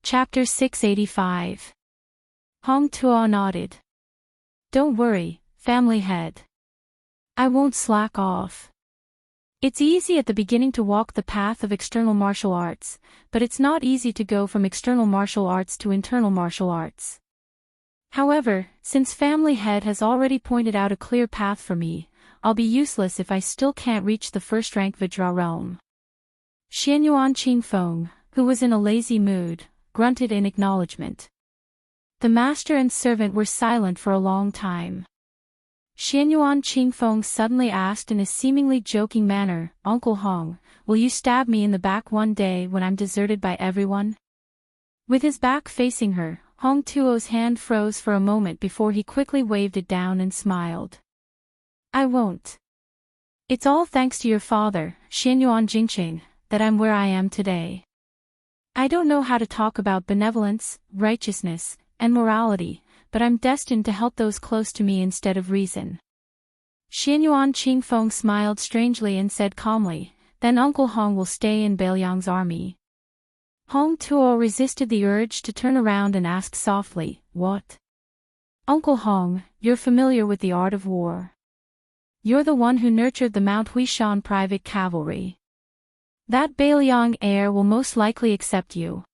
Chapter 685. Hong Tuo nodded. Don't worry, family head. I won't slack off. It's easy at the beginning to walk the path of external martial arts, but it's not easy to go from external martial arts to internal martial arts. However, since family head has already pointed out a clear path for me, I'll be useless if I still can't reach the first rank Vajra realm. Xianyuan Qingfeng, who was in a lazy mood, grunted in acknowledgement. The master and servant were silent for a long time. Xianyuan Qingfeng suddenly asked in a seemingly joking manner, Uncle Hong, will you stab me in the back one day when I'm deserted by everyone? With his back facing her, Hong Tuo's hand froze for a moment before he quickly waved it down and smiled. I won't. It's all thanks to your father, Xianyuan Jingqing, that I'm where I am today. I don't know how to talk about benevolence, righteousness, and morality, but I'm destined to help those close to me instead of reason. Xianyuan Qingfeng smiled strangely and said calmly, then Uncle Hong will stay in Beiliang's army. Hong Tuo resisted the urge to turn around and asked softly, what? Uncle Hong, you're familiar with the art of war. You're the one who nurtured the Mount Huishan private cavalry. That Beiliang heir will most likely accept you.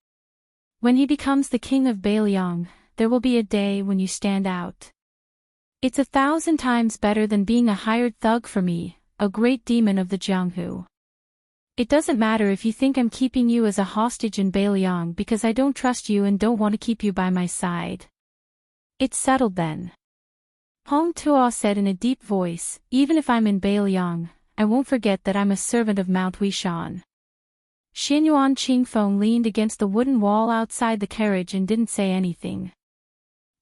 When he becomes the king of Beiliang, there will be a day when you stand out. It's 1,000 times better than being a hired thug for me, a great demon of the Jianghu. It doesn't matter if you think I'm keeping you as a hostage in Beiliang because I don't trust you and don't want to keep you by my side. It's settled then. Hong Tuo said in a deep voice, even if I'm in Beiliang, I won't forget that I'm a servant of Mount Huishan. Xianyuan Qingfeng leaned against the wooden wall outside the carriage and didn't say anything.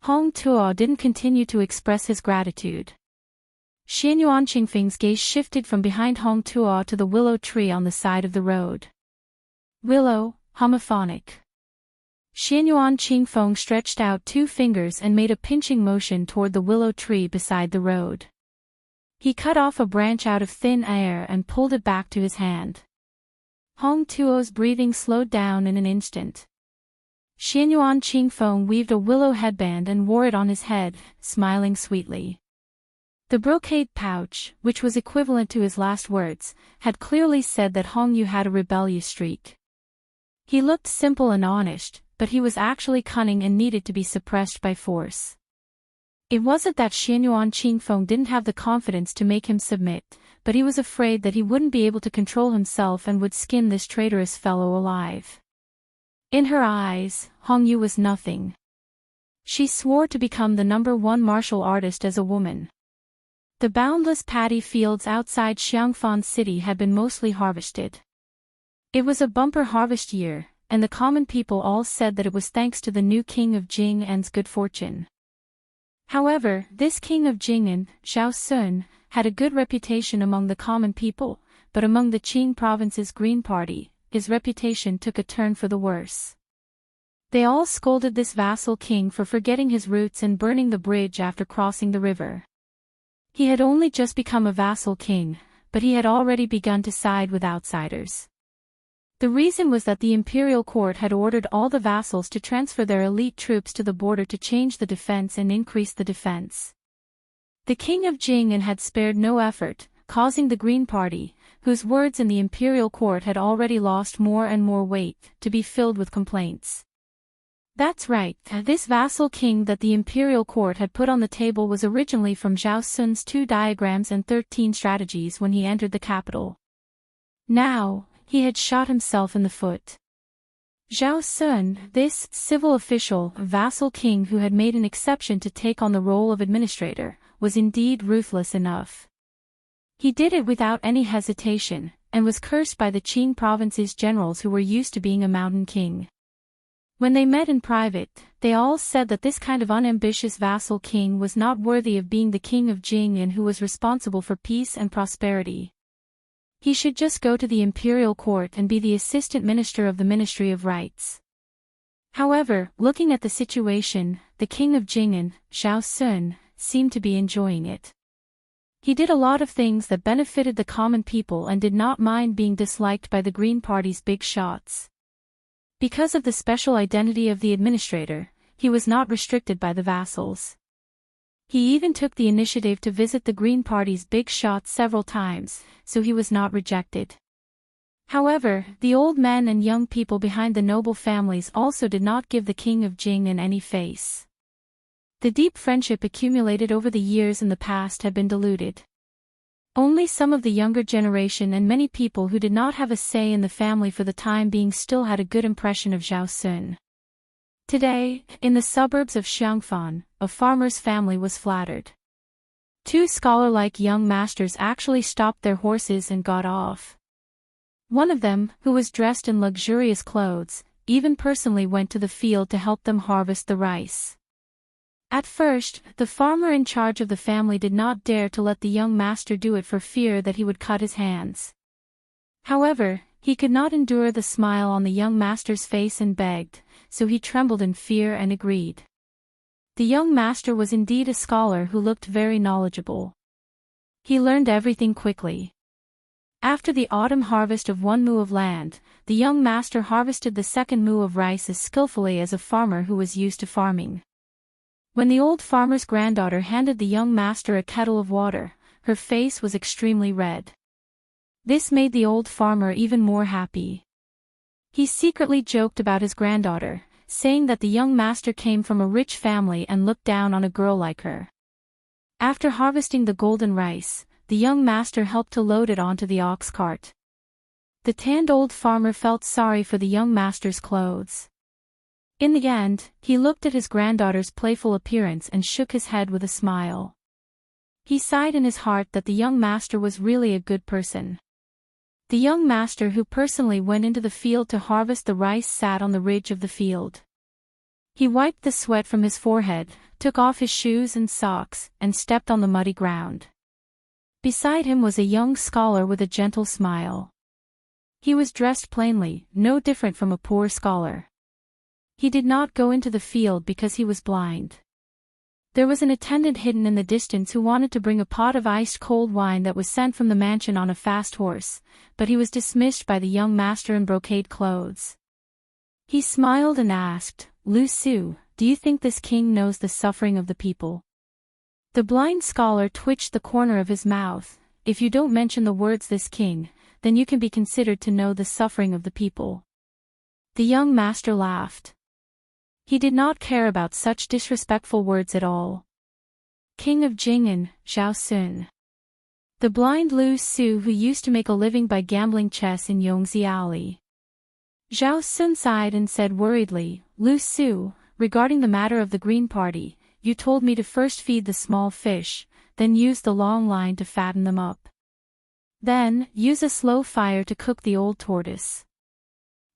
Hong Tuo didn't continue to express his gratitude. Xianyuan Qingfeng's gaze shifted from behind Hong Tuo to the willow tree on the side of the road. Willow, homophonic. Xianyuan Qingfeng stretched out 2 fingers and made a pinching motion toward the willow tree beside the road. He cut off a branch out of thin air and pulled it back to his hand. Hong Tuo's breathing slowed down in an instant. Xianyuan Qingfeng weaved a willow headband and wore it on his head, smiling sweetly. The brocade pouch, which was equivalent to his last words, had clearly said that Hong Yu had a rebellious streak. He looked simple and honest, but he was actually cunning and needed to be suppressed by force. It wasn't that Xianyuan Qingfeng didn't have the confidence to make him submit, but he was afraid that he wouldn't be able to control himself and would skin this traitorous fellow alive. In her eyes, Hong Yu was nothing. She swore to become the #1 martial artist as a woman. The boundless paddy fields outside Xiangfan City had been mostly harvested. It was a bumper harvest year, and the common people all said that it was thanks to the new king of Jing'an's good fortune. However, this king of Jing'an, Zhao Sun, had a good reputation among the common people, but among the Qing province's Green Party, his reputation took a turn for the worse. They all scolded this vassal king for forgetting his roots and burning the bridge after crossing the river. He had only just become a vassal king, but he had already begun to side with outsiders. The reason was that the imperial court had ordered all the vassals to transfer their elite troops to the border to change the defense and increase the defense. The king of Jing'an had spared no effort, causing the Green Party, whose words in the imperial court had already lost more and more weight, to be filled with complaints. That's right, this vassal king that the imperial court had put on the table was originally from Zhao Sun's 2 diagrams and 13 strategies when he entered the capital. Now, he had shot himself in the foot. Zhao Sun, this civil official, vassal king who had made an exception to take on the role of administrator, was indeed ruthless enough. He did it without any hesitation, and was cursed by the Qing province's generals who were used to being a mountain king. When they met in private, they all said that this kind of unambitious vassal king was not worthy of being the king of Jing'an who was responsible for peace and prosperity. He should just go to the imperial court and be the assistant minister of the Ministry of Rights. However, looking at the situation, the king of Jing'an, Zhao Sun, seemed to be enjoying it. He did a lot of things that benefited the common people and did not mind being disliked by the Green Party's big shots. Because of the special identity of the administrator, he was not restricted by the vassals. He even took the initiative to visit the Green Party's big shots several times, so he was not rejected. However, the old men and young people behind the noble families also did not give the king of Jing'an any face. The deep friendship accumulated over the years in the past had been diluted. Only some of the younger generation and many people who did not have a say in the family for the time being still had a good impression of Zhao Sun. Today, in the suburbs of Xiangfan, a farmer's family was flattered. Two scholar-like young masters actually stopped their horses and got off. One of them, who was dressed in luxurious clothes, even personally went to the field to help them harvest the rice. At first, the farmer in charge of the family did not dare to let the young master do it for fear that he would cut his hands. However, he could not endure the smile on the young master's face and begged, so he trembled in fear and agreed. The young master was indeed a scholar who looked very knowledgeable. He learned everything quickly. After the autumn harvest of 1 mu of land, the young master harvested the 2nd mu of rice as skillfully as a farmer who was used to farming. When the old farmer's granddaughter handed the young master a kettle of water, her face was extremely red. This made the old farmer even more happy. He secretly joked about his granddaughter, saying that the young master came from a rich family and looked down on a girl like her. After harvesting the golden rice, the young master helped to load it onto the ox cart. The tanned old farmer felt sorry for the young master's clothes. In the end, he looked at his granddaughter's playful appearance and shook his head with a smile. He sighed in his heart that the young master was really a good person. The young master who personally went into the field to harvest the rice sat on the ridge of the field. He wiped the sweat from his forehead, took off his shoes and socks, and stepped on the muddy ground. Beside him was a young scholar with a gentle smile. He was dressed plainly, no different from a poor scholar. He did not go into the field because he was blind. There was an attendant hidden in the distance who wanted to bring a pot of iced cold wine that was sent from the mansion on a fast horse, but he was dismissed by the young master in brocade clothes. He smiled and asked, "Lu Su, do you think this king knows the suffering of the people?" The blind scholar twitched the corner of his mouth. "If you don't mention the words 'this king,' then you can be considered to know the suffering of the people." The young master laughed. He did not care about such disrespectful words at all. King of Jing'an, Zhao Sun. The blind Lu Su who used to make a living by gambling chess in Yongzi Alley. Zhao Sun sighed and said worriedly, "Lu Su, regarding the matter of the Green Party, you told me to first feed the small fish, then use the long line to fatten them up. Then, use a slow fire to cook the old tortoise.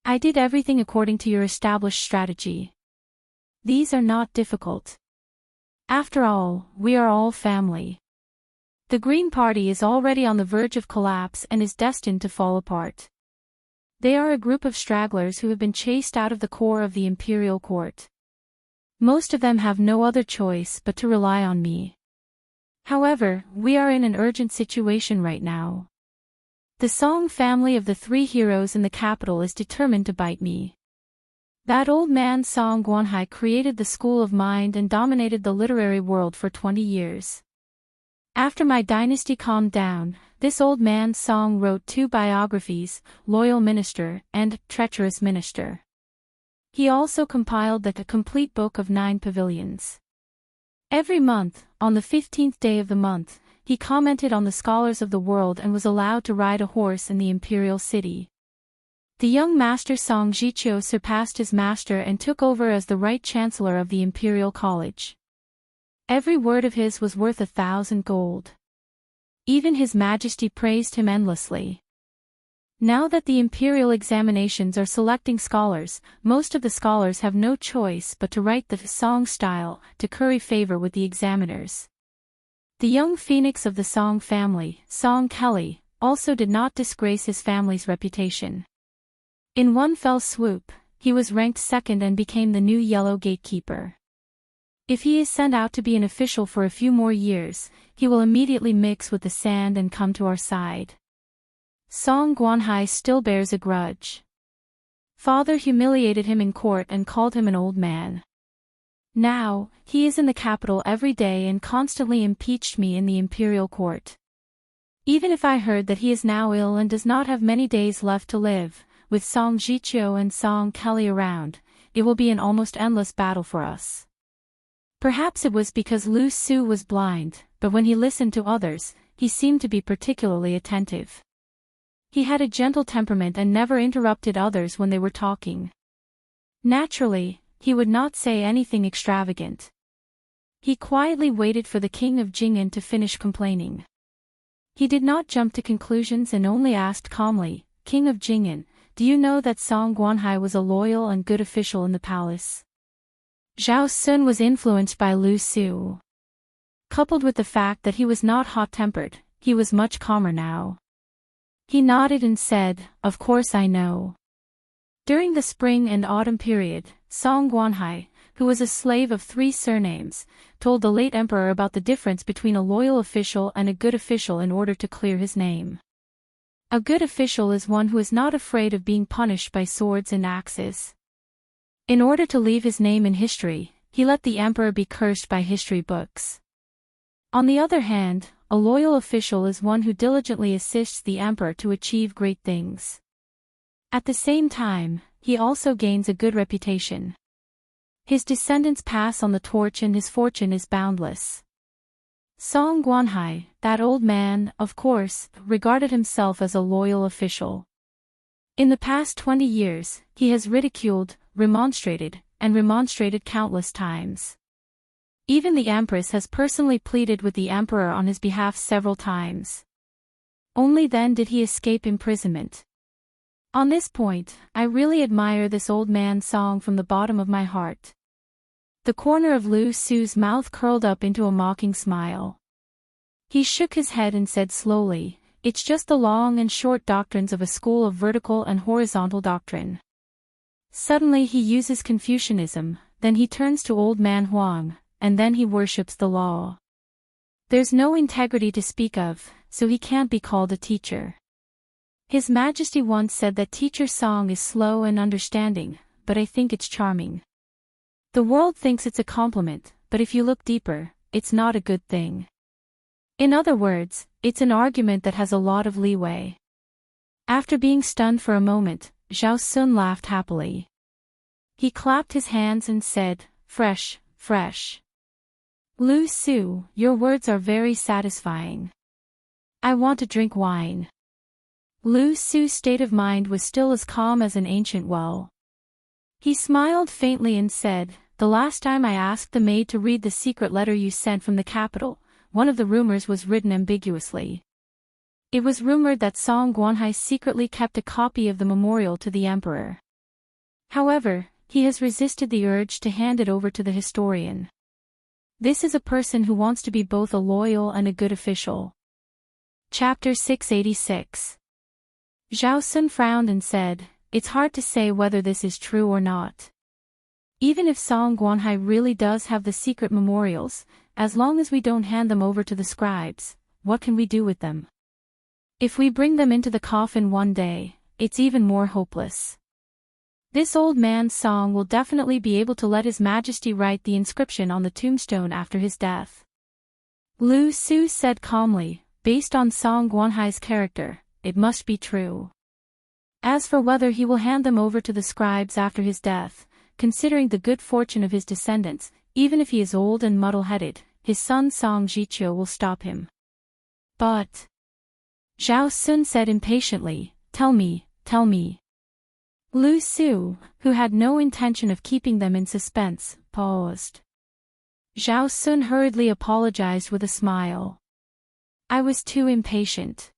I did everything according to your established strategy. These are not difficult. After all, we are all family. The Green Party is already on the verge of collapse and is destined to fall apart. They are a group of stragglers who have been chased out of the core of the imperial court. Most of them have no other choice but to rely on me. However, we are in an urgent situation right now. The Song family of the 3 heroes in the capital is determined to bite me. That old man Song Guanhai created the school of mind and dominated the literary world for 20 years. After my dynasty calmed down, this old man Song wrote 2 biographies, Loyal Minister and Treacherous Minister. He also compiled the complete book of 9 pavilions. Every month, on the 15th day of the month, he commented on the scholars of the world and was allowed to ride a horse in the imperial city. The young master Song Jiqiu surpassed his master and took over as the right chancellor of the imperial college. Every word of his was worth 1,000 gold. Even his majesty praised him endlessly. Now that the imperial examinations are selecting scholars, most of the scholars have no choice but to write the Song style to curry favor with the examiners. The young phoenix of the Song family, Song Kelly, also did not disgrace his family's reputation. In one fell swoop, he was ranked 2nd and became the new yellow gatekeeper. If he is sent out to be an official for a few more years, he will immediately mix with the sand and come to our side. Song Guanhai still bears a grudge. Father humiliated him in court and called him an old man. Now, he is in the capital every day and constantly impeached me in the imperial court. Even if I heard that he is now ill and does not have many days left to live, with Song Jiqiu and Song Kelly around, it will be an almost endless battle for us. Perhaps it was because Lu Su was blind, but when he listened to others, he seemed to be particularly attentive. He had a gentle temperament and never interrupted others when they were talking. Naturally, he would not say anything extravagant. He quietly waited for the king of Jing'an to finish complaining. He did not jump to conclusions and only asked calmly, "King of Jing'an, do you know that Song Guanhai was a loyal and good official in the palace?" Zhao Sun was influenced by Lu Su. Coupled with the fact that he was not hot-tempered, he was much calmer now. He nodded and said, "Of course I know." During the spring and autumn period, Song Guanhai, who was a slave of 3 surnames, told the late emperor about the difference between a loyal official and a good official in order to clear his name. A good official is one who is not afraid of being punished by swords and axes. In order to leave his name in history, he let the emperor be cursed by history books. On the other hand, a loyal official is one who diligently assists the emperor to achieve great things. At the same time, he also gains a good reputation. His descendants pass on the torch and his fortune is boundless. Song Guanhai, that old man, of course, regarded himself as a loyal official. In the past 20 years, he has ridiculed, remonstrated, and remonstrated countless times. Even the empress has personally pleaded with the emperor on his behalf several times. Only then did he escape imprisonment. On this point, I really admire this old man's song from the bottom of my heart. The corner of Lu Su's mouth curled up into a mocking smile. He shook his head and said slowly, "It's just the long and short doctrines of a school of vertical and horizontal doctrine." Suddenly he uses Confucianism, then he turns to old man Huang, and then he worships the law. There's no integrity to speak of, so he can't be called a teacher. His Majesty once said that teacher Song is slow and understanding, but I think it's charming. The world thinks it's a compliment, but if you look deeper, it's not a good thing. In other words, it's an argument that has a lot of leeway. After being stunned for a moment, Zhao Sun laughed happily. He clapped his hands and said, "Fresh, fresh. Lu Su, your words are very satisfying. I want to drink wine." Lu Su's state of mind was still as calm as an ancient well. He smiled faintly and said, "The last time I asked the maid to read the secret letter you sent from the capital, one of the rumors was written ambiguously. It was rumored that Song Guanhai secretly kept a copy of the memorial to the emperor. However, he has resisted the urge to hand it over to the historian. This is a person who wants to be both a loyal and a good official." Chapter 686. Zhao Sun frowned and said, "It's hard to say whether this is true or not. Even if Song Guanhai really does have the secret memorials, as long as we don't hand them over to the scribes, what can we do with them? If we bring them into the coffin one day, it's even more hopeless. This old man Song will definitely be able to let His Majesty write the inscription on the tombstone after his death." Lu Su said calmly, "Based on Song Guanhai's character, it must be true. As for whether he will hand them over to the scribes after his death, considering the good fortune of his descendants, even if he is old and muddle-headed, his son Song Jiqiu will stop him." "But," Zhao Sun said impatiently, tell me. Lu Su, who had no intention of keeping them in suspense, paused. Zhao Sun hurriedly apologized with a smile. "I was too impatient."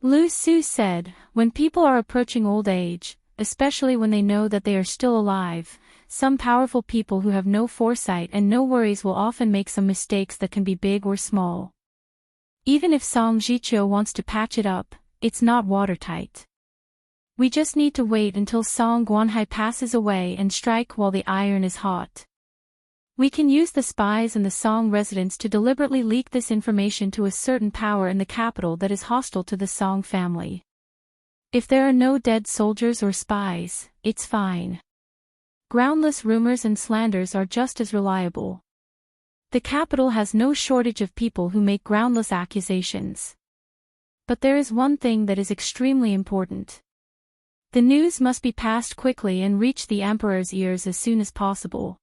Lu Su said, "When people are approaching old age, especially when they know that they are still alive, some powerful people who have no foresight and no worries will often make some mistakes that can be big or small. Even if Song Jiqiu wants to patch it up, it's not watertight. We just need to wait until Song Guanhai passes away and strike while the iron is hot. We can use the spies and the Song residents to deliberately leak this information to a certain power in the capital that is hostile to the Song family. If there are no dead soldiers or spies, it's fine. Groundless rumors and slanders are just as reliable. The capital has no shortage of people who make groundless accusations. But there is one thing that is extremely important. The news must be passed quickly and reach the emperor's ears as soon as possible.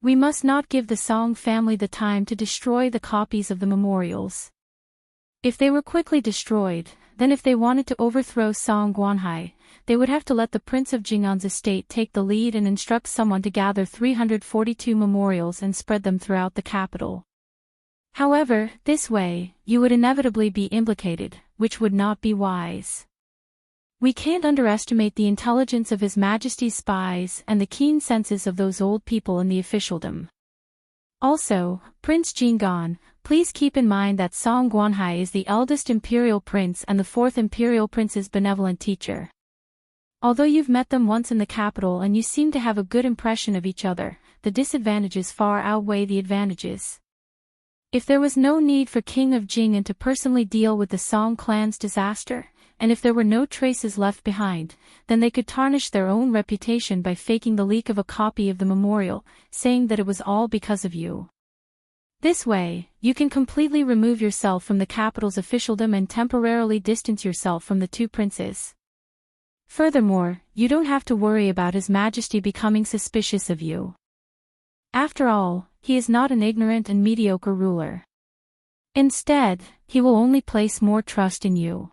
We must not give the Song family the time to destroy the copies of the memorials. If they were quickly destroyed, then if they wanted to overthrow Song Guanhai, they would have to let the Prince of Jing'an's estate take the lead and instruct someone to gather 342 memorials and spread them throughout the capital. However, this way, you would inevitably be implicated, which would not be wise. We can't underestimate the intelligence of His Majesty's spies and the keen senses of those old people in the officialdom. Also, Prince Jing'an, please keep in mind that Song Guanhai is the eldest imperial prince and the fourth imperial prince's benevolent teacher. Although you've met them once in the capital and you seem to have a good impression of each other, the disadvantages far outweigh the advantages. If there was no need for King of Jing'an to personally deal with the Song clan's disaster, and if there were no traces left behind, then they could tarnish their own reputation by faking the leak of a copy of the memorial, saying that it was all because of you. This way, you can completely remove yourself from the capital's officialdom and temporarily distance yourself from the two princes. Furthermore, you don't have to worry about His Majesty becoming suspicious of you. After all, he is not an ignorant and mediocre ruler. Instead, he will only place more trust in you.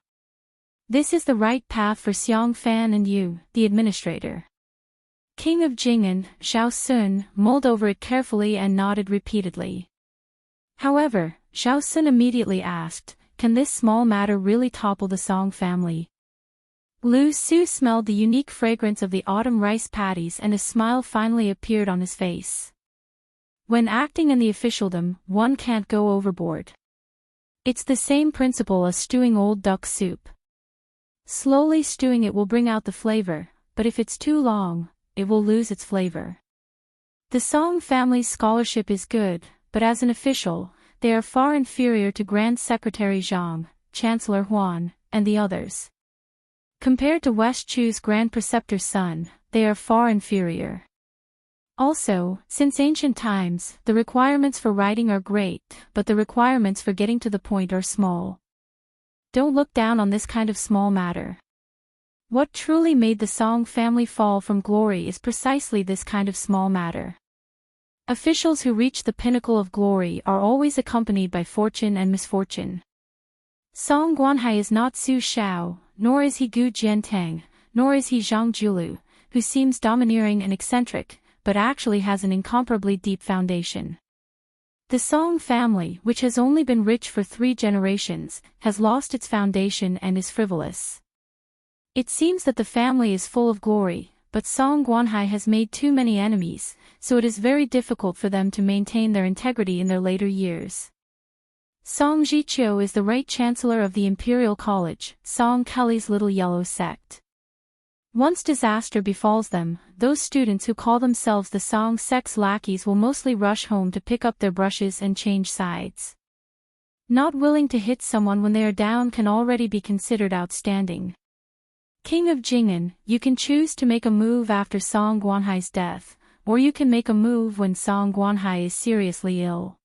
This is the right path for Xiong Fan and you, the administrator. King of Jing'an, Xiao Sun, mulled over it carefully and nodded repeatedly. However, Xiao Sun immediately asked, can this small matter really topple the Song family? Lu Su smelled the unique fragrance of the autumn rice paddies and a smile finally appeared on his face. When acting in the officialdom, one can't go overboard. It's the same principle as stewing old duck soup. Slowly stewing it will bring out the flavor, but if it's too long, it will lose its flavor. The Song family's scholarship is good, but as an official, they are far inferior to Grand Secretary Zhang, Chancellor Huan, and the others. Compared to West Chu's Grand Preceptor's son, they are far inferior. Also, since ancient times, the requirements for writing are great, but the requirements for getting to the point are small. Don't look down on this kind of small matter. What truly made the Song family fall from glory is precisely this kind of small matter. Officials who reach the pinnacle of glory are always accompanied by fortune and misfortune. Song Guanhai is not Su Shao, nor is he Gu Jiantang, nor is he Zhang Julu, who seems domineering and eccentric, but actually has an incomparably deep foundation. The Song family, which has only been rich for 3 generations, has lost its foundation and is frivolous. It seems that the family is full of glory, but Song Guanhai has made too many enemies, so it is very difficult for them to maintain their integrity in their later years. Song Jiqiu is the right chancellor of the Imperial College, Song Kelly's little yellow sect. Once disaster befalls them, those students who call themselves the Song sect's lackeys will mostly rush home to pick up their brushes and change sides. Not willing to hit someone when they are down can already be considered outstanding. King of Jing'an, you can choose to make a move after Song Guanhai's death, or you can make a move when Song Guanhai is seriously ill.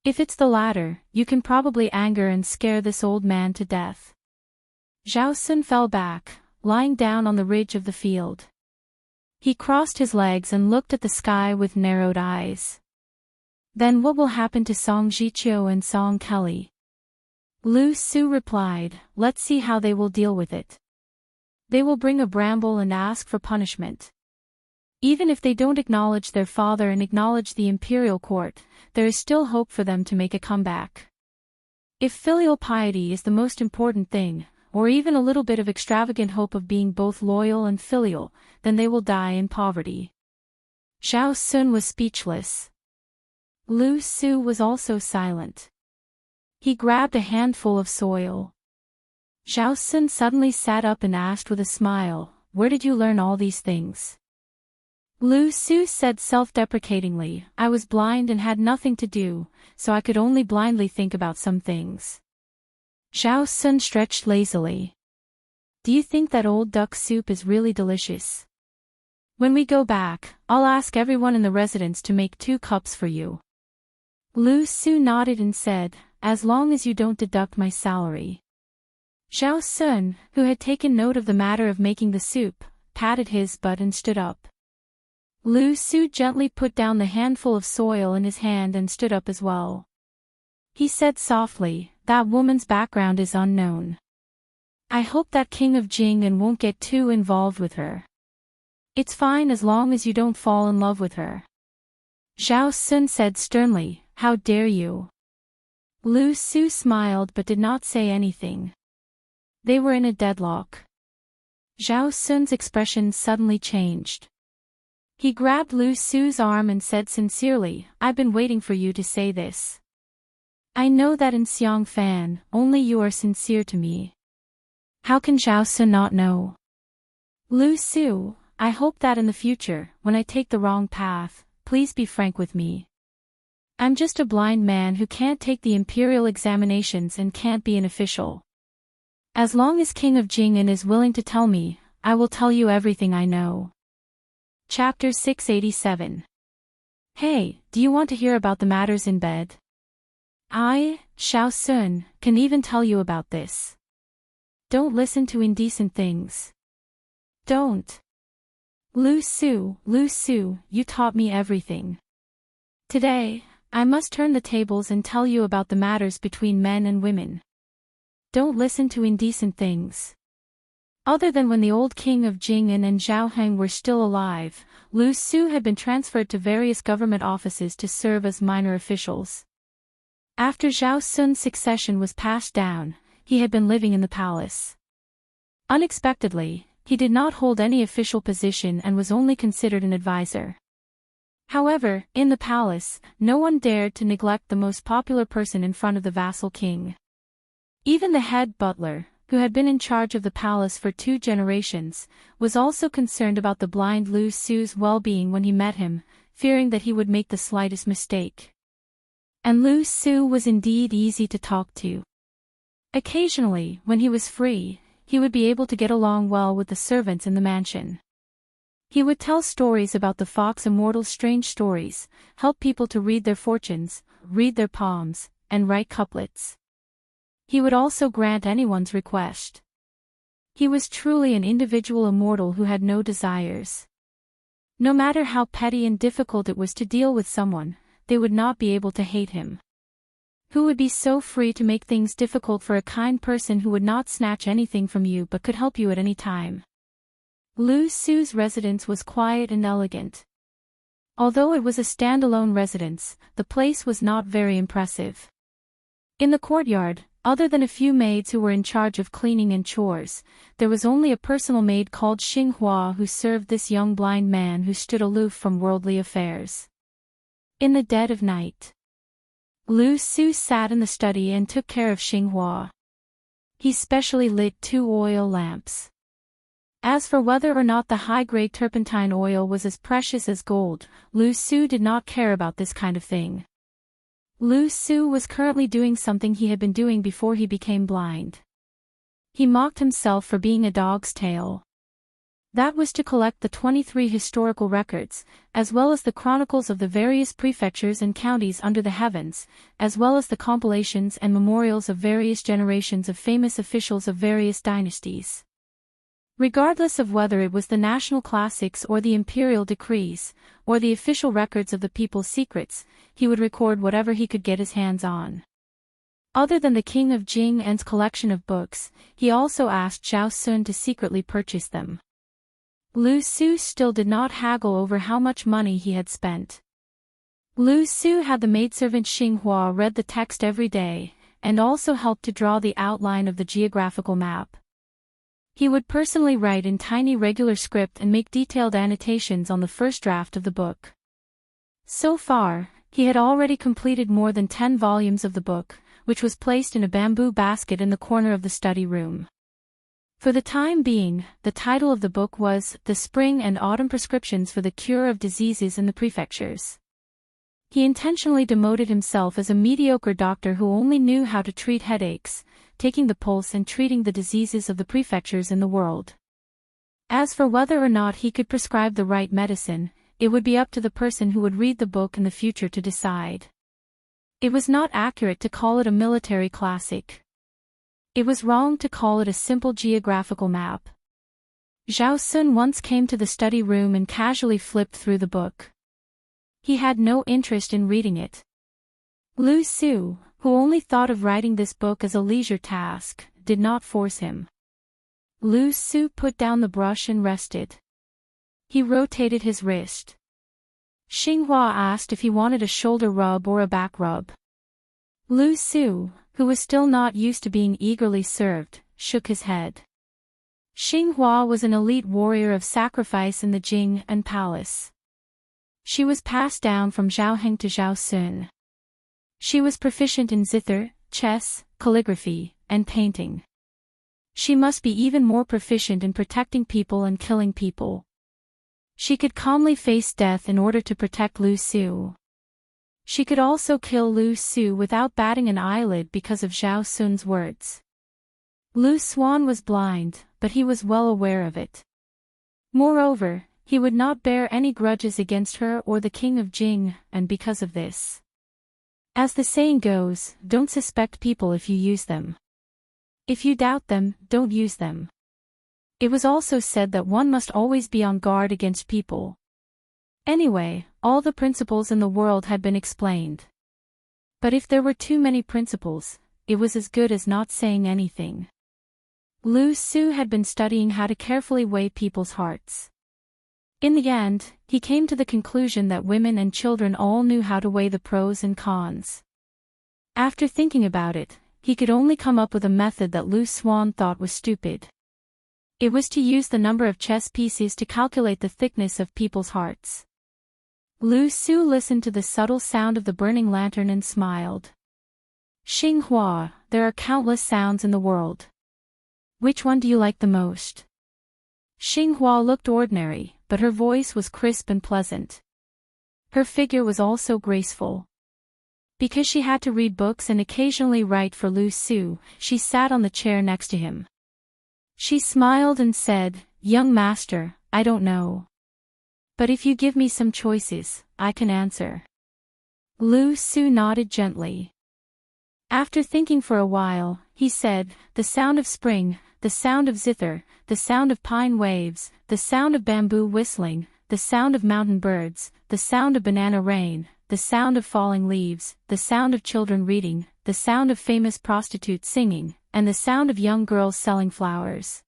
If it's the latter, you can probably anger and scare this old man to death. Zhao Sun fell back, lying down on the ridge of the field. He crossed his legs and looked at the sky with narrowed eyes. Then what will happen to Song Jiqiu and Song Kelly? Lu Su replied, let's see how they will deal with it. They will bring a bramble and ask for punishment. Even if they don't acknowledge their father and acknowledge the imperial court, there is still hope for them to make a comeback. If filial piety is the most important thing, or even a little bit of extravagant hope of being both loyal and filial, then they will die in poverty. Xiao Sun was speechless. Lu Su was also silent. He grabbed a handful of soil. Xiao Sun suddenly sat up and asked with a smile, where did you learn all these things? Lu Su said self-deprecatingly, I was blind and had nothing to do, so I could only blindly think about some things. Xiao Sun stretched lazily. do you think that old duck soup is really delicious? When we go back, I'll ask everyone in the residence to make 2 cups for you. Lu Su nodded and said, as long as you don't deduct my salary. Zhao Sun, who had taken note of the matter of making the soup, patted his butt and stood up. Lu Su gently put down the handful of soil in his hand and stood up as well. He said softly, that woman's background is unknown. I hope that King of Jing'an won't get too involved with her. It's fine as long as you don't fall in love with her. Zhao Sun said sternly, how dare you? Lu Su smiled but did not say anything. They were in a deadlock. Zhao Sun's expression suddenly changed. He grabbed Lu Su's arm and said sincerely, I've been waiting for you to say this. I know that in Xiang Fan, only you are sincere to me. How can Zhao Sun not know? Lu Su, I hope that in the future, when I take the wrong path, please be frank with me. I'm just a blind man who can't take the imperial examinations and can't be an official. As long as King of Jing'an is willing to tell me, I will tell you everything I know. Chapter 687. Hey, do you want to hear about the matters in bed? I, Zhao Sun, can even tell you about this. Don't listen to indecent things. Don't. Lu Su, you taught me everything. Today, I must turn the tables and tell you about the matters between men and women. Don't listen to indecent things. Other than when the old king of Jing'an and Zhao Heng were still alive, Lu Su had been transferred to various government offices to serve as minor officials. After Zhao Sun's succession was passed down, he had been living in the palace. Unexpectedly, he did not hold any official position and was only considered an advisor. However, in the palace, no one dared to neglect the most popular person in front of the vassal king. Even the head butler, who had been in charge of the palace for 2 generations, was also concerned about the blind Lu Su's well-being when he met him, fearing that he would make the slightest mistake. And Lu Su was indeed easy to talk to. Occasionally, when he was free, he would be able to get along well with the servants in the mansion. He would tell stories about the fox Immortal's strange stories, help people to read their fortunes, read their palms, and write couplets. He would also grant anyone's request. He was truly an individual immortal who had no desires. No matter how petty and difficult it was to deal with someone, they would not be able to hate him. Who would be so free to make things difficult for a kind person who would not snatch anything from you but could help you at any time? Lu Su's residence was quiet and elegant. Although it was a standalone residence, the place was not very impressive. In the courtyard, other than a few maids who were in charge of cleaning and chores, there was only a personal maid called Xinghua who served this young blind man who stood aloof from worldly affairs. In the dead of night, Lu Su sat in the study and took care of Xinghua. He specially lit 2 oil lamps. As for whether or not the high-grade turpentine oil was as precious as gold, Lu Su did not care about this kind of thing. Lu Su was currently doing something he had been doing before he became blind. He mocked himself for being a dog's tail. That was to collect the 23 historical records, as well as the chronicles of the various prefectures and counties under the heavens, as well as the compilations and memorials of various generations of famous officials of various dynasties. Regardless of whether it was the national classics or the imperial decrees, or the official records of the people's secrets, he would record whatever he could get his hands on. Other than the King of Jing'an's collection of books, he also asked Zhao Sun to secretly purchase them. Lu Su still did not haggle over how much money he had spent. Lu Su had the maidservant Xinghua read the text every day, and also helped to draw the outline of the geographical map. He would personally write in tiny regular script and make detailed annotations on the first draft of the book. So far, he had already completed more than 10 volumes of the book, which was placed in a bamboo basket in the corner of the study room. For the time being, the title of the book was The Spring and Autumn Prescriptions for the Cure of Diseases in the Prefectures. He intentionally demoted himself as a mediocre doctor who only knew how to treat headaches, taking the pulse and treating the diseases of the prefectures in the world. As for whether or not he could prescribe the right medicine, it would be up to the person who would read the book in the future to decide. It was not accurate to call it a military classic. It was wrong to call it a simple geographical map. Zhao Sun once came to the study room and casually flipped through the book. He had no interest in reading it. Lu Su, who only thought of writing this book as a leisure task, did not force him. Lu Su put down the brush and rested. He rotated his wrist. Xinghua asked if he wanted a shoulder rub or a back rub. Lu Su, who was still not used to being eagerly served, shook his head. Xinghua was an elite warrior of sacrifice in the Jing and palace. She was passed down from Zhao Heng to Zhao Sun. She was proficient in zither, chess, calligraphy, and painting. She must be even more proficient in protecting people and killing people. She could calmly face death in order to protect Lu Su. She could also kill Lu Su without batting an eyelid because of Zhao Sun's words. Lu Xuan was blind, but he was well aware of it. Moreover, he would not bear any grudges against her or the king of Jing, and because of this. As the saying goes, don't suspect people if you use them. If you doubt them, don't use them. It was also said that one must always be on guard against people. Anyway, all the principles in the world had been explained. But if there were too many principles, it was as good as not saying anything. Lu Su had been studying how to carefully weigh people's hearts. In the end, he came to the conclusion that women and children all knew how to weigh the pros and cons. After thinking about it, he could only come up with a method that Lu Xuan thought was stupid. It was to use the number of chess pieces to calculate the thickness of people's hearts. Lu Su listened to the subtle sound of the burning lantern and smiled. Xinghua, there are countless sounds in the world. Which one do you like the most? Xinghua looked ordinary, but her voice was crisp and pleasant. Her figure was also graceful. Because she had to read books and occasionally write for Lu Su, she sat on the chair next to him. She smiled and said, "Young master, I don't know. But if you give me some choices, I can answer." Lu Su nodded gently. After thinking for a while, he said, "The sound of spring, the sound of zither, the sound of pine waves, the sound of bamboo whistling, the sound of mountain birds, the sound of banana rain, the sound of falling leaves, the sound of children reading, the sound of famous prostitutes singing, and the sound of young girls selling flowers."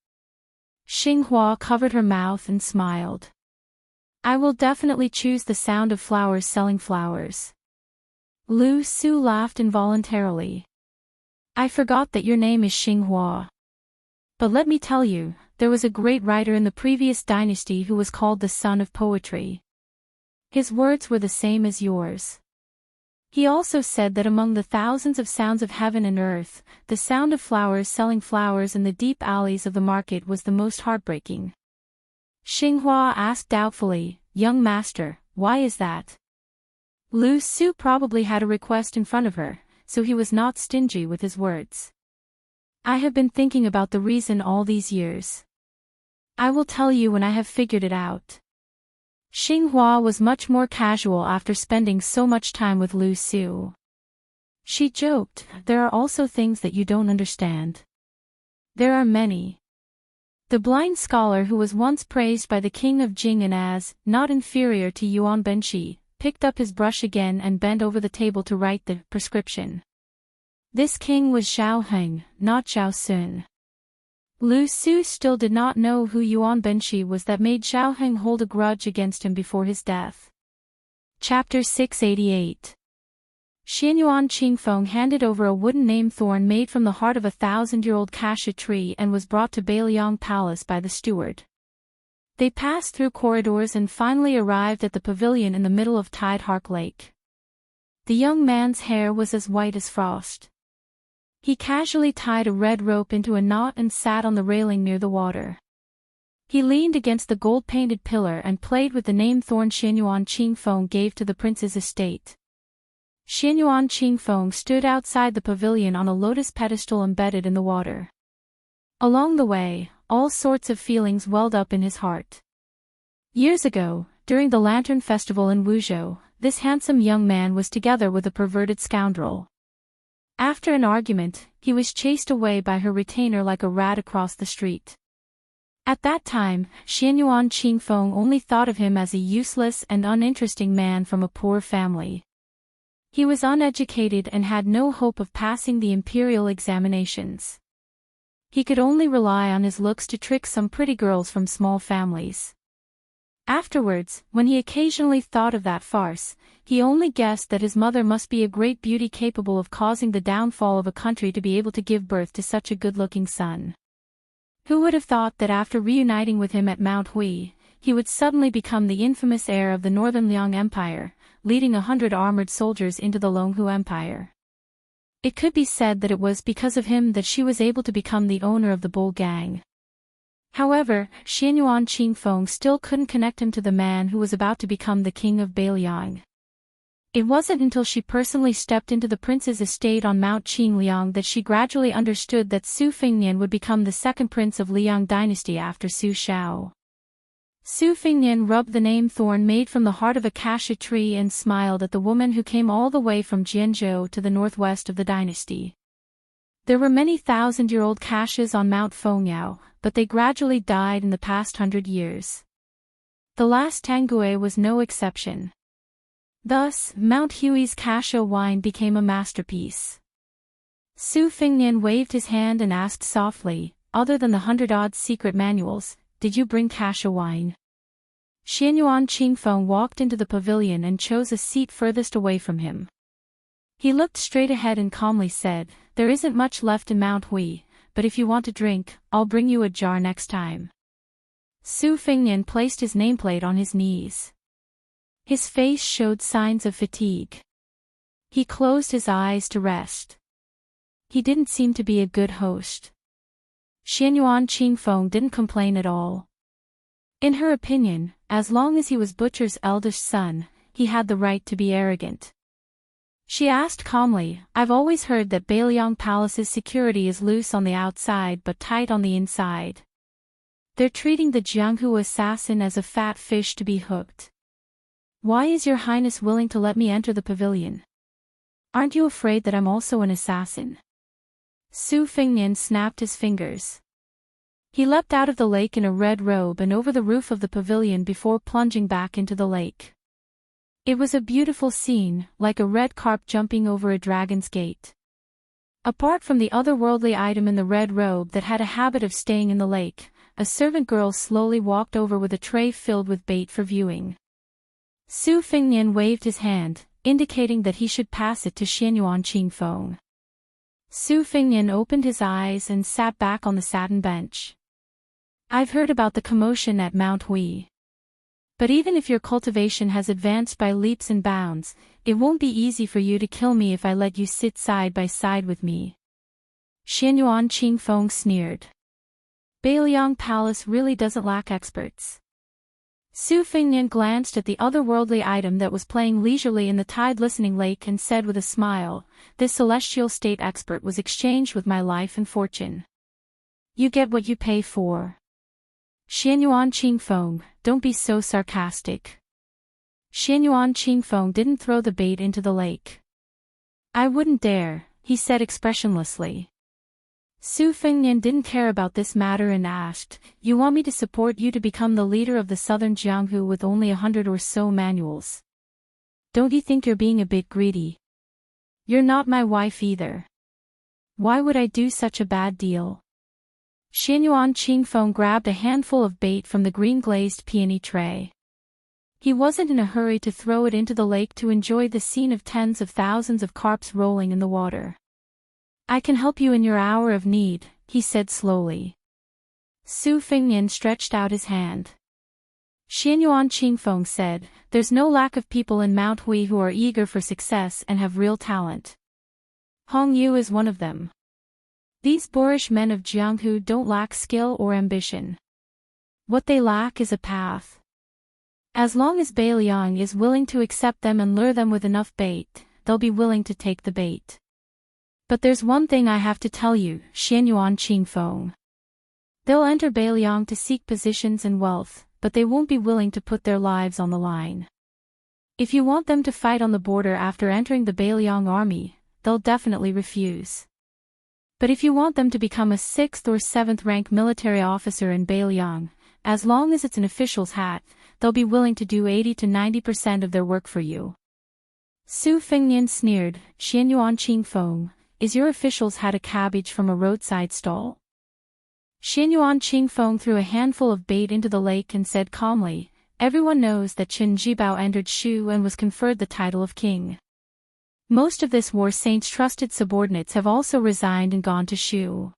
Xinghua covered her mouth and smiled. "I will definitely choose the sound of flowers selling flowers." Lu Su laughed involuntarily. "I forgot that your name is Xinghua. But let me tell you, there was a great writer in the previous dynasty who was called the Son of Poetry. His words were the same as yours. He also said that among the thousands of sounds of heaven and earth, the sound of flowers selling flowers in the deep alleys of the market was the most heartbreaking." Xinghua asked doubtfully, "Young master, why is that?" Lu Su probably had a request in front of her, so he was not stingy with his words. "I have been thinking about the reason all these years. I will tell you when I have figured it out." Xinghua was much more casual after spending so much time with Lu Su. She joked, "There are also things that you don't understand." "There are many." The blind scholar who was once praised by the king of Jing and as not inferior to Yuan Benshi, picked up his brush again and bent over the table to write the prescription. This king was Zhao Heng, not Zhao Sun. Lu Su still did not know who Yuan Benshi was that made Zhao Heng hold a grudge against him before his death. Chapter 688. Xianyuan Qingfeng handed over a wooden name thorn made from the heart of a 1,000-year-old cassia tree and was brought to Beiliang Palace by the steward. They passed through corridors and finally arrived at the pavilion in the middle of Tidehark Lake. The young man's hair was as white as frost. He casually tied a red rope into a knot and sat on the railing near the water. He leaned against the gold-painted pillar and played with the name thorn Xianyuan Qingfeng gave to the prince's estate. Xianyuan Qingfeng stood outside the pavilion on a lotus pedestal embedded in the water. Along the way, all sorts of feelings welled up in his heart. Years ago, during the Lantern Festival in Wuzhou, this handsome young man was together with a perverted scoundrel. After an argument, he was chased away by her retainer like a rat across the street. At that time, Xianyuan Qingfeng only thought of him as a useless and uninteresting man from a poor family. He was uneducated and had no hope of passing the imperial examinations. He could only rely on his looks to trick some pretty girls from small families. Afterwards, when he occasionally thought of that farce, he only guessed that his mother must be a great beauty capable of causing the downfall of a country to be able to give birth to such a good-looking son. Who would have thought that after reuniting with him at Mount Hui, he would suddenly become the infamous heir of the Northern Liang Empire, leading 100 armored soldiers into the Longhu Empire. It could be said that it was because of him that she was able to become the owner of the Bull Gang. However, Xianyuan Qingfeng still couldn't connect him to the man who was about to become the king of Beiliang. It wasn't until she personally stepped into the prince's estate on Mount Qingliang that she gradually understood that Su Fengnian would become the second prince of Liang dynasty after Su Shao. Su Fengnian rubbed the name thorn made from the heart of a cassia tree and smiled at the woman who came all the way from Jianzhou to the northwest of the dynasty. There were many thousand-year-old cassias on Mount Fengyao, but they gradually died in the past 100 years. The last Tangue was no exception. Thus, Mount Hui's cassia wine became a masterpiece. Su Fengnian waved his hand and asked softly, "Other than the 100-odd secret manuals, did you bring cassia wine?" Xianyuan Qingfeng walked into the pavilion and chose a seat furthest away from him. He looked straight ahead and calmly said, "There isn't much left in Mount Hui, but if you want a drink, I'll bring you a jar next time." Su Fengnian placed his nameplate on his knees. His face showed signs of fatigue. He closed his eyes to rest. He didn't seem to be a good host. Xianyuan Qingfeng didn't complain at all. In her opinion, as long as he was Butcher's eldest son, he had the right to be arrogant. She asked calmly, "I've always heard that Beiliang Palace's security is loose on the outside but tight on the inside. They're treating the Jianghu assassin as a fat fish to be hooked. Why is your highness willing to let me enter the pavilion? Aren't you afraid that I'm also an assassin?" Su Fengnian snapped his fingers. He leapt out of the lake in a red robe and over the roof of the pavilion before plunging back into the lake. It was a beautiful scene, like a red carp jumping over a dragon's gate. Apart from the otherworldly item in the red robe that had a habit of staying in the lake, a servant girl slowly walked over with a tray filled with bait for viewing. Su Fengnian waved his hand, indicating that he should pass it to Xianyuan Qingfeng. Su Fengnian opened his eyes and sat back on the satin bench. "I've heard about the commotion at Mount Hui. But even if your cultivation has advanced by leaps and bounds, it won't be easy for you to kill me if I let you sit side by side with me." Xianyuan Qingfeng sneered. Beiliang Palace really doesn't lack experts. Su Fengnian glanced at the otherworldly item that was playing leisurely in the tide-listening lake and said with a smile, "This celestial state expert was exchanged with my life and fortune. You get what you pay for." Xianyuan Qingfeng, don't be so sarcastic. Xianyuan Qingfeng didn't throw the bait into the lake. "I wouldn't dare," he said expressionlessly. Su Fengnian didn't care about this matter and asked, "You want me to support you to become the leader of the southern Jianghu with only 100 or so manuals? Don't you think you're being a bit greedy? You're not my wife either. Why would I do such a bad deal?" Xianyuan Qingfeng grabbed a handful of bait from the green-glazed peony tray. He wasn't in a hurry to throw it into the lake to enjoy the scene of tens of thousands of carps rolling in the water. "I can help you in your hour of need," he said slowly. Su Fengnian stretched out his hand. Xianyuan Qingfeng said, "There's no lack of people in Mount Hui who are eager for success and have real talent. Hong Yu is one of them. These boorish men of Jianghu don't lack skill or ambition. What they lack is a path. As long as Beiliang is willing to accept them and lure them with enough bait, they'll be willing to take the bait. But there's one thing I have to tell you, Xianyuan Qingfeng. They'll enter Beiliang to seek positions and wealth, but they won't be willing to put their lives on the line. If you want them to fight on the border after entering the Beiliang army, they'll definitely refuse. But if you want them to become a 6th or 7th rank military officer in Beiliang, as long as it's an official's hat, they'll be willing to do 80 to 90% of their work for you. Su Fengnian sneered, Xianyuan Qingfeng, is your official's hat a cabbage from a roadside stall? Xianyuan Qingfeng threw a handful of bait into the lake and said calmly, everyone knows that Qin Jibao entered Shu and was conferred the title of king. Most of this war saint's trusted subordinates have also resigned and gone to Shu.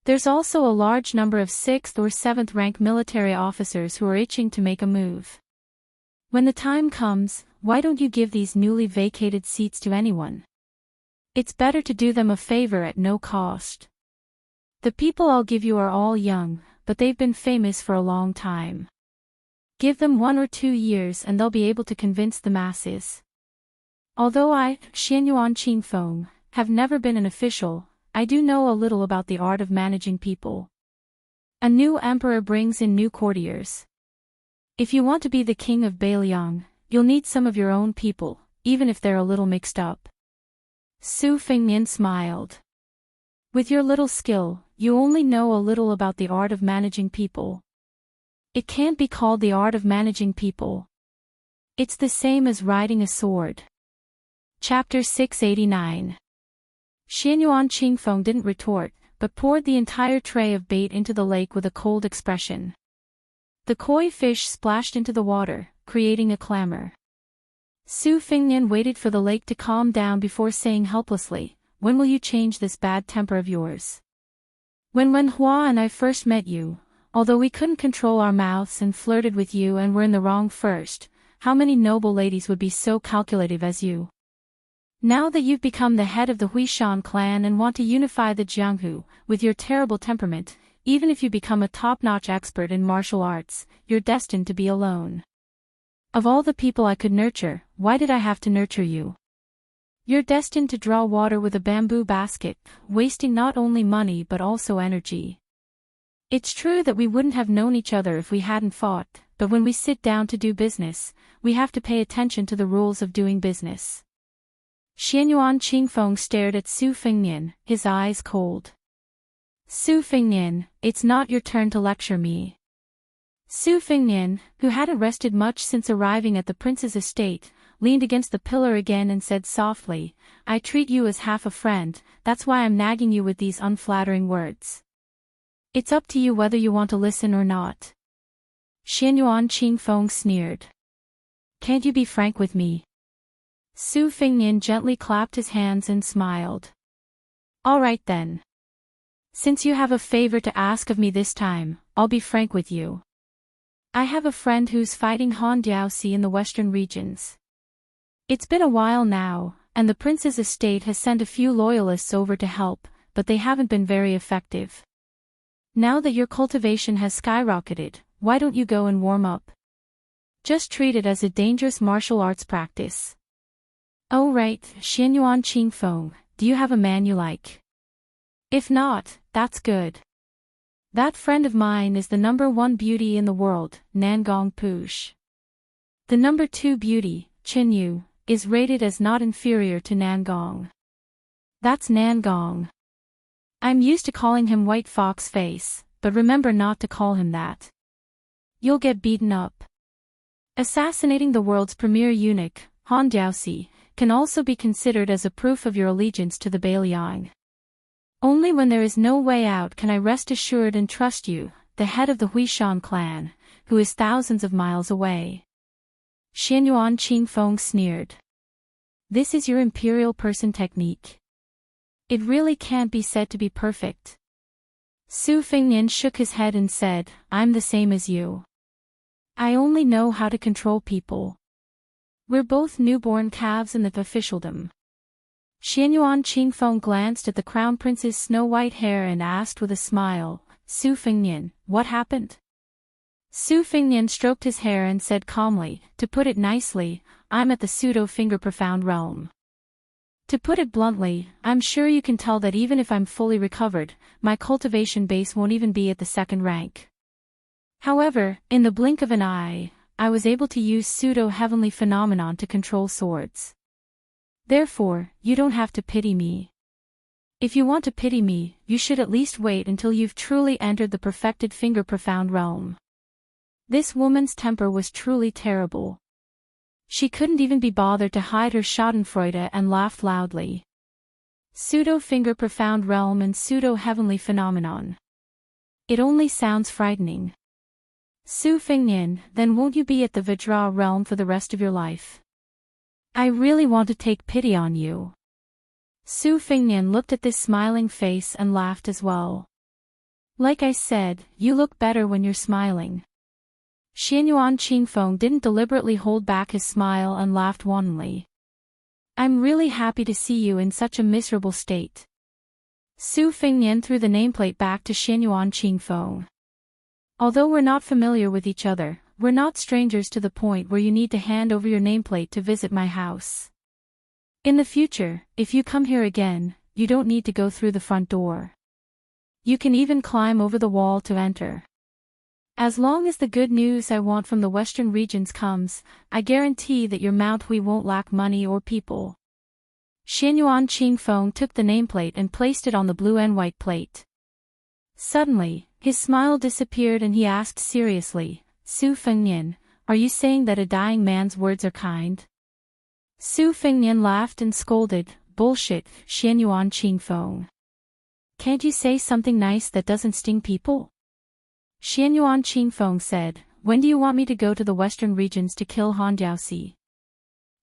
There's also a large number of 6th or 7th rank military officers who are itching to make a move. When the time comes, why don't you give these newly vacated seats to anyone? It's better to do them a favor at no cost. The people I'll give you are all young, but they've been famous for a long time. Give them 1 or 2 years and they'll be able to convince the masses. Although I, Xianyuan Qingfeng, have never been an official, I do know a little about the art of managing people. A new emperor brings in new courtiers. If you want to be the king of Beiliang, you'll need some of your own people, even if they're a little mixed up. Su Fengnian smiled. With your little skill, you only know a little about the art of managing people. It can't be called the art of managing people. It's the same as riding a sword. Chapter 689. Xianyuan Qingfeng didn't retort, but poured the entire tray of bait into the lake with a cold expression. The koi fish splashed into the water, creating a clamor. Su Fengnian waited for the lake to calm down before saying helplessly, when will you change this bad temper of yours? When Hua and I first met you, although we couldn't control our mouths and flirted with you and were in the wrong first, how many noble ladies would be so calculative as you? Now that you've become the head of the Huishan clan and want to unify the Jianghu, with your terrible temperament, even if you become a top-notch expert in martial arts, you're destined to be alone. Of all the people I could nurture, why did I have to nurture you? You're destined to draw water with a bamboo basket, wasting not only money but also energy. It's true that we wouldn't have known each other if we hadn't fought, but when we sit down to do business, we have to pay attention to the rules of doing business. Xianyuan Qingfeng stared at Su Fengnian, his eyes cold. Su Fengnian, it's not your turn to lecture me. Su Fengnian, who hadn't rested much since arriving at the prince's estate, leaned against the pillar again and said softly, I treat you as half a friend, that's why I'm nagging you with these unflattering words. It's up to you whether you want to listen or not. Xianyuan Qingfeng sneered. Can't you be frank with me? Su Fengnian gently clapped his hands and smiled. All right then. Since you have a favor to ask of me this time, I'll be frank with you. I have a friend who's fighting Han Diaoxi in the western regions. It's been a while now, and the prince's estate has sent a few loyalists over to help, but they haven't been very effective. Now that your cultivation has skyrocketed, why don't you go and warm up? Just treat it as a dangerous martial arts practice. Oh right, Xianyuan Qingfeng, do you have a man you like? If not, that's good. That friend of mine is the #1 beauty in the world, Nangong Push. The #2 beauty, Qin Yu, is rated as not inferior to Nangong. That's Nangong. I'm used to calling him White Fox Face, but remember not to call him that. You'll get beaten up. Assassinating the world's premier eunuch, Han Diaoxi, can also be considered as a proof of your allegiance to the Beiliang. Only when there is no way out can I rest assured and trust you, the head of the Huishan clan, who is thousands of miles away. Xianyuan Qingfeng sneered. This is your imperial person technique. It really can't be said to be perfect. Su Fengnian shook his head and said, I'm the same as you. I only know how to control people. We're both newborn calves in the officialdom. Xianyuan Qingfeng glanced at the crown prince's snow-white hair and asked with a smile, Su Fengnian, what happened? Su Fengnian stroked his hair and said calmly, to put it nicely, I'm at the pseudo-finger profound realm. To put it bluntly, I'm sure you can tell that even if I'm fully recovered, my cultivation base won't even be at the second rank. However, in the blink of an eye, I was able to use pseudo-heavenly phenomenon to control swords. Therefore, you don't have to pity me. If you want to pity me, you should at least wait until you've truly entered the perfected finger profound realm. This woman's temper was truly terrible. She couldn't even be bothered to hide her schadenfreude and laughed loudly. Pseudo-finger profound realm and pseudo-heavenly phenomenon. It only sounds frightening. Su Fengnian, then won't you be at the Vajra realm for the rest of your life? I really want to take pity on you. Su Fengnian looked at this smiling face and laughed as well. Like I said, you look better when you're smiling. Xianyuan Qingfeng didn't deliberately hold back his smile and laughed wantonly. I'm really happy to see you in such a miserable state. Su Fengnian threw the nameplate back to Xianyuan Qingfeng. Although we're not familiar with each other, we're not strangers to the point where you need to hand over your nameplate to visit my house. In the future, if you come here again, you don't need to go through the front door. You can even climb over the wall to enter. As long as the good news I want from the western regions comes, I guarantee that your Mount Hui won't lack money or people. Xianyuan Qingfeng took the nameplate and placed it on the blue and white plate. Suddenly, his smile disappeared and he asked seriously, Su Fengnian, are you saying that a dying man's words are kind? Su Fengnian laughed and scolded, bullshit, Xianyuan Qingfeng. Can't you say something nice that doesn't sting people? Xianyuan Qingfeng said, when do you want me to go to the western regions to kill Han Jiaoxi?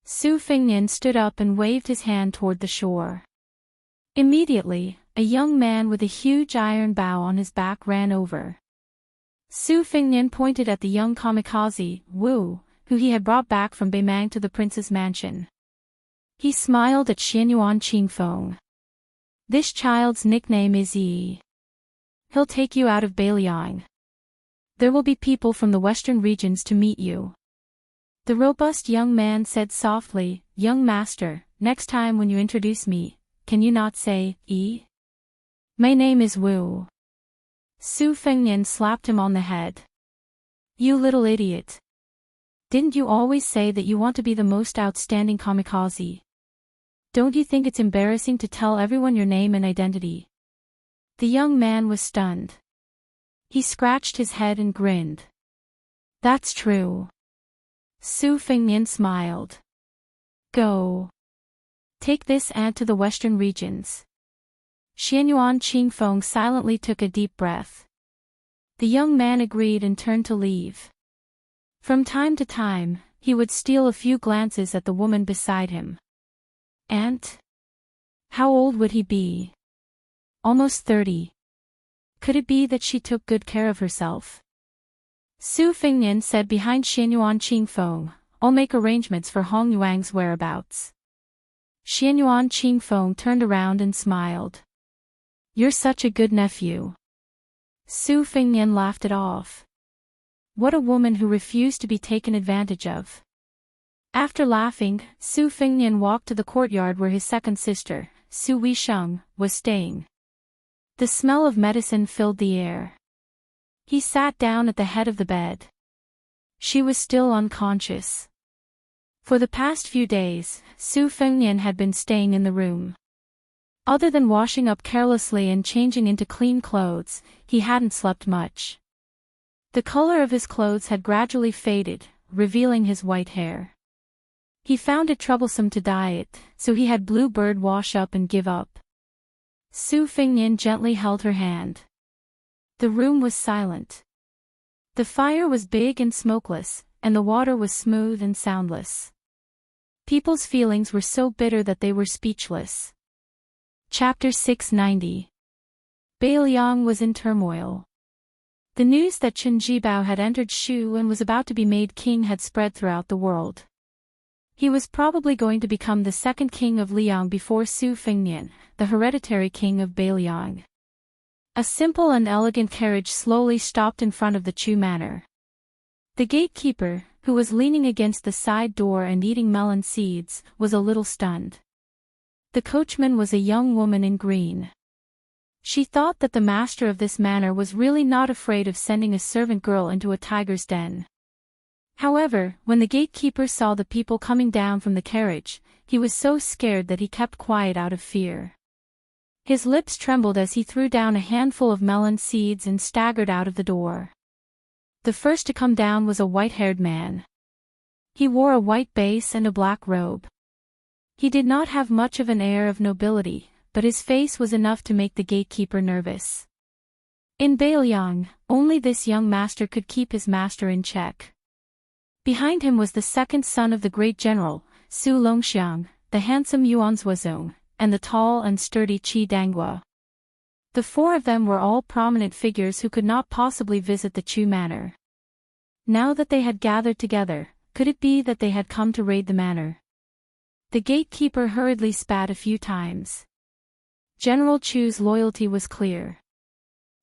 Su Fengnian stood up and waved his hand toward the shore. Immediately, a young man with a huge iron bow on his back ran over. Su Fengnian pointed at the young kamikaze, Wu, who he had brought back from Beimang to the prince's mansion. He smiled at Xianyuan Qingfeng. This child's nickname is Yi. He'll take you out of Beiliang. There will be people from the western regions to meet you. The robust young man said softly, young master, next time when you introduce me, can you not say, Yi? My name is Wu. Su Fengnian slapped him on the head. You little idiot. Didn't you always say that you want to be the most outstanding kamikaze? Don't you think it's embarrassing to tell everyone your name and identity? The young man was stunned. He scratched his head and grinned. That's true. Su Fengnian smiled. Go. Take this ant to the western regions. Xianyuan Qingfeng silently took a deep breath. The young man agreed and turned to leave. From time to time, he would steal a few glances at the woman beside him. Ant? How old would he be? Almost 30. Could it be that she took good care of herself? Su Fengnian said behind Xianyuan Qingfeng, I'll make arrangements for Hong Yuang's whereabouts. Xianyuan Qingfeng turned around and smiled. You're such a good nephew. Su Fengnian laughed it off. What a woman who refused to be taken advantage of. After laughing, Su Fengnian walked to the courtyard where his second sister, Su Weisheng, was staying. The smell of medicine filled the air. He sat down at the head of the bed. She was still unconscious. For the past few days, Su Fengnian had been staying in the room. Other than washing up carelessly and changing into clean clothes, he hadn't slept much. The color of his clothes had gradually faded, revealing his white hair. He found it troublesome to dye it, so he had Blue Bird wash up and give up. Su Fengnian gently held her hand. The room was silent. The fire was big and smokeless, and the water was smooth and soundless. People's feelings were so bitter that they were speechless. Chapter 690. Beiliang was in turmoil. The news that Chen Jibao had entered Shu and was about to be made king had spread throughout the world. He was probably going to become the second king of Liang before Su Fengnian, the hereditary king of Beiliang. A simple and elegant carriage slowly stopped in front of the Chu manor. The gatekeeper, who was leaning against the side door and eating melon seeds, was a little stunned. The coachman was a young woman in green. She thought that the master of this manor was really not afraid of sending a servant girl into a tiger's den. However, when the gatekeeper saw the people coming down from the carriage, he was so scared that he kept quiet out of fear. His lips trembled as he threw down a handful of melon seeds and staggered out of the door. The first to come down was a white-haired man. He wore a white base and a black robe. He did not have much of an air of nobility, but his face was enough to make the gatekeeper nervous. In Bailiang, only this young master could keep his master in check. Behind him was the second son of the great general, Su Longxiang, the handsome Yuan Zuozong, and the tall and sturdy Qi Danghua. The four of them were all prominent figures who could not possibly visit the Chu manor. Now that they had gathered together, could it be that they had come to raid the manor? The gatekeeper hurriedly spat a few times. General Chu's loyalty was clear.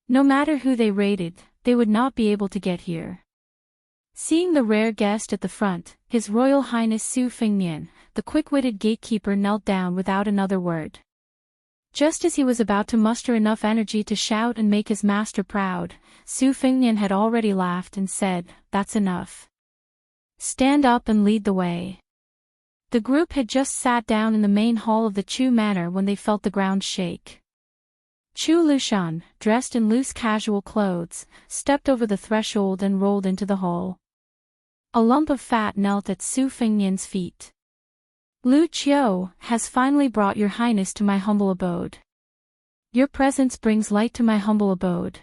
No matter who they raided, they would not be able to get here. Seeing the rare guest at the front, His Royal Highness Su Fengnian, the quick-witted gatekeeper knelt down without another word. Just as he was about to muster enough energy to shout and make his master proud, Su Fengnian had already laughed and said, "That's enough. Stand up and lead the way." The group had just sat down in the main hall of the Chu manor when they felt the ground shake. Chu Lushan, dressed in loose casual clothes, stepped over the threshold and rolled into the hall. A lump of fat knelt at Su Fengnian's feet. "Lu Qiu has finally brought your highness to my humble abode. Your presence brings light to my humble abode.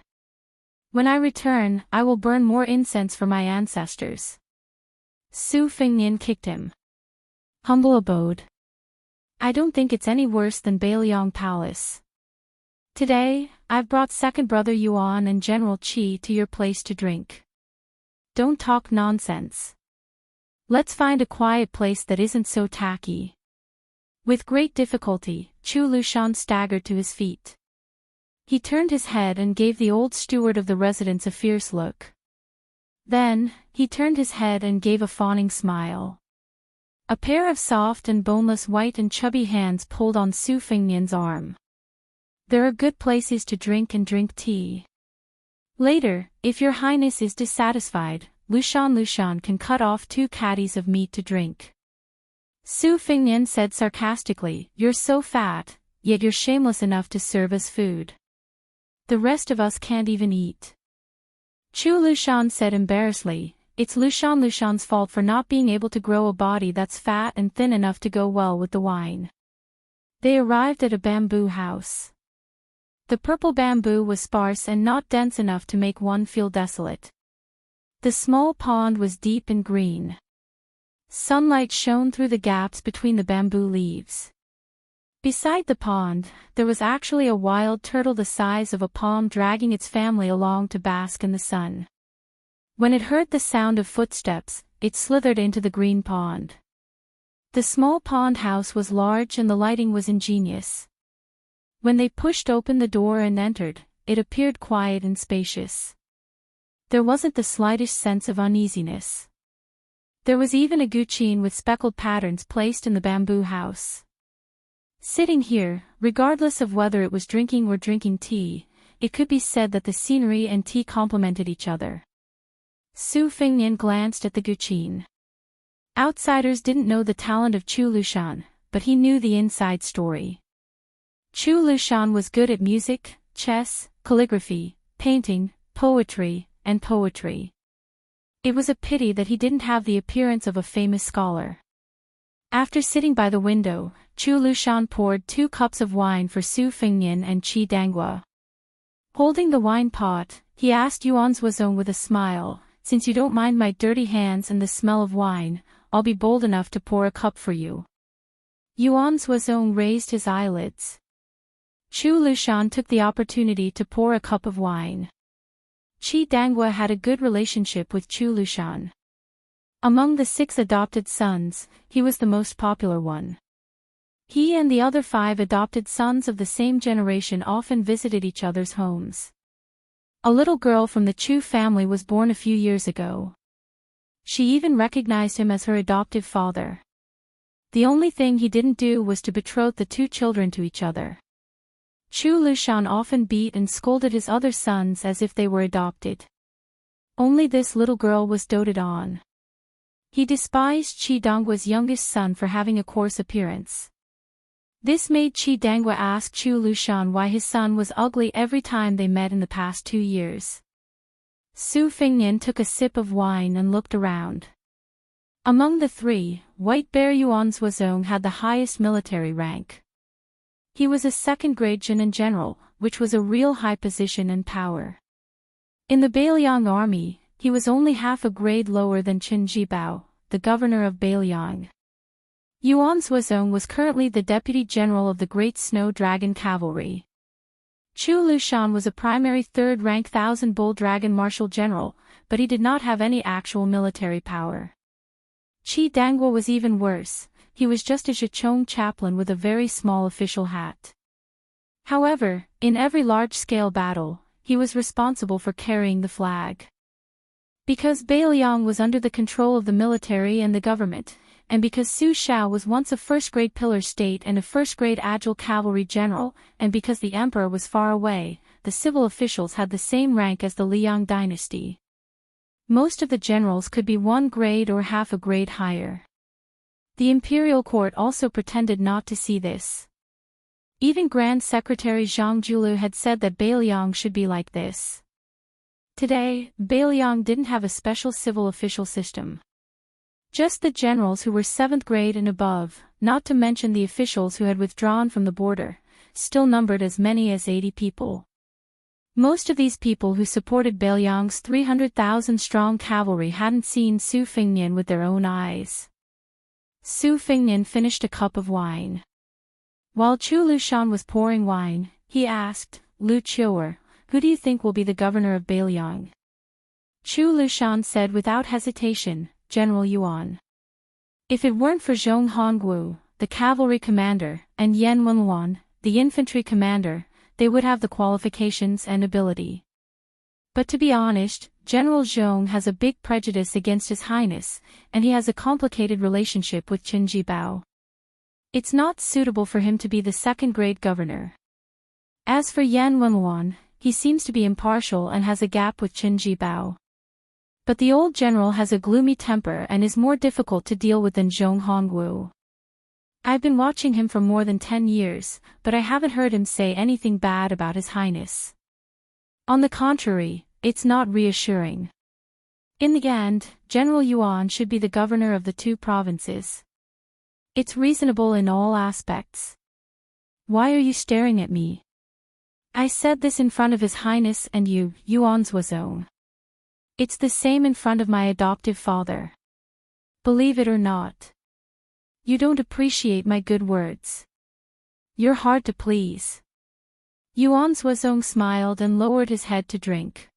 When I return, I will burn more incense for my ancestors." Su Fengnian kicked him. "Humble abode. I don't think it's any worse than Bailiang Palace. Today, I've brought second brother Yuan and General Qi to your place to drink. Don't talk nonsense. Let's find a quiet place that isn't so tacky." With great difficulty, Chu Lushan staggered to his feet. He turned his head and gave the old steward of the residence a fierce look. Then, he turned his head and gave a fawning smile. A pair of soft and boneless white and chubby hands pulled on Su Fengnian's arm. "There are good places to drink and drink tea. Later, if your highness is dissatisfied, Lushan can cut off 2 caddies of meat to drink." Su Fengnian said sarcastically, "You're so fat, yet you're shameless enough to serve as food. The rest of us can't even eat." Chu Lushan said embarrassedly, "It's Lushan's fault for not being able to grow a body that's fat and thin enough to go well with the wine." They arrived at a bamboo house. The purple bamboo was sparse and not dense enough to make one feel desolate. The small pond was deep and green. Sunlight shone through the gaps between the bamboo leaves. Beside the pond, there was actually a wild turtle the size of a palm dragging its family along to bask in the sun. When it heard the sound of footsteps, it slithered into the green pond. The small pond house was large and the lighting was ingenious. When they pushed open the door and entered, it appeared quiet and spacious. There wasn't the slightest sense of uneasiness. There was even a guqin with speckled patterns placed in the bamboo house. Sitting here, regardless of whether it was drinking or drinking tea, it could be said that the scenery and tea complemented each other. Su Fengnian glanced at the guqin. Outsiders didn't know the talent of Chu Lushan, but he knew the inside story. Chu Lushan was good at music, chess, calligraphy, painting, poetry, and poetry. It was a pity that he didn't have the appearance of a famous scholar. After sitting by the window, Chu Lushan poured 2 cups of wine for Su Fengnian and Qi Danghua. Holding the wine pot, he asked Yuan Zuozong with a smile, "Since you don't mind my dirty hands and the smell of wine, I'll be bold enough to pour a cup for you." Yuan Zuozong raised his eyelids. Chu Lushan took the opportunity to pour a cup of wine. Qi Danghua had a good relationship with Chu Lushan. Among the 6 adopted sons, he was the most popular one. He and the other 5 adopted sons of the same generation often visited each other's homes. A little girl from the Chu family was born a few years ago. She even recognized him as her adoptive father. The only thing he didn't do was to betroth the two children to each other. Chu Lushan often beat and scolded his other sons as if they were adopted. Only this little girl was doted on. He despised Qi Donggua's youngest son for having a coarse appearance. This made Qi Dongua ask Chu Lushan why his son was ugly every time they met in the past 2 years. Su Fengnian took a sip of wine and looked around. Among the three, White Bear Yuan Zuozong had the highest military rank. He was a second-grade Jinan general, which was a real high position and power. In the Beiliang army, he was only half a grade lower than Qin Jibao, the governor of Beiliang. Yuan Zuozong was currently the deputy general of the Great Snow Dragon Cavalry. Chu Lushan was a primary third-rank 1,000 Bull Dragon Marshal General, but he did not have any actual military power. Qi Dongua was even worse, he was just a Zhichong chaplain with a very small official hat. However, in every large-scale battle, he was responsible for carrying the flag. Because Beiliang was under the control of the military and the government, and because Su Xiao was once a first-grade pillar state and a first-grade agile cavalry general, and because the emperor was far away, the civil officials had the same rank as the Liang dynasty. Most of the generals could be 1 grade or half a grade higher. The imperial court also pretended not to see this. Even Grand Secretary Zhang Julu had said that Beiliang should be like this. Today, Beiliang didn't have a special civil official system. Just the generals who were 7th grade and above, not to mention the officials who had withdrawn from the border, still numbered as many as 80 people. Most of these people who supported Beiliang's 300,000-strong cavalry hadn't seen Su Fengnian with their own eyes. Su Fengnian finished a cup of wine. While Chu Lushan was pouring wine, he asked, "Lu Qiuer, who do you think will be the governor of Beiliang?" Chu Lushan said without hesitation, "General Yuan." If it weren't for Zhong Hongwu, the cavalry commander, and Yan Wenluan, the infantry commander, they would have the qualifications and ability. But to be honest, General Zhong has a big prejudice against His Highness, and he has a complicated relationship with Qin Jibao. It's not suitable for him to be the second-grade governor. As for Yan Wenluan, he seems to be impartial and has a gap with Qin Jibao. But the old general has a gloomy temper and is more difficult to deal with than Zhong Hongwu. I've been watching him for more than 10 years, but I haven't heard him say anything bad about His Highness. On the contrary, it's not reassuring. In the end, General Yuan should be the governor of the 2 provinces. It's reasonable in all aspects. Why are you staring at me? I said this in front of His Highness and you, Yuan Zuozong. It's the same in front of my adoptive father. Believe it or not. You don't appreciate my good words. You're hard to please. Yuan Zuozong smiled and lowered his head to drink.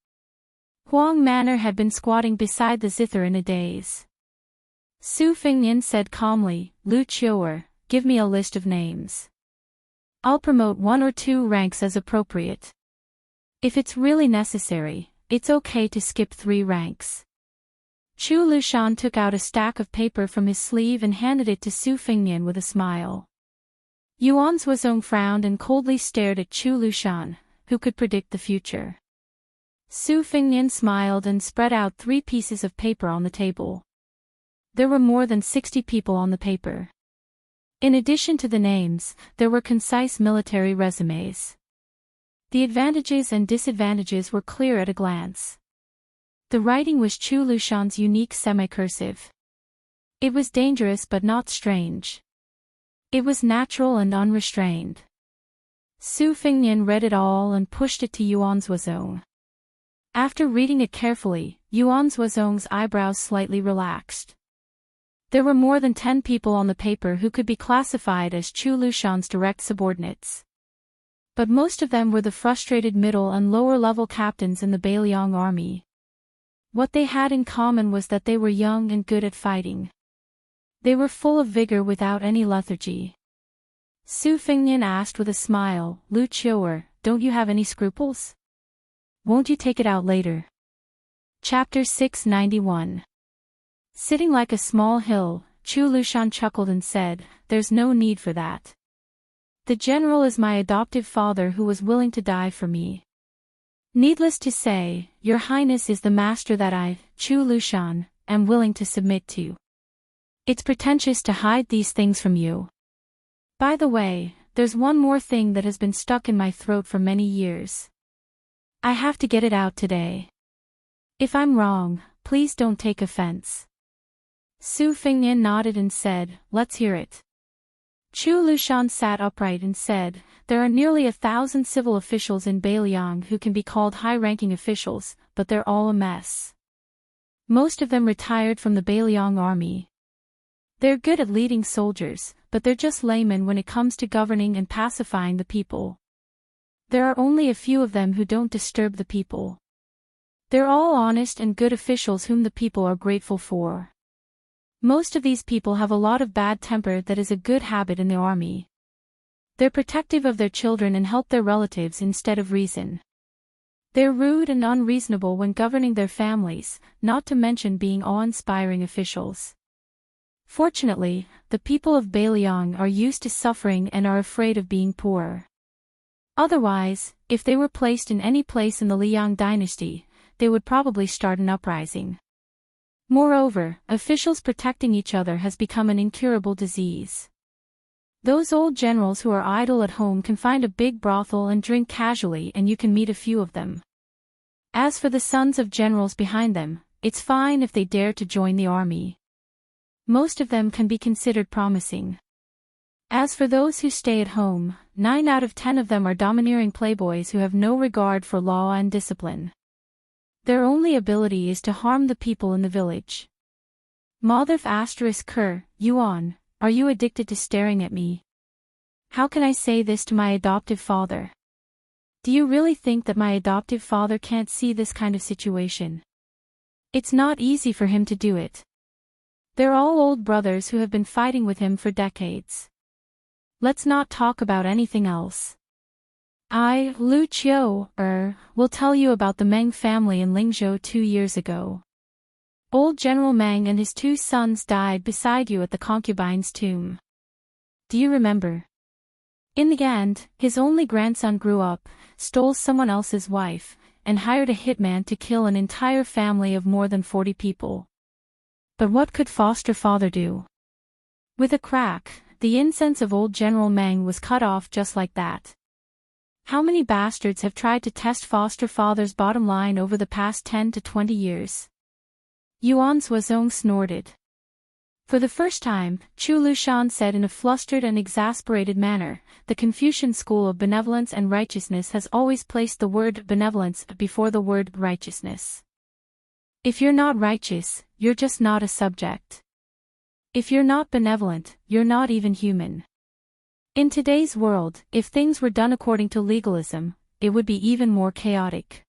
Huang Manor had been squatting beside the zither in a daze. Su Fengnian said calmly, "Lu Qiuer, give me a list of names. I'll promote 1 or 2 ranks as appropriate. If it's really necessary, it's okay to skip 3 ranks." Chu Lushan took out a stack of paper from his sleeve and handed it to Su Fengnian with a smile. Yuan Zuozong frowned and coldly stared at Chu Lushan, who could predict the future. Su Fengnian smiled and spread out 3 pieces of paper on the table. There were more than 60 people on the paper. In addition to the names, there were concise military resumes. The advantages and disadvantages were clear at a glance. The writing was Chu Lushan's unique semi-cursive. It was dangerous but not strange. It was natural and unrestrained. Su Fengnian read it all and pushed it to Yuan Zuozong. After reading it carefully, Yuan Zuozong's eyebrows slightly relaxed. There were more than 10 people on the paper who could be classified as Chu Lushan's direct subordinates. But most of them were the frustrated middle and lower-level captains in the Beiliang army. What they had in common was that they were young and good at fighting. They were full of vigor without any lethargy. Su Fengnian asked with a smile, "Lu Qiuer, don't you have any scruples? Won't you take it out later?" Chapter 691. Sitting like a small hill, Chu Lushan chuckled and said, "There's no need for that. The general is my adoptive father who was willing to die for me. Needless to say, your highness is the master that I, Chu Lushan, am willing to submit to. It's pretentious to hide these things from you. By the way, there's one more thing that has been stuck in my throat for many years. I have to get it out today. If I'm wrong, please don't take offense." Su Fengnian nodded and said, "Let's hear it." Chu Lushan sat upright and said, "There are nearly 1,000 civil officials in Beiliang who can be called high-ranking officials, but they're all a mess. Most of them retired from the Beiliang army. They're good at leading soldiers, but they're just laymen when it comes to governing and pacifying the people. There are only a few of them who don't disturb the people. They're all honest and good officials whom the people are grateful for. Most of these people have a lot of bad temper that is a good habit in the army. They're protective of their children and help their relatives instead of reason. They're rude and unreasonable when governing their families, not to mention being awe-inspiring officials. Fortunately, the people of Beiliang are used to suffering and are afraid of being poor. Otherwise, if they were placed in any place in the Liang dynasty, they would probably start an uprising. Moreover, officials protecting each other has become an incurable disease. Those old generals who are idle at home can find a big brothel and drink casually, and you can meet a few of them. As for the sons of generals behind them, it's fine if they dare to join the army. Most of them can be considered promising. As for those who stay at home, 9 out of 10 of them are domineering playboys who have no regard for law and discipline. Their only ability is to harm the people in the village. Motherf *Ker, Yuan, are you addicted to staring at me? How can I say this to my adoptive father? Do you really think that my adoptive father can't see this kind of situation? It's not easy for him to do it. They're all old brothers who have been fighting with him for decades. Let's not talk about anything else. I, Lu Qiu, will tell you about the Meng family in Lingzhou 2 years ago. Old General Meng and his 2 sons died beside you at the concubine's tomb. Do you remember? In the end, his only grandson grew up, stole someone else's wife, and hired a hitman to kill an entire family of more than 40 people. But what could foster father do? With a crack, the incense of old General Meng was cut off just like that. How many bastards have tried to test foster father's bottom line over the past 10 to 20 years? Yuan Suozong snorted. For the first time, Chu Lushan said in a flustered and exasperated manner, the Confucian school of benevolence and righteousness has always placed the word benevolence before the word righteousness. If you're not righteous, you're just not a subject. If you're not benevolent, you're not even human. In today's world, if things were done according to legalism, it would be even more chaotic.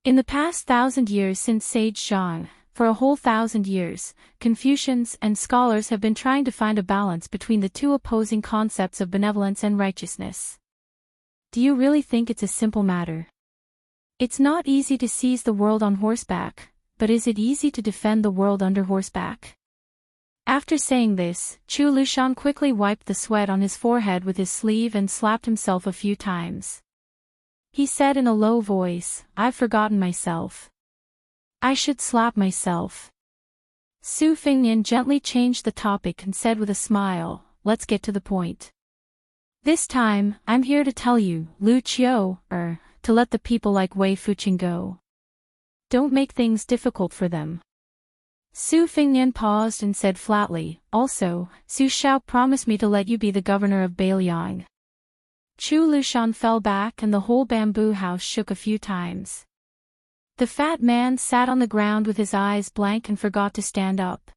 In the past 1,000 years since Sage Zhang, for a whole 1,000 years, Confucians and scholars have been trying to find a balance between the two opposing concepts of benevolence and righteousness. Do you really think it's a simple matter? It's not easy to seize the world on horseback, but is it easy to defend the world under horseback? After saying this, Chu Lushan quickly wiped the sweat on his forehead with his sleeve and slapped himself a few times. He said in a low voice, "I've forgotten myself. I should slap myself." Su Fengnian gently changed the topic and said with a smile, "Let's get to the point. This time, I'm here to tell you, Lu Qiu, to let the people like Wei Fuqing go. Don't make things difficult for them." Su Fengnian paused and said flatly, "Also, Su Shao promised me to let you be the governor of Beiliang." Chu Lushan fell back and the whole bamboo house shook a few times. The fat man sat on the ground with his eyes blank and forgot to stand up.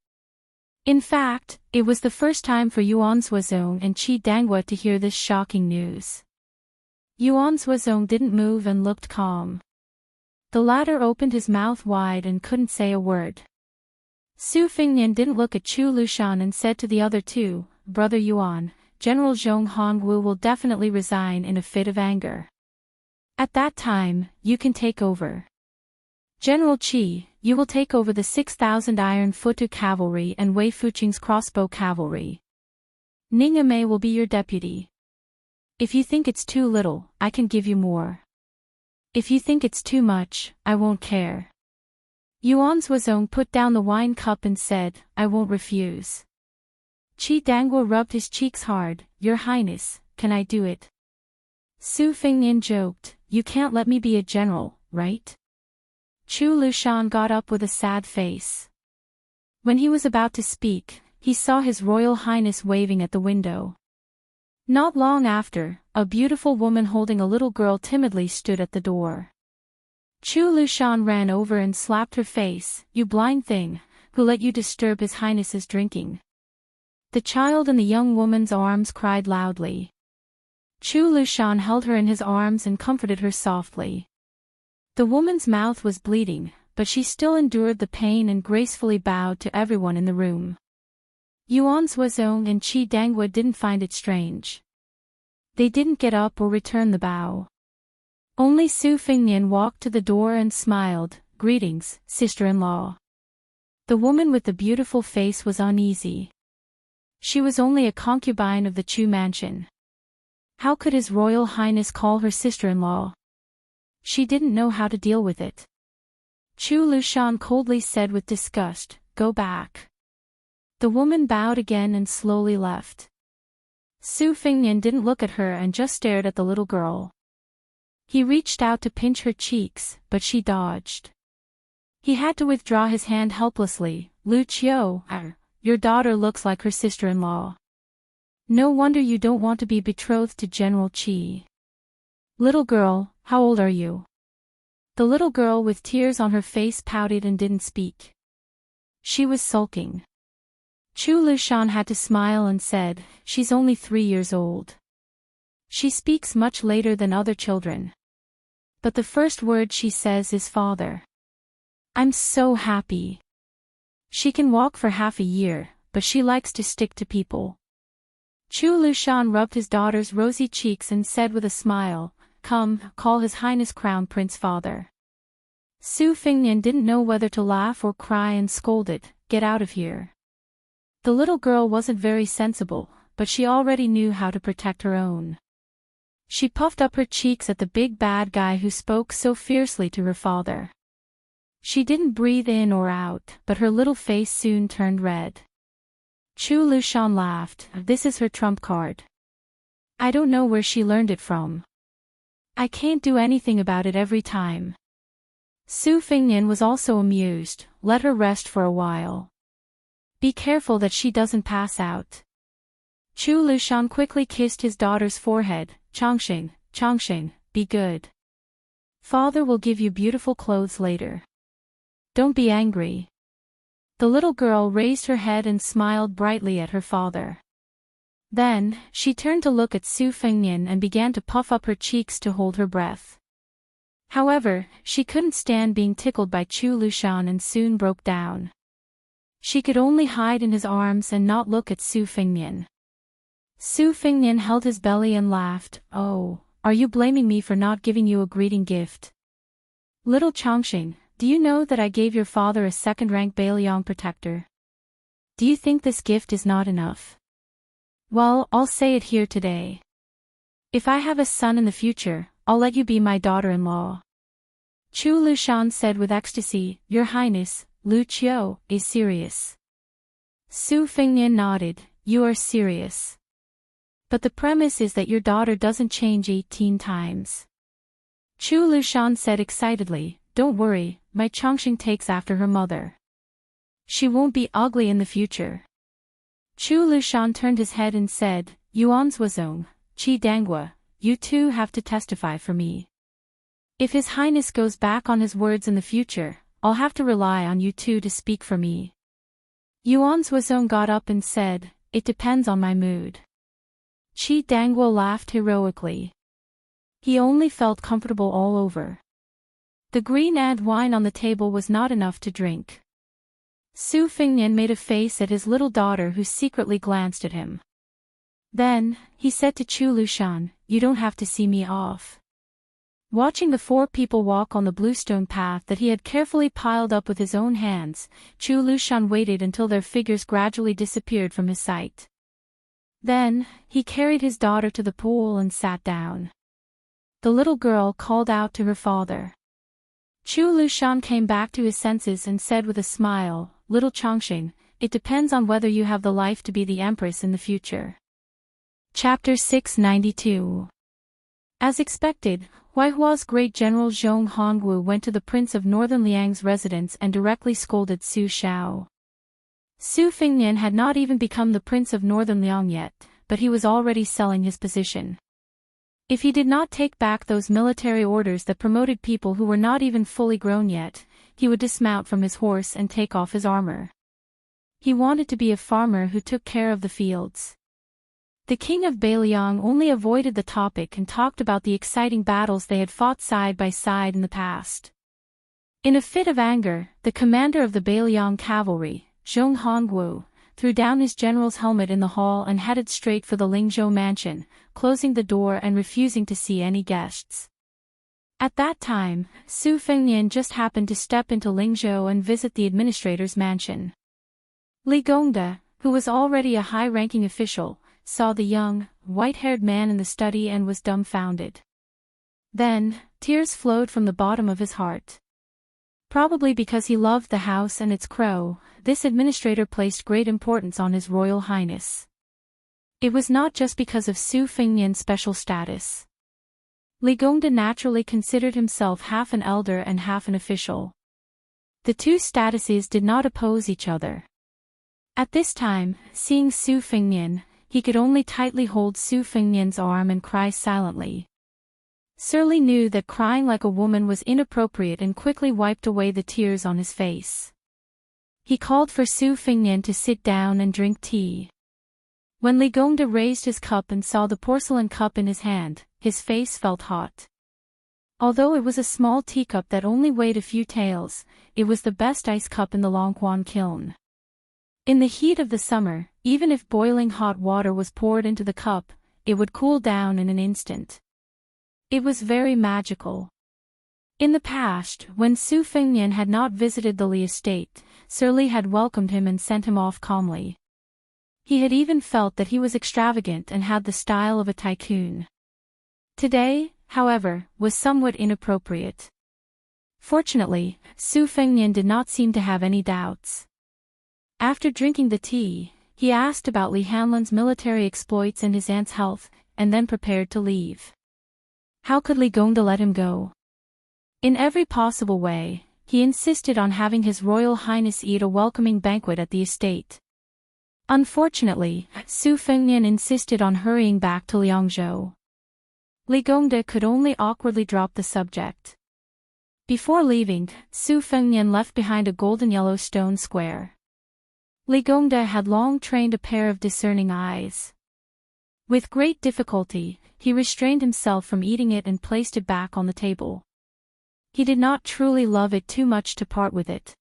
In fact, it was the first time for Yuan Suozong and Qi Danghua to hear this shocking news. Yuan Suozong didn't move and looked calm. The latter opened his mouth wide and couldn't say a word. Su Fengnian didn't look at Chu Lushan and said to the other two, "Brother Yuan, General Zhong Hongwu will definitely resign in a fit of anger. At that time, you can take over. General Qi, you will take over the 6,000 Iron Futu cavalry and Wei Fuqing's crossbow cavalry. Ningame will be your deputy. If you think it's too little, I can give you more. If you think it's too much, I won't care. Yuan Zhuozong put down the wine cup and said, I won't refuse. Qi Dangguo rubbed his cheeks hard. Your Highness, can I do it? Su Fengnian joked, you can't let me be a general, right? Chu Lushan got up with a sad face. When he was about to speak, he saw His Royal Highness waving at the window. Not long after, a beautiful woman holding a little girl timidly stood at the door. Chu Lushan ran over and slapped her face. You blind thing, who let you disturb His Highness's drinking? The child in the young woman's arms cried loudly. Chu Lushan held her in his arms and comforted her softly. The woman's mouth was bleeding, but she still endured the pain and gracefully bowed to everyone in the room. Yuan Zhuozong and Qi Dangguo didn't find it strange. They didn't get up or return the bow. Only Su Fengnian walked to the door and smiled. Greetings, sister-in-law. The woman with the beautiful face was uneasy. She was only a concubine of the Chu mansion. How could His Royal Highness call her sister-in-law? She didn't know how to deal with it. Chu Lushan coldly said with disgust, Go back. The woman bowed again and slowly left. Su Fengnian didn't look at her and just stared at the little girl. He reached out to pinch her cheeks, but she dodged. He had to withdraw his hand helplessly. Lu Qiu, your daughter looks like her sister-in-law. No wonder you don't want to be betrothed to General Qi. Little girl, how old are you? The little girl with tears on her face pouted and didn't speak. She was sulking. Chu Lushan had to smile and said, She's only 3 years old. She speaks much later than other children. But the first word she says is father. I'm so happy. She can walk for half a year, but she likes to stick to people. Chu Lushan rubbed his daughter's rosy cheeks and said with a smile, Come, call His Highness Crown Prince father. Su Fengnian didn't know whether to laugh or cry and scolded, Get out of here. The little girl wasn't very sensible, but she already knew how to protect her own. She puffed up her cheeks at the big bad guy who spoke so fiercely to her father. She didn't breathe in or out, but her little face soon turned red. Chu Lushan laughed. This is her trump card. I don't know where she learned it from. I can't do anything about it every time. Su Fengnian was also amused. Let her rest for a while. Be careful that she doesn't pass out. Chu Lushan quickly kissed his daughter's forehead. Chongqing, be good. Father will give you beautiful clothes later. Don't be angry. The little girl raised her head and smiled brightly at her father. Then, she turned to look at Su Fengnian and began to puff up her cheeks to hold her breath. However, she couldn't stand being tickled by Chu Lushan and soon broke down. She could only hide in his arms and not look at Su Fengnian. Su Fengnian held his belly and laughed. Oh, are you blaming me for not giving you a greeting gift? Little Chongqing, do you know that I gave your father a second-rank Bailiang protector? Do you think this gift is not enough? Well, I'll say it here today. If I have a son in the future, I'll let you be my daughter-in-law. Chu Lushan said with ecstasy, Your Highness, Lu Qiu, is serious. Su Fengnian nodded, You are serious. But the premise is that your daughter doesn't change 18 times. Chu Lushan said excitedly, Don't worry, my Chongqing takes after her mother. She won't be ugly in the future. Chu Lushan turned his head and said, Yuan Zhuozong, Qi Dangguo, you two have to testify for me. If His Highness goes back on his words in the future, I'll have to rely on you two to speak for me. Yuan Zhuozong got up and said, It depends on my mood. Qi Dangguo laughed heroically. He only felt comfortable all over. The green and wine on the table was not enough to drink. Su Fengnian made a face at his little daughter who secretly glanced at him. Then, he said to Chu Lushan, You don't have to see me off. Watching the four people walk on the bluestone path that he had carefully piled up with his own hands, Chu Lushan waited until their figures gradually disappeared from his sight. Then, he carried his daughter to the pool and sat down. The little girl called out to her father. Chu Lushan came back to his senses and said with a smile, "Little Chongqing, it depends on whether you have the life to be the empress in the future." Chapter 692. As expected, Huihua's great general Zhong Hongwu went to the Prince of Northern Liang's residence and directly scolded Su Xiao. Su Fengnian had not even become the Prince of Northern Liang yet, but he was already selling his position. If he did not take back those military orders that promoted people who were not even fully grown yet, he would dismount from his horse and take off his armor. He wanted to be a farmer who took care of the fields. The king of Beiliang only avoided the topic and talked about the exciting battles they had fought side by side in the past. In a fit of anger, the commander of the Beiliang cavalry, Zhong Hongwu, threw down his general's helmet in the hall and headed straight for the Lingzhou mansion, closing the door and refusing to see any guests. At that time, Su Fengnian just happened to step into Lingzhou and visit the administrator's mansion. Li Gongda, who was already a high-ranking official, saw the young, white-haired man in the study and was dumbfounded. Then, tears flowed from the bottom of his heart. Probably because he loved the house and its crow, this administrator placed great importance on His Royal Highness. It was not just because of Su Fengnian's special status. Li Gongda naturally considered himself half an elder and half an official. The two statuses did not oppose each other. At this time, seeing Su Fengnian, he could only tightly hold Su Fengnian's arm and cry silently. Sir Li knew that crying like a woman was inappropriate and quickly wiped away the tears on his face. He called for Su Fengnian to sit down and drink tea. When Li Gongda raised his cup and saw the porcelain cup in his hand, his face felt hot. Although it was a small teacup that only weighed a few taels, it was the best ice cup in the Longquan kiln. In the heat of the summer, even if boiling hot water was poured into the cup, it would cool down in an instant. It was very magical. In the past, when Su Fengnian had not visited the Li estate, Sir Li had welcomed him and sent him off calmly. He had even felt that he was extravagant and had the style of a tycoon. Today, however, was somewhat inappropriate. Fortunately, Su Fengnian did not seem to have any doubts. After drinking the tea, he asked about Li Hanlan's military exploits and his aunt's health, and then prepared to leave. How could Li Gongda let him go? In every possible way, he insisted on having His Royal Highness eat a welcoming banquet at the estate. Unfortunately, Su Fengnian insisted on hurrying back to Liangzhou. Li Gongda could only awkwardly drop the subject. Before leaving, Su Fengnian left behind a golden yellow stone square. Li Gongda had long trained a pair of discerning eyes. With great difficulty, he restrained himself from eating it and placed it back on the table. He did not truly love it too much to part with it.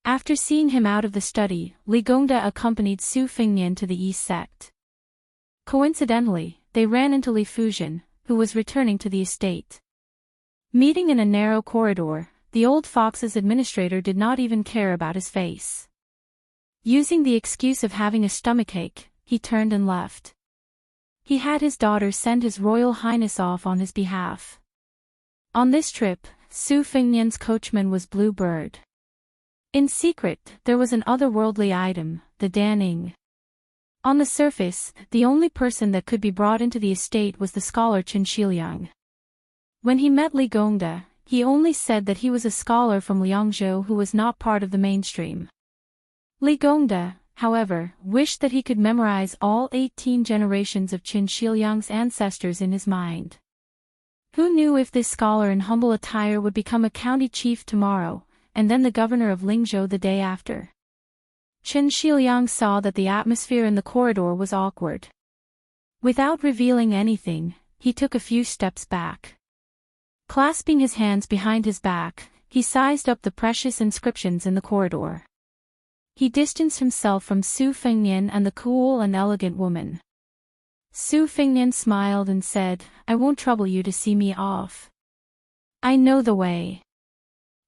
After seeing him out of the study, Li Gongda accompanied Su Fengnian to the East sect. Coincidentally, they ran into Li Fujian, who was returning to the estate. Meeting in a narrow corridor, the old fox's administrator did not even care about his face. Using the excuse of having a stomachache, he turned and left. He had his daughter send His Royal Highness off on his behalf. On this trip, Su Fengnian's coachman was Blue Bird. In secret, there was an otherworldly item, the Danning. On the surface, the only person that could be brought into the estate was the scholar Chen Shiliang. When he met Li Gongda, he only said that he was a scholar from Liangzhou who was not part of the mainstream. Li Gongda, however, wished that he could memorize all 18 generations of Chen Shiliang's ancestors in his mind. Who knew if this scholar in humble attire would become a county chief tomorrow, and then the governor of Lingzhou the day after? Chen Shiliang saw that the atmosphere in the corridor was awkward. Without revealing anything, he took a few steps back. Clasping his hands behind his back, he sized up the precious inscriptions in the corridor. He distanced himself from Su Fengnian and the cool and elegant woman. Su Fengnian smiled and said, "I won't trouble you to see me off. I know the way.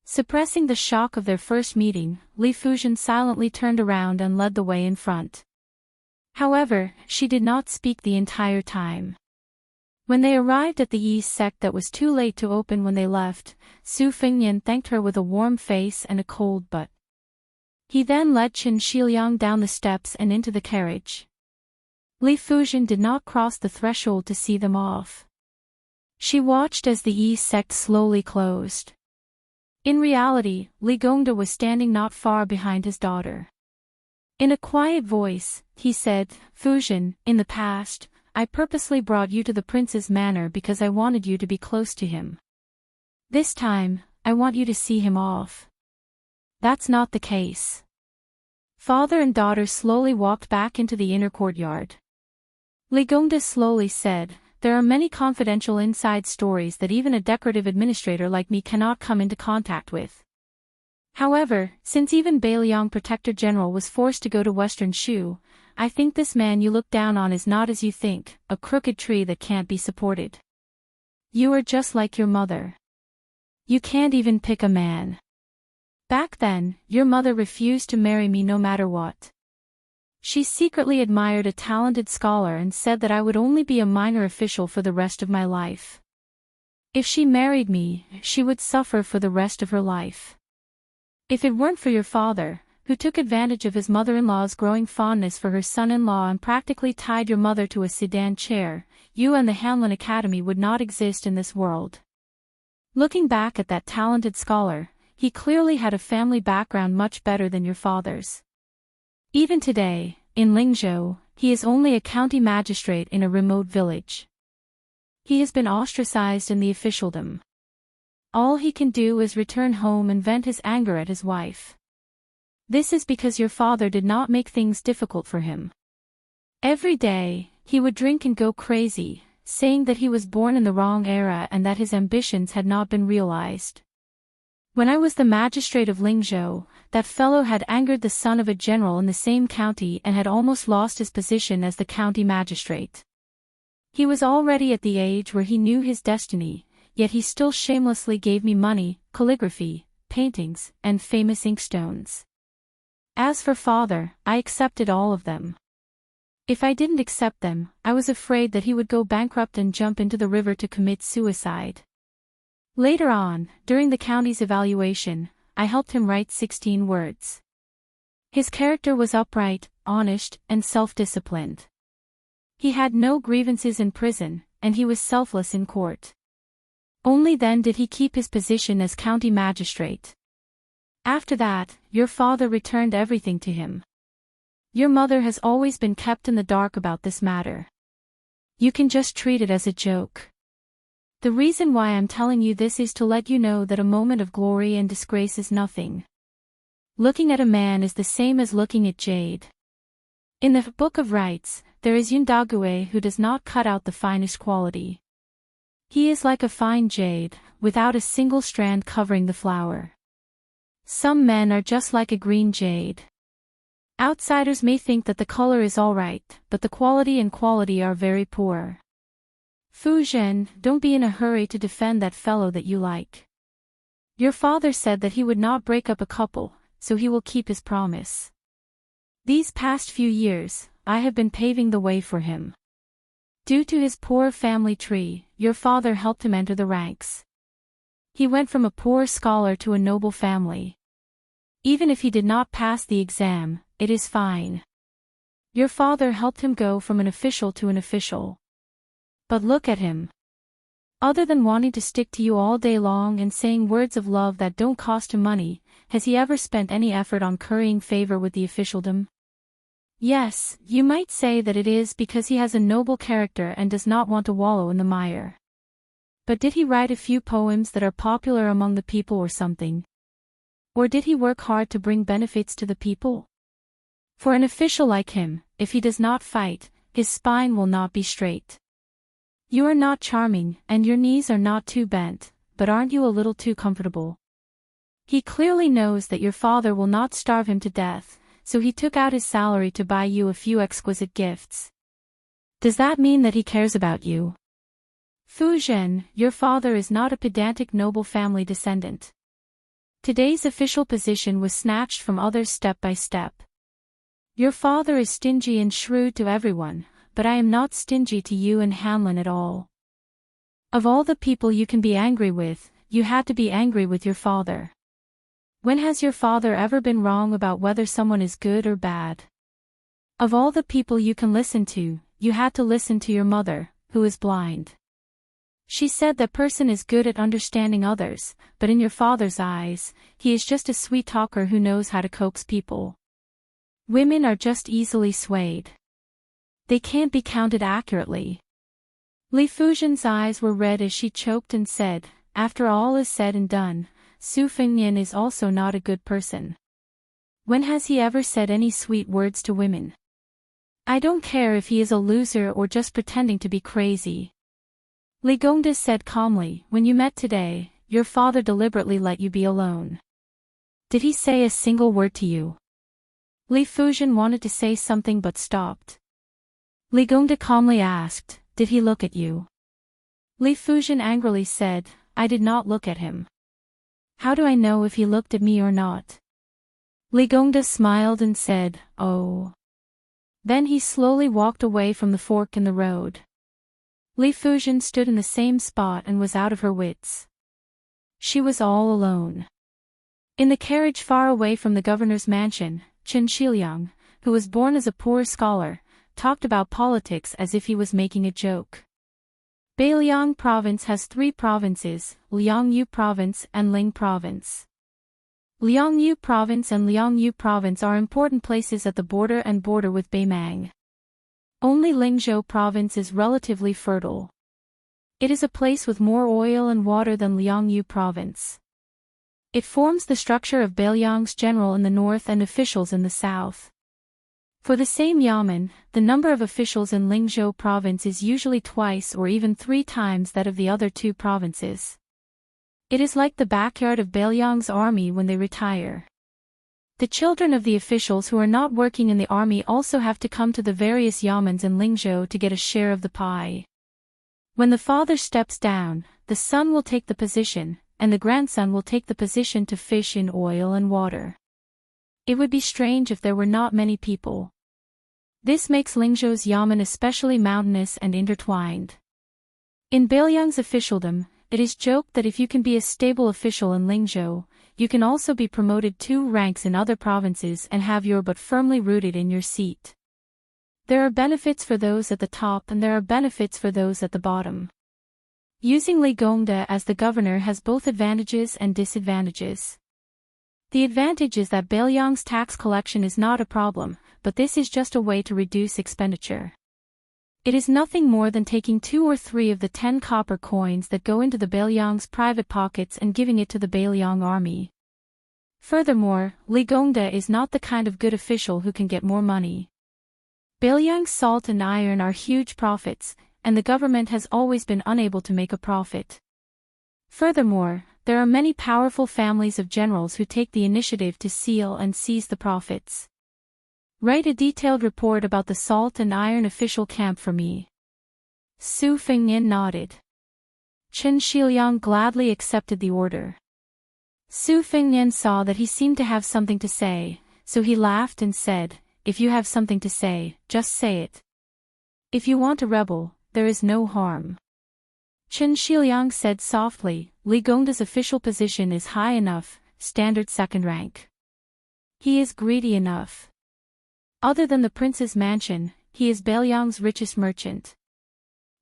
Suppressing the shock of their first meeting, Li Fuzhen silently turned around and led the way in front. However, she did not speak the entire time. When they arrived at the Yi sect that was too late to open when they left, Su Fengnian thanked her with a warm face and a cold butt. He then led Qin Shiliang down the steps and into the carriage. Li Fuzhen did not cross the threshold to see them off. She watched as the Yi sect slowly closed. In reality, Li Gongda was standing not far behind his daughter. In a quiet voice, he said, "Fuzhen, in the past, I purposely brought you to the prince's manor because I wanted you to be close to him. This time, I want you to see him off." That's not the case. Father and daughter slowly walked back into the inner courtyard. Li Gongda slowly said, "There are many confidential inside stories that even a decorative administrator like me cannot come into contact with. However, since even Beiliang Protector General was forced to go to Western Shu, I think this man you look down on is not as you think, a crooked tree that can't be supported. You are just like your mother. You can't even pick a man. Back then, your mother refused to marry me no matter what. She secretly admired a talented scholar and said that I would only be a minor official for the rest of my life. If she married me, she would suffer for the rest of her life. If it weren't for your father, who took advantage of his mother-in-law's growing fondness for her son-in-law and practically tied your mother to a sedan chair, you and the Hanlin Academy would not exist in this world." Looking back at that talented scholar, he clearly had a family background much better than your father's. Even today, in Lingzhou, he is only a county magistrate in a remote village. He has been ostracized in the officialdom. All he can do is return home and vent his anger at his wife. This is because your father did not make things difficult for him. Every day, he would drink and go crazy, saying that he was born in the wrong era and that his ambitions had not been realized. When I was the magistrate of Lingzhou, that fellow had angered the son of a general in the same county and had almost lost his position as the county magistrate. He was already at the age where he knew his destiny, yet he still shamelessly gave me money, calligraphy, paintings, and famous inkstones. As for father, I accepted all of them. If I didn't accept them, I was afraid that he would go bankrupt and jump into the river to commit suicide. Later on, during the county's evaluation, I helped him write 16 words. His character was upright, honest, and self-disciplined. He had no grievances in prison, and he was selfless in court. Only then did he keep his position as county magistrate. After that, your father returned everything to him. Your mother has always been kept in the dark about this matter. You can just treat it as a joke. The reason why I'm telling you this is to let you know that a moment of glory and disgrace is nothing. Looking at a man is the same as looking at jade. In the Book of Rites, there is Yun Dague who does not cut out the finest quality. He is like a fine jade, without a single strand covering the flower. Some men are just like a green jade. Outsiders may think that the color is alright, but the quality and quality are very poor. Fuzhen, don't be in a hurry to defend that fellow that you like. Your father said that he would not break up a couple, so he will keep his promise. These past few years, I have been paving the way for him. Due to his poor family tree, your father helped him enter the ranks. He went from a poor scholar to a noble family. Even if he did not pass the exam, it is fine. Your father helped him go from an official to an official. But look at him. Other than wanting to stick to you all day long and saying words of love that don't cost him money, has he ever spent any effort on currying favor with the officialdom? Yes, you might say that it is because he has a noble character and does not want to wallow in the mire. But did he write a few poems that are popular among the people or something? Or did he work hard to bring benefits to the people? For an official like him, if he does not fight, his spine will not be straight. You are not charming, and your knees are not too bent, but aren't you a little too comfortable? He clearly knows that your father will not starve him to death, so he took out his salary to buy you a few exquisite gifts. Does that mean that he cares about you? Fuzhen, your father is not a pedantic noble family descendant. Today's official position was snatched from others step by step. Your father is stingy and shrewd to everyone, but I am not stingy to you and Hanlon at all. Of all the people you can be angry with, you had to be angry with your father. When has your father ever been wrong about whether someone is good or bad? Of all the people you can listen to, you had to listen to your mother, who is blind. She said that person is good at understanding others, but in your father's eyes, he is just a sweet talker who knows how to coax people. Women are just easily swayed. They can't be counted accurately. Li Fuzhen's eyes were red as she choked and said, after all is said and done, Su Fengnian is also not a good person. When has he ever said any sweet words to women? I don't care if he is a loser or just pretending to be crazy. Li Gongda said calmly, when you met today, your father deliberately let you be alone. Did he say a single word to you? Li Fuzhen wanted to say something but stopped. Li Gongda calmly asked, did he look at you? Li Fuzhen angrily said, I did not look at him. How do I know if he looked at me or not? Li Gongda smiled and said, oh. Then he slowly walked away from the fork in the road. Li Fuzhen stood in the same spot and was out of her wits. She was all alone. In the carriage far away from the governor's mansion, Chen Shiliang, who was born as a poor scholar, talked about politics as if he was making a joke. Beiliang province has 3 provinces, Liangyu province and Ling province. Liangyu province and Liangyu province are important places at the border and border with Beimang. Only Lingzhou province is relatively fertile. It is a place with more oil and water than Liangyu province. It forms the structure of Beiliang's general in the north and officials in the south. For the same yamen, the number of officials in Lingzhou province is usually twice or even 3 times that of the other 2 provinces. It is like the backyard of Beiliang's army when they retire. The children of the officials who are not working in the army also have to come to the various yamens in Lingzhou to get a share of the pie. When the father steps down, the son will take the position, and the grandson will take the position to fish in oil and water. It would be strange if there were not many people. This makes Lingzhou's yamen especially mountainous and intertwined. In Beiliang's officialdom, it is joked that if you can be a stable official in Lingzhou, you can also be promoted 2 ranks in other provinces and have your butt firmly rooted in your seat. There are benefits for those at the top and there are benefits for those at the bottom. Using Li Gongda as the governor has both advantages and disadvantages. The advantage is that Beiliang's tax collection is not a problem, but this is just a way to reduce expenditure. It is nothing more than taking 2 or 3 of the 10 copper coins that go into the Beiliang's private pockets and giving it to the Beiliang army. Furthermore, Li Gongda is not the kind of good official who can get more money. Beiliang's salt and iron are huge profits, and the government has always been unable to make a profit. Furthermore, there are many powerful families of generals who take the initiative to seal and seize the profits. Write a detailed report about the salt and iron official camp for me. Su Fengnian nodded. Chen Shiliang gladly accepted the order. Su Fengnian saw that he seemed to have something to say, so he laughed and said, if you have something to say, just say it. If you want to rebel, there is no harm. Chen Shiliang said softly, Li Gongda's official position is high enough, standard 2nd rank. He is greedy enough. Other than the prince's mansion, he is Beiliang's richest merchant.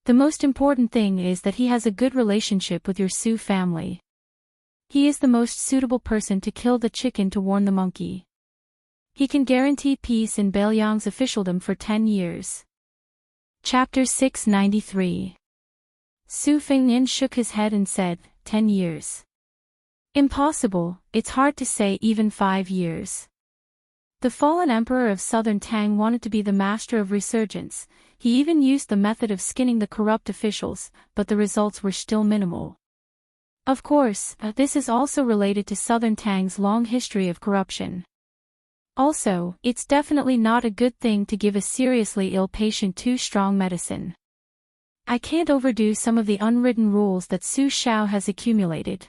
The most important thing is that he has a good relationship with your Su family. He is the most suitable person to kill the chicken to warn the monkey. He can guarantee peace in Beiliang's officialdom for 10 years. Chapter 693. Su Fengnian shook his head and said, 10 years. Impossible, it's hard to say even 5 years. The fallen emperor of southern Tang wanted to be the master of resurgence. He even used the method of skinning the corrupt officials, but the results were still minimal. Of course, this is also related to southern Tang's long history of corruption. Also, it's definitely not a good thing to give a seriously ill patient too strong medicine. I can't overdo some of the unwritten rules that Su Xiao has accumulated.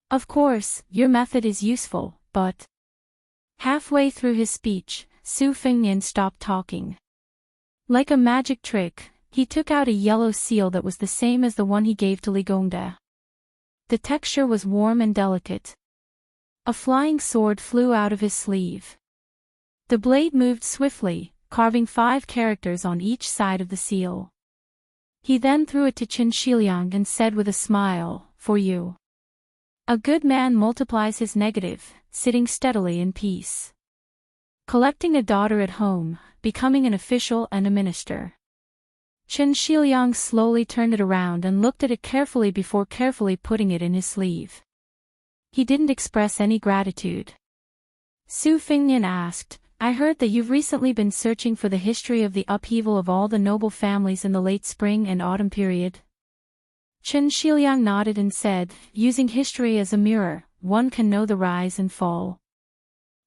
Of course, your method is useful, but... Halfway through his speech, Su Fengnian stopped talking. Like a magic trick, he took out a yellow seal that was the same as the one he gave to Li Gongda. The texture was warm and delicate. A flying sword flew out of his sleeve. The blade moved swiftly, carving 5 characters on each side of the seal. He then threw it to Qin Shiliang and said with a smile, "For you." A good man multiplies his negative, sitting steadily in peace. Collecting a daughter at home, becoming an official and a minister. Qin Shiliang slowly turned it around and looked at it carefully before carefully putting it in his sleeve. He didn't express any gratitude. Su Fengnian asked, "I heard that you've recently been searching for the history of the upheaval of all the noble families in the late spring and autumn period?" Qin Shiliang nodded and said, "Using history as a mirror, one can know the rise and fall.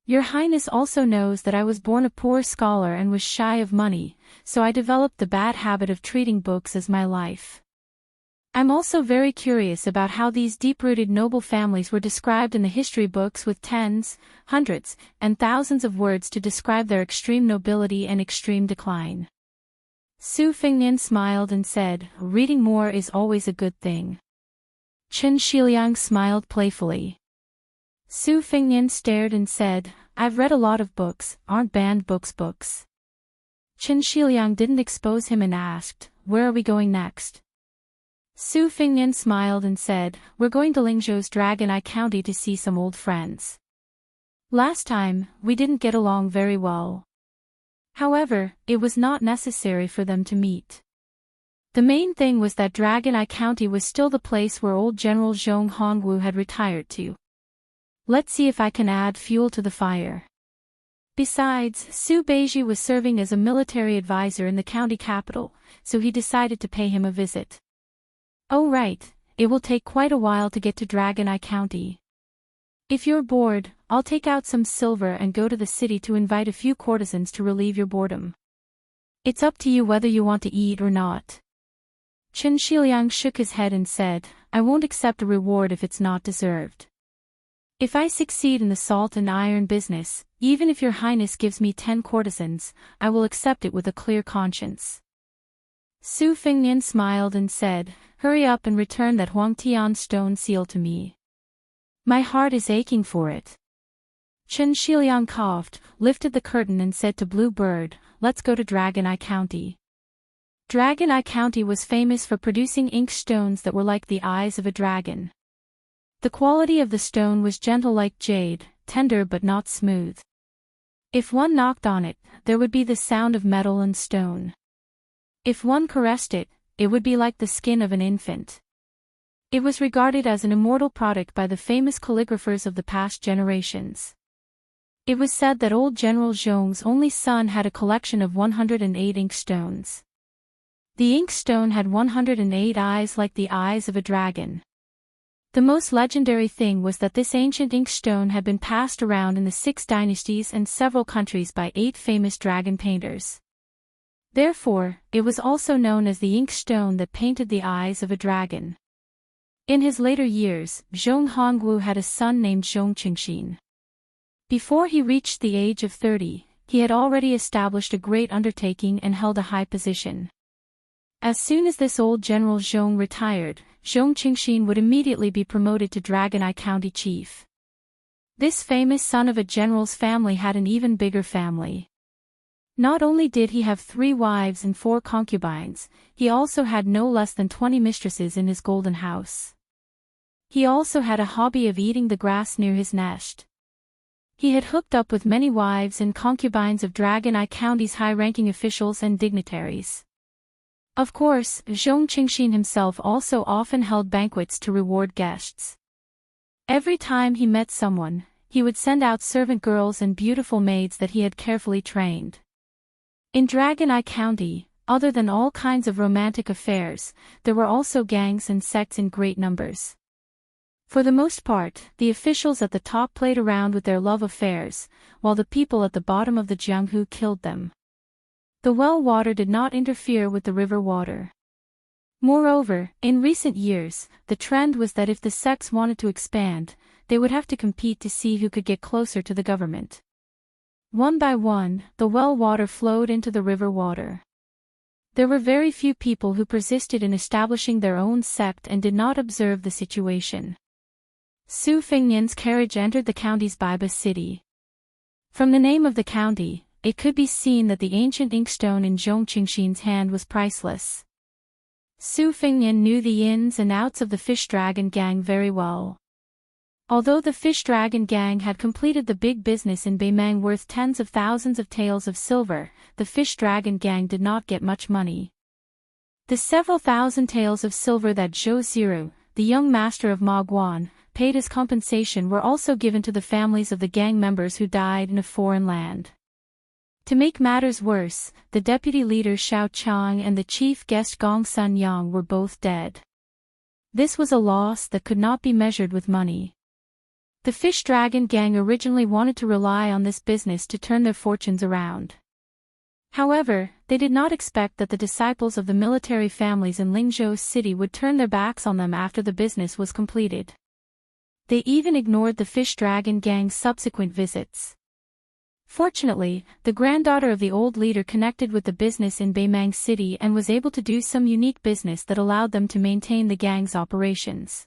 Your Highness also knows that I was born a poor scholar and was shy of money, so I developed the bad habit of treating books as my life. I'm also very curious about how these deep-rooted noble families were described in the history books with tens, hundreds, and thousands of words to describe their extreme nobility and extreme decline." Su Fengnian smiled and said, "Reading more is always a good thing." Qin Shiliang smiled playfully. Su Fengnian stared and said, "I've read a lot of books, aren't banned books books?" Qin Shiliang didn't expose him and asked, "Where are we going next?" Su Fengnian smiled and said, "We're going to Lingzhou's Dragon Eye County to see some old friends. Last time, we didn't get along very well. However, it was not necessary for them to meet. The main thing was that Dragon Eye County was still the place where old General Zhong Hongwu had retired to. Let's see if I can add fuel to the fire." Besides, Su Beiji was serving as a military advisor in the county capital, so he decided to pay him a visit. "Oh right, it will take quite a while to get to Dragon Eye County. If you're bored, I'll take out some silver and go to the city to invite a few courtesans to relieve your boredom. It's up to you whether you want to eat or not." Qin Shiliang shook his head and said, "I won't accept a reward if it's not deserved. If I succeed in the salt and iron business, even if your Highness gives me 10 courtesans, I will accept it with a clear conscience." Su Fengnian smiled and said, "Hurry up and return that Huangtian stone seal to me. My heart is aching for it." Qin Shiliang coughed, lifted the curtain and said to Blue Bird, "Let's go to Dragon Eye County." Dragon Eye County was famous for producing ink stones that were like the eyes of a dragon. The quality of the stone was gentle like jade, tender but not smooth. If one knocked on it, there would be the sound of metal and stone. If one caressed it, it would be like the skin of an infant. It was regarded as an immortal product by the famous calligraphers of the past generations. It was said that old General Zhong's only son had a collection of 108 ink stones. The ink stone had 108 eyes like the eyes of a dragon. The most legendary thing was that this ancient ink stone had been passed around in the 6 dynasties and several countries by 8 famous dragon painters. Therefore, it was also known as the ink stone that painted the eyes of a dragon. In his later years, Zhong Hongwu had a son named Zhong Qingxin. Before he reached the age of 30, he had already established a great undertaking and held a high position. As soon as this old General Zhong retired, Zhong Qingxin would immediately be promoted to Dragon Eye County chief. This famous son of a general's family had an even bigger family. Not only did he have 3 wives and 4 concubines, he also had no less than 20 mistresses in his golden house. He also had a hobby of eating the grass near his nest. He had hooked up with many wives and concubines of Dragon Eye County's high-ranking officials and dignitaries. Of course, Zhong Qingxin himself also often held banquets to reward guests. Every time he met someone, he would send out servant girls and beautiful maids that he had carefully trained. In Dragon Eye County, other than all kinds of romantic affairs, there were also gangs and sects in great numbers. For the most part, the officials at the top played around with their love affairs, while the people at the bottom of the Jianghu killed them. The well water did not interfere with the river water. Moreover, in recent years, the trend was that if the sects wanted to expand, they would have to compete to see who could get closer to the government. One by one, the well water flowed into the river water. There were very few people who persisted in establishing their own sect and did not observe the situation. Su Fengnian's carriage entered the county's Baiba city. From the name of the county, it could be seen that the ancient inkstone in Zhong Qingxin's hand was priceless. Su Fengnian knew the ins and outs of the Fish Dragon Gang very well. Although the Fish Dragon Gang had completed the big business in Beimang worth tens of thousands of taels of silver, the Fish Dragon Gang did not get much money. The several thousand taels of silver that Zhou Ziru, the young master of Ma Guan, paid as compensation were also given to the families of the gang members who died in a foreign land. To make matters worse, the deputy leader Xiao Chang and the chief guest Gong Sun Yang were both dead. This was a loss that could not be measured with money. The Fish Dragon Gang originally wanted to rely on this business to turn their fortunes around. However, they did not expect that the disciples of the military families in Lingzhou City would turn their backs on them after the business was completed. They even ignored the Fish Dragon Gang's subsequent visits. Fortunately, the granddaughter of the old leader connected with the business in Beimang City and was able to do some unique business that allowed them to maintain the gang's operations.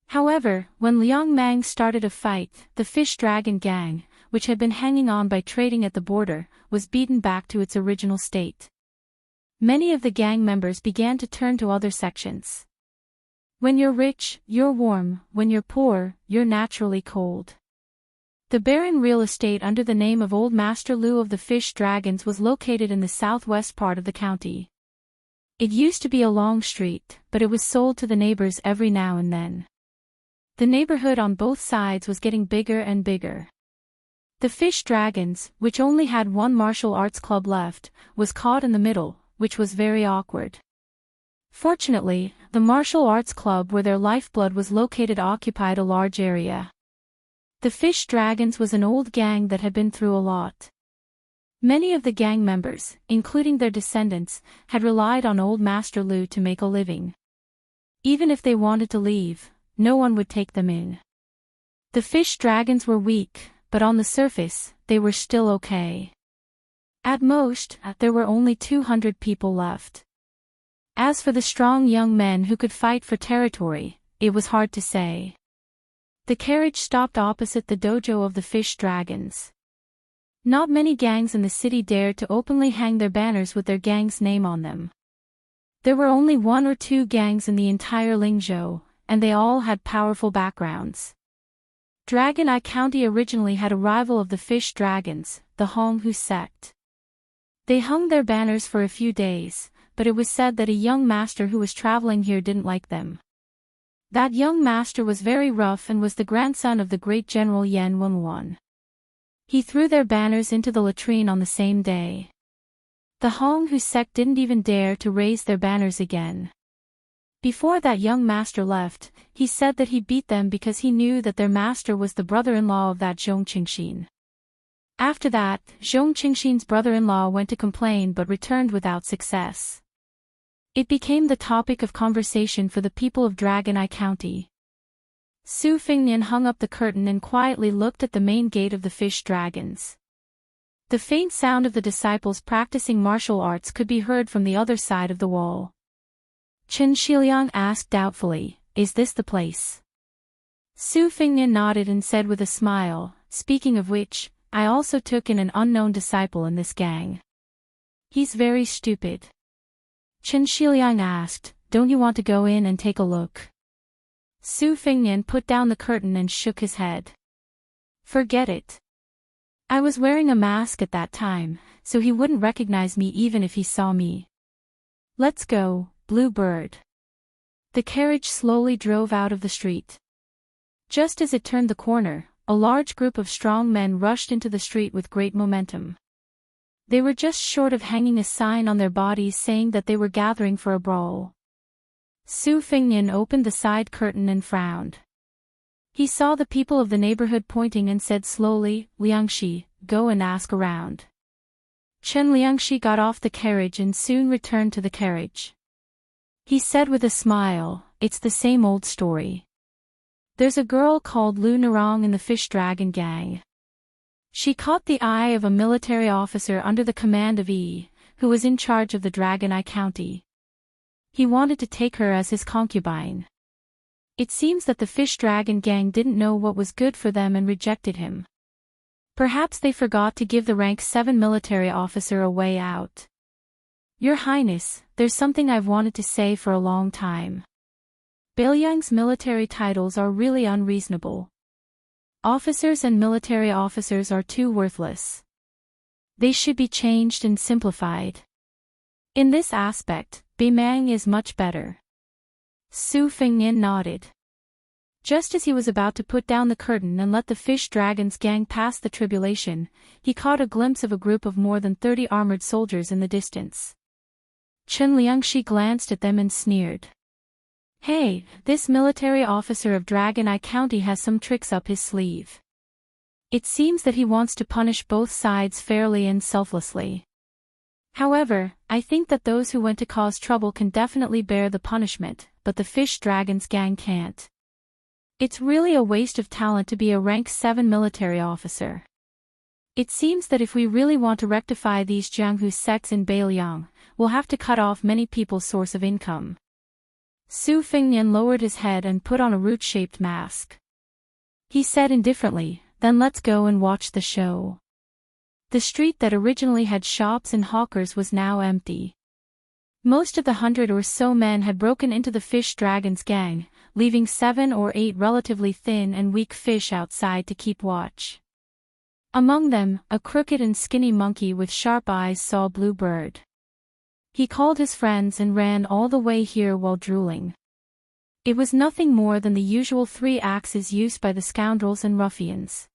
However, when Liang Mang started a fight, the Fish Dragon Gang, which had been hanging on by trading at the border, was beaten back to its original state. Many of the gang members began to turn to other sections. When you're rich, you're warm; when you're poor, you're naturally cold. The barren real estate under the name of Old Master Lu of the Fish Dragons was located in the southwest part of the county. It used to be a long street, but it was sold to the neighbors every now and then. The neighborhood on both sides was getting bigger and bigger. The Fish Dragons, which only had one martial arts club left, was caught in the middle, which was very awkward. Fortunately, the martial arts club where their lifeblood was located occupied a large area. The Fish Dragons was an old gang that had been through a lot. Many of the gang members, including their descendants, had relied on Old Master Lu to make a living. Even if they wanted to leave, no one would take them in. The Fish Dragons were weak, but on the surface, they were still okay. At most, there were only 200 people left. As for the strong young men who could fight for territory, it was hard to say. The carriage stopped opposite the dojo of the Fish Dragons. Not many gangs in the city dared to openly hang their banners with their gang's name on them. There were only one or two gangs in the entire Lingzhou, and they all had powerful backgrounds. Dragon Eye County originally had a rival of the Fish Dragons, the Honghu sect. They hung their banners for a few days, but it was said that a young master who was traveling here didn't like them. That young master was very rough and was the grandson of the great general Yan Wenwan. He threw their banners into the latrine on the same day. The Honghu sect didn't even dare to raise their banners again. Before that young master left, he said that he beat them because he knew that their master was the brother-in-law of that Zhong Qingxin. After that, Zhong Qingxin's brother-in-law went to complain but returned without success. It became the topic of conversation for the people of Dragon Eye County. Su Fengnian hung up the curtain and quietly looked at the main gate of the Fish Dragons. The faint sound of the disciples practicing martial arts could be heard from the other side of the wall. Chen Shiliang asked doubtfully, "Is this the place?" Su Fengnian nodded and said with a smile, "Speaking of which, I also took in an unknown disciple in this gang. He's very stupid." Chen Shiliang asked, "Don't you want to go in and take a look?" Su Fengnian put down the curtain and shook his head. "Forget it. I was wearing a mask at that time, so he wouldn't recognize me even if he saw me. Let's go, Blue Bird." The carriage slowly drove out of the street. Just as it turned the corner, a large group of strong men rushed into the street with great momentum. They were just short of hanging a sign on their bodies saying that they were gathering for a brawl. Su Fengnian opened the side curtain and frowned. He saw the people of the neighborhood pointing and said slowly, "Liangxi, go and ask around." Chen Liangxi got off the carriage and soon returned to the carriage. He said with a smile, "It's the same old story. There's a girl called Lu Narong in the Fish Dragon gang. She caught the eye of a military officer under the command of Yi, who was in charge of the Dragon Eye County. He wanted to take her as his concubine. It seems that the Fish Dragon gang didn't know what was good for them and rejected him. Perhaps they forgot to give the rank 7 military officer a way out. Your Highness, there's something I've wanted to say for a long time. Beilyang's military titles are really unreasonable. Officers and military officers are too worthless. They should be changed and simplified. In this aspect, Beimang is much better." Su Fengnian nodded. Just as he was about to put down the curtain and let the Fish Dragon's gang pass the tribulation, he caught a glimpse of a group of more than 30 armored soldiers in the distance. Chen Liangshi glanced at them and sneered. "Hey, this military officer of Dragon Eye County has some tricks up his sleeve. It seems that he wants to punish both sides fairly and selflessly. However, I think that those who went to cause trouble can definitely bear the punishment, but the Fish Dragon's gang can't. It's really a waste of talent to be a rank 7 military officer. It seems that if we really want to rectify these Jianghu sects in Beilyang, we'll have to cut off many people's source of income." Su Fengnian lowered his head and put on a root-shaped mask. He said indifferently, "Then let's go and watch the show." The street that originally had shops and hawkers was now empty. Most of the 100 or so men had broken into the Fish Dragon's gang, leaving 7 or 8 relatively thin and weak fish outside to keep watch. Among them, a crooked and skinny monkey with sharp eyes saw Blue Bird. He called his friends and ran all the way here while drooling. It was nothing more than the usual 3 axes used by the scoundrels and ruffians.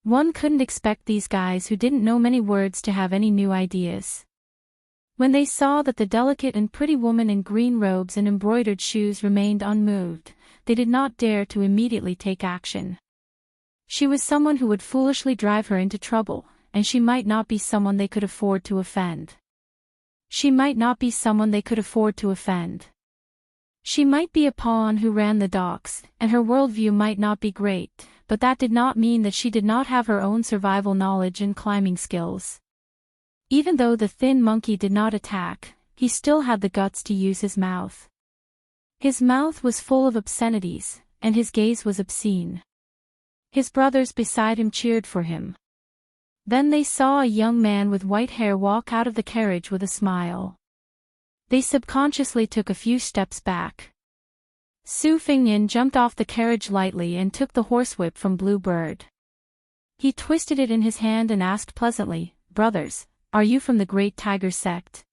One couldn't expect these guys who didn't know many words to have any new ideas. When they saw that the delicate and pretty woman in green robes and embroidered shoes remained unmoved, they did not dare to immediately take action. She was someone who would foolishly drive her into trouble, and she might not be someone they could afford to offend. She might be a pawn who ran the docks, and her worldview might not be great, but that did not mean that she did not have her own survival knowledge and climbing skills. Even though the thin monkey did not attack, he still had the guts to use his mouth. His mouth was full of obscenities, and his gaze was obscene. His brothers beside him cheered for him. Then they saw a young man with white hair walk out of the carriage with a smile. They subconsciously took a few steps back. Su Fengnian jumped off the carriage lightly and took the horsewhip from Blue Bird. He twisted it in his hand and asked pleasantly, "Brothers, are you from the Great Tiger sect?"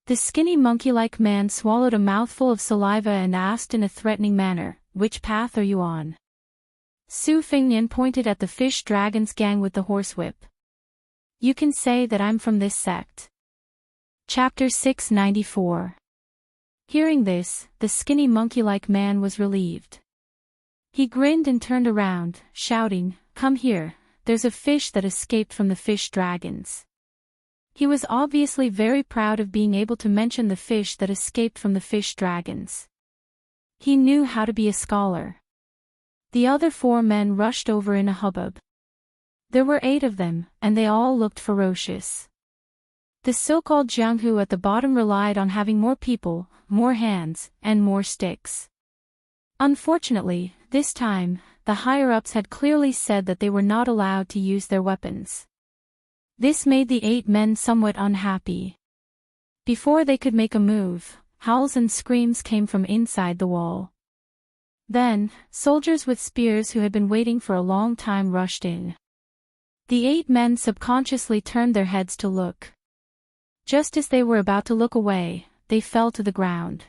The skinny monkey-like man swallowed a mouthful of saliva and asked in a threatening manner, "Which path are you on?" Su Fengnian pointed at the Fish Dragon's gang with the horsewhip. "You can say that I'm from this sect." Chapter 694. Hearing this, the skinny monkey-like man was relieved. He grinned and turned around, shouting, "Come here, there's a fish that escaped from the Fish Dragons." He was obviously very proud of being able to mention the fish that escaped from the Fish Dragons. He knew how to be a scholar. The other 4 men rushed over in a hubbub. There were 8 of them, and they all looked ferocious. The so-called Jianghu at the bottom relied on having more people, more hands, and more sticks. Unfortunately, this time, the higher-ups had clearly said that they were not allowed to use their weapons. This made the 8 men somewhat unhappy. Before they could make a move, howls and screams came from inside the wall. Then, soldiers with spears who had been waiting for a long time rushed in. The 8 men subconsciously turned their heads to look. Just as they were about to look away, they fell to the ground.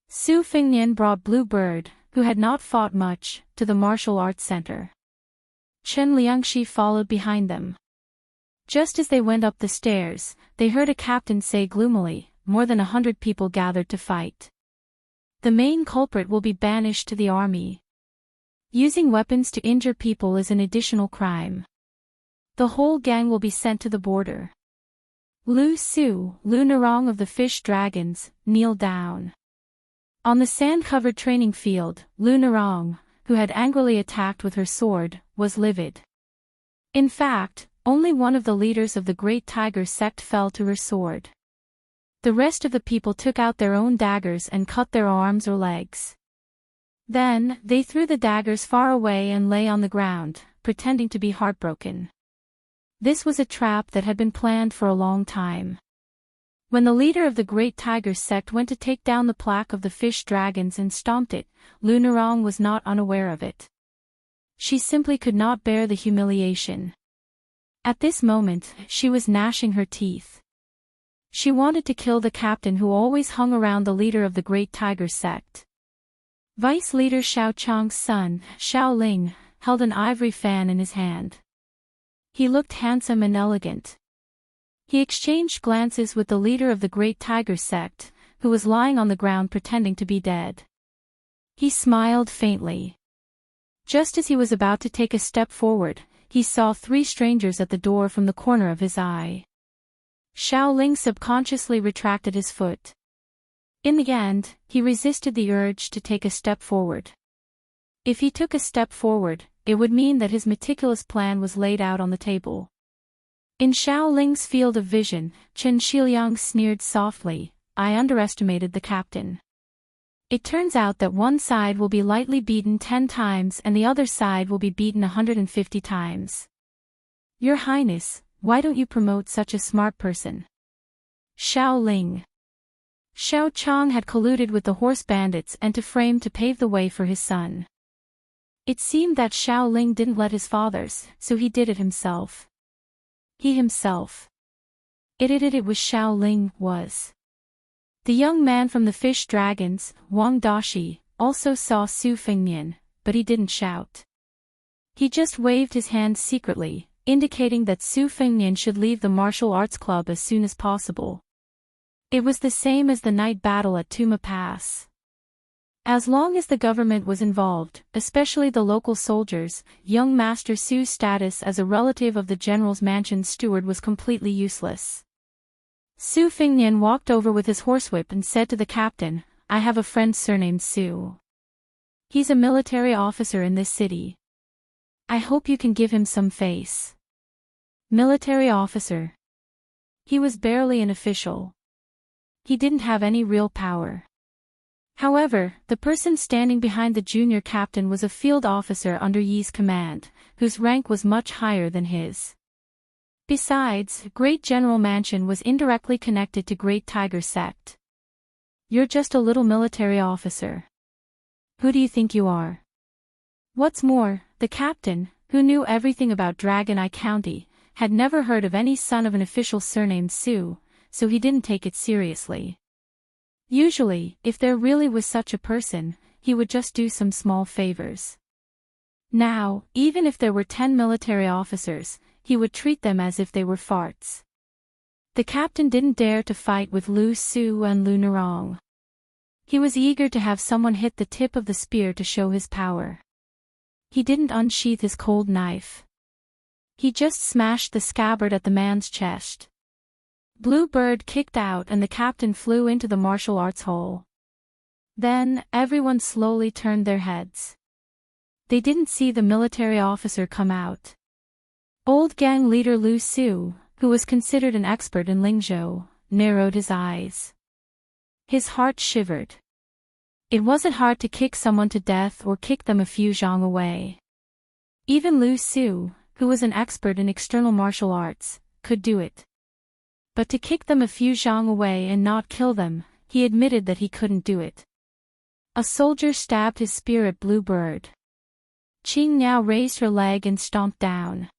Su Fengnian brought Blue Bird, who had not fought much, to the martial arts center. Chen Liangshi followed behind them. Just as they went up the stairs, they heard a captain say gloomily, "More than 100 people gathered to fight. The main culprit will be banished to the army. Using weapons to injure people is an additional crime. The whole gang will be sent to the border." Lu Su, Lunarong of the Fish Dragons, kneeled down. On the sand-covered training field, Lunarong, who had angrily attacked with her sword, was livid. In fact, only one of the leaders of the Great Tiger sect fell to her sword. The rest of the people took out their own daggers and cut their arms or legs. Then, they threw the daggers far away and lay on the ground, pretending to be heartbroken. This was a trap that had been planned for a long time. When the leader of the Great Tiger sect went to take down the plaque of the Fish Dragons and stomped it, Lunarong was not unaware of it. She simply could not bear the humiliation. At this moment, she was gnashing her teeth. She wanted to kill the captain who always hung around the leader of the Great Tiger sect. Vice leader Xiao Chang's son, Xiao Ling, held an ivory fan in his hand. He looked handsome and elegant. He exchanged glances with the leader of the Great Tiger sect, who was lying on the ground pretending to be dead. He smiled faintly. Just as he was about to take a step forward, he saw three strangers at the door from the corner of his eye. Xiao Ling subconsciously retracted his foot. In the end, he resisted the urge to take a step forward. If he took a step forward, it would mean that his meticulous plan was laid out on the table. In Xiao Ling's field of vision, Chen Shiliang sneered softly, "I underestimated the captain. It turns out that one side will be lightly beaten 10 times and the other side will be beaten 150 times. Your Highness, why don't you promote such a smart person?" Xiao Ling. Xiao Chang had colluded with the horse bandits and to frame to pave the way for his son. It seemed that Xiao Ling didn't let his fathers, so he did it himself. He himself. It was Xiao Ling, was. The young man from the Fish Dragons, Wang Dashi, also saw Su Fengnian, but he didn't shout. He just waved his hand secretly, indicating that Su Fengnian should leave the martial arts club as soon as possible. It was the same as the night battle at Tuma Pass. As long as the government was involved, especially the local soldiers, young Master Su's status as a relative of the general's mansion's steward was completely useless. Su Fengnian walked over with his horsewhip and said to the captain, "I have a friend surnamed Su. He's a military officer in this city. I hope you can give him some face." Military officer. He was barely an official. He didn't have any real power. However, the person standing behind the junior captain was a field officer under Yi's command, whose rank was much higher than his. Besides, Great General Mansion was indirectly connected to Great Tiger sect. "You're just a little military officer. Who do you think you are?" What's more, the captain, who knew everything about Dragon Eye County, had never heard of any son of an official surnamed Su, so he didn't take it seriously. Usually, if there really was such a person, he would just do some small favors. Now, even if there were 10 military officers, he would treat them as if they were farts. The captain didn't dare to fight with Lu Su and Lu Narong. He was eager to have someone hit the tip of the spear to show his power. He didn't unsheath his cold knife. He just smashed the scabbard at the man's chest. Blue Bird kicked out and the captain flew into the martial arts hole. Then, everyone slowly turned their heads. They didn't see the military officer come out. Old gang leader Lu Su, who was considered an expert in Lingzhou, narrowed his eyes. His heart shivered. It wasn't hard to kick someone to death or kick them a few zhang away. Even Lu Su, who was an expert in external martial arts, could do it. But to kick them a few zhang away and not kill them, he admitted that he couldn't do it. A soldier stabbed his spear at Blue Bird. Qing now raised her leg and stomped down.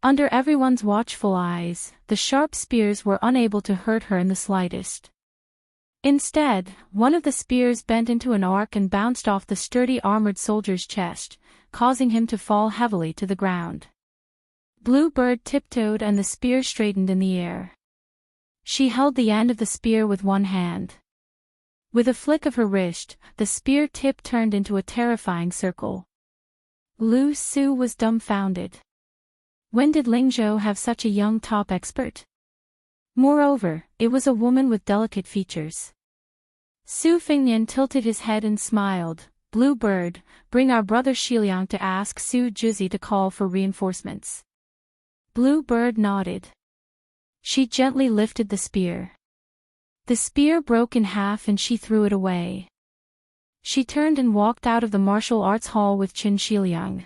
Under everyone's watchful eyes, the sharp spears were unable to hurt her in the slightest. Instead, one of the spears bent into an arc and bounced off the sturdy armored soldier's chest, causing him to fall heavily to the ground. Blue Bird tiptoed and the spear straightened in the air. She held the end of the spear with one hand. With a flick of her wrist, the spear tip turned into a terrifying circle. Lu Su was dumbfounded. When did Lingzhou have such a young top expert? Moreover, it was a woman with delicate features. Su Fengnian tilted his head and smiled. Blue Bird, bring our brother Shiliang to ask Su Juzi to call for reinforcements. Blue Bird nodded. She gently lifted the spear. The spear broke in half and she threw it away. She turned and walked out of the martial arts hall with Qin Shiliang.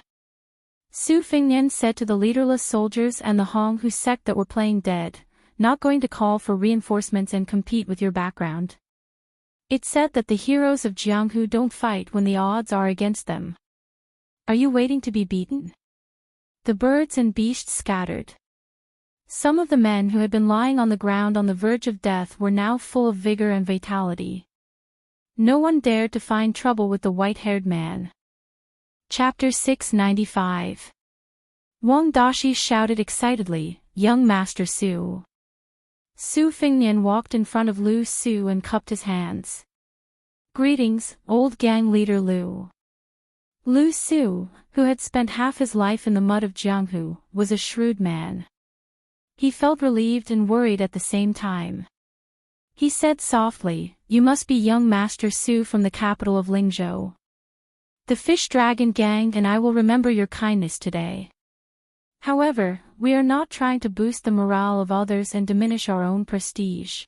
Su Fengnian said to the leaderless soldiers and the Honghu sect that were playing dead, not going to call for reinforcements and compete with your background. It said that the heroes of Jianghu don't fight when the odds are against them. Are you waiting to be beaten? The birds and beasts scattered. Some of the men who had been lying on the ground on the verge of death were now full of vigor and vitality. No one dared to find trouble with the white-haired man. Chapter 695. Wang Dashi shouted excitedly, "Young Master Su." Su Fengnian walked in front of Lu Su and cupped his hands. "Greetings, old gang leader Lu." Lu Su, who had spent half his life in the mud of Jianghu, was a shrewd man. He felt relieved and worried at the same time. He said softly, "You must be young Master Su from the capital of Lingzhou. The Fish Dragon Gang and I will remember your kindness today. However, we are not trying to boost the morale of others and diminish our own prestige.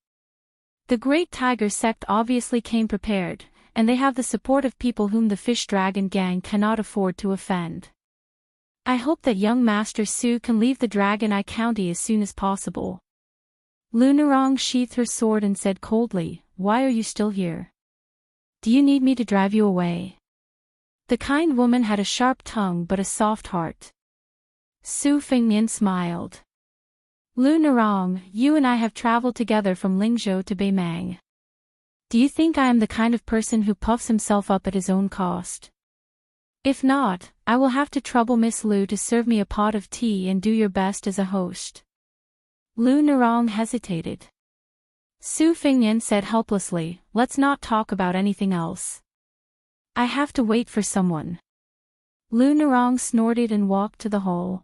The Great Tiger Sect obviously came prepared, and they have the support of people whom the Fish Dragon Gang cannot afford to offend. I hope that young Master Su can leave the Dragon Eye County as soon as possible." Lu Narong sheathed her sword and said coldly, "Why are you still here? Do you need me to drive you away?" The kind woman had a sharp tongue but a soft heart. Su Fengnian smiled. "Lu Narong, you and I have traveled together from Lingzhou to Beimang. Do you think I am the kind of person who puffs himself up at his own cost? If not, I will have to trouble Miss Lu to serve me a pot of tea and do your best as a host." Lu Narong hesitated. Su Fengnian said helplessly, "Let's not talk about anything else. I have to wait for someone." Lu Narong snorted and walked to the hall.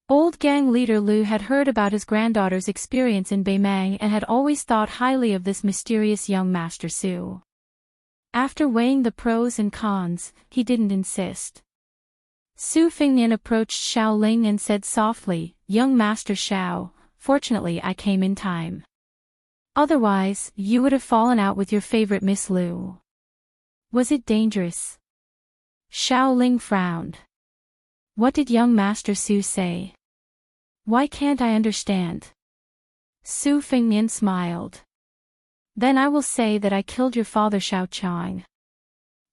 Old gang leader Lu had heard about his granddaughter's experience in Beimang and had always thought highly of this mysterious young Master Su. After weighing the pros and cons, he didn't insist. Su Fengnian approached Xiao Ling and said softly, "Young Master Xiao, fortunately I came in time. Otherwise, you would have fallen out with your favorite Miss Lu. Was it dangerous?" Xiao Ling frowned. "What did young Master Su say? Why can't I understand?" Su Fengnian smiled. "Then I will say that I killed your father Xiao Chang.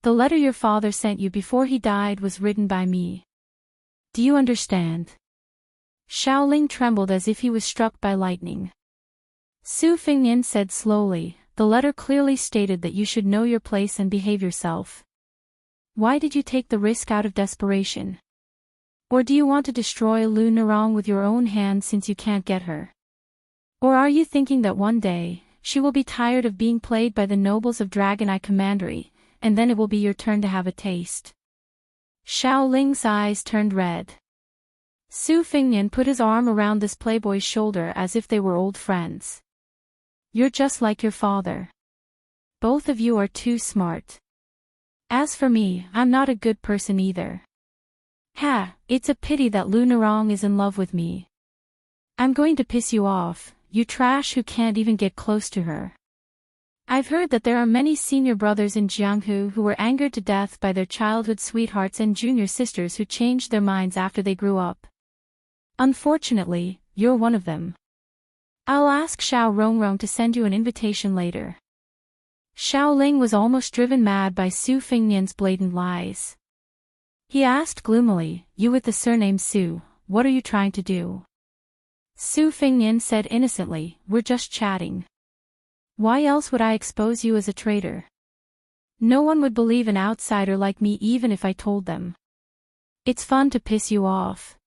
The letter your father sent you before he died was written by me. Do you understand?" Xiao Ling trembled as if he was struck by lightning. Su Fengnian said slowly, "The letter clearly stated that you should know your place and behave yourself. Why did you take the risk out of desperation? Or do you want to destroy Lu Narong with your own hand since you can't get her? Or are you thinking that one day, she will be tired of being played by the nobles of Dragon Eye Commandery, and then it will be your turn to have a taste?" Xiao Ling's eyes turned red. Su Fengnian put his arm around this playboy's shoulder as if they were old friends. "You're just like your father. Both of you are too smart. As for me, I'm not a good person either. Ha, it's a pity that Lu Narong is in love with me. I'm going to piss you off, you trash who can't even get close to her. I've heard that there are many senior brothers in Jianghu who were angered to death by their childhood sweethearts and junior sisters who changed their minds after they grew up. Unfortunately, you're one of them. I'll ask Xiao Rongrong to send you an invitation later." Xiao Ling was almost driven mad by Su Fengnian's blatant lies. He asked gloomily, "You with the surname Su, what are you trying to do?" Su Fengnian said innocently, "We're just chatting. Why else would I expose you as a traitor? No one would believe an outsider like me even if I told them. It's fun to piss you off."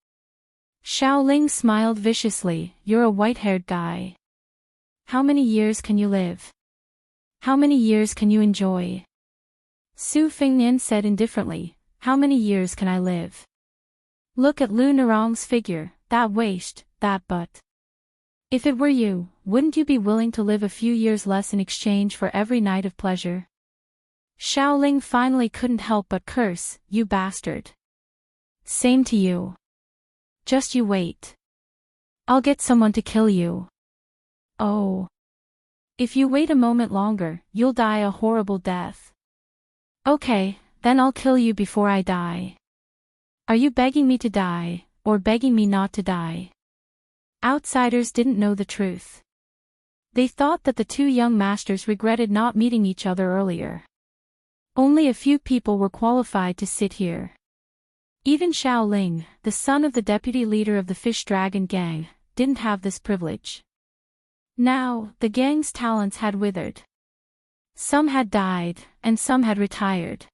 Xiao Ling smiled viciously, "You're a white-haired guy. How many years can you live? How many years can you enjoy?" Su Fengnian said indifferently, "How many years can I live? Look at Lu Narong's figure, that waist, that butt. If it were you, wouldn't you be willing to live a few years less in exchange for every night of pleasure? Xiaoling finally couldn't help but curse, "You bastard. Same to you. Just you wait. I'll get someone to kill you." "Oh. If you wait a moment longer, you'll die a horrible death." "Okay, then I'll kill you before I die." "Are you begging me to die, or begging me not to die?" Outsiders didn't know the truth. They thought that the two young masters regretted not meeting each other earlier. Only a few people were qualified to sit here. Even Xiaoling, the son of the deputy leader of the Fish Dragon gang, didn't have this privilege. Now, the gang's talents had withered. Some had died, and some had retired.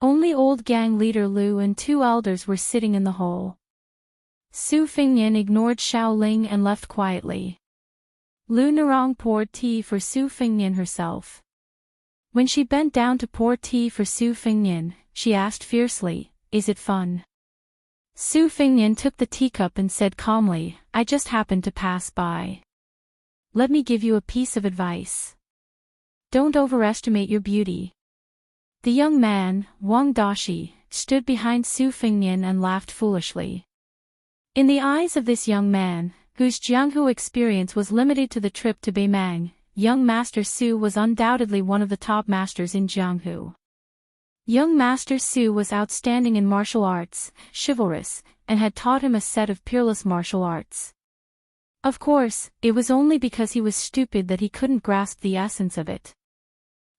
Only old gang leader Lu and two elders were sitting in the hall. Su Fingyan ignored Xiaoling and left quietly. Lu Narong poured tea for Su Fingyan herself. When she bent down to pour tea for Su Fingyan, she asked fiercely, "Is it fun?" Su Fingyan took the teacup and said calmly, "I just happened to pass by. Let me give you a piece of advice. Don't overestimate your beauty." The young man, Wang Dashi, stood behind Su Fingyan and laughed foolishly. In the eyes of this young man, whose Jianghu experience was limited to the trip to Beimang, young Master Su was undoubtedly one of the top masters in Jianghu. Young Master Su was outstanding in martial arts, chivalrous, and had taught him a set of peerless martial arts. Of course, it was only because he was stupid that he couldn't grasp the essence of it.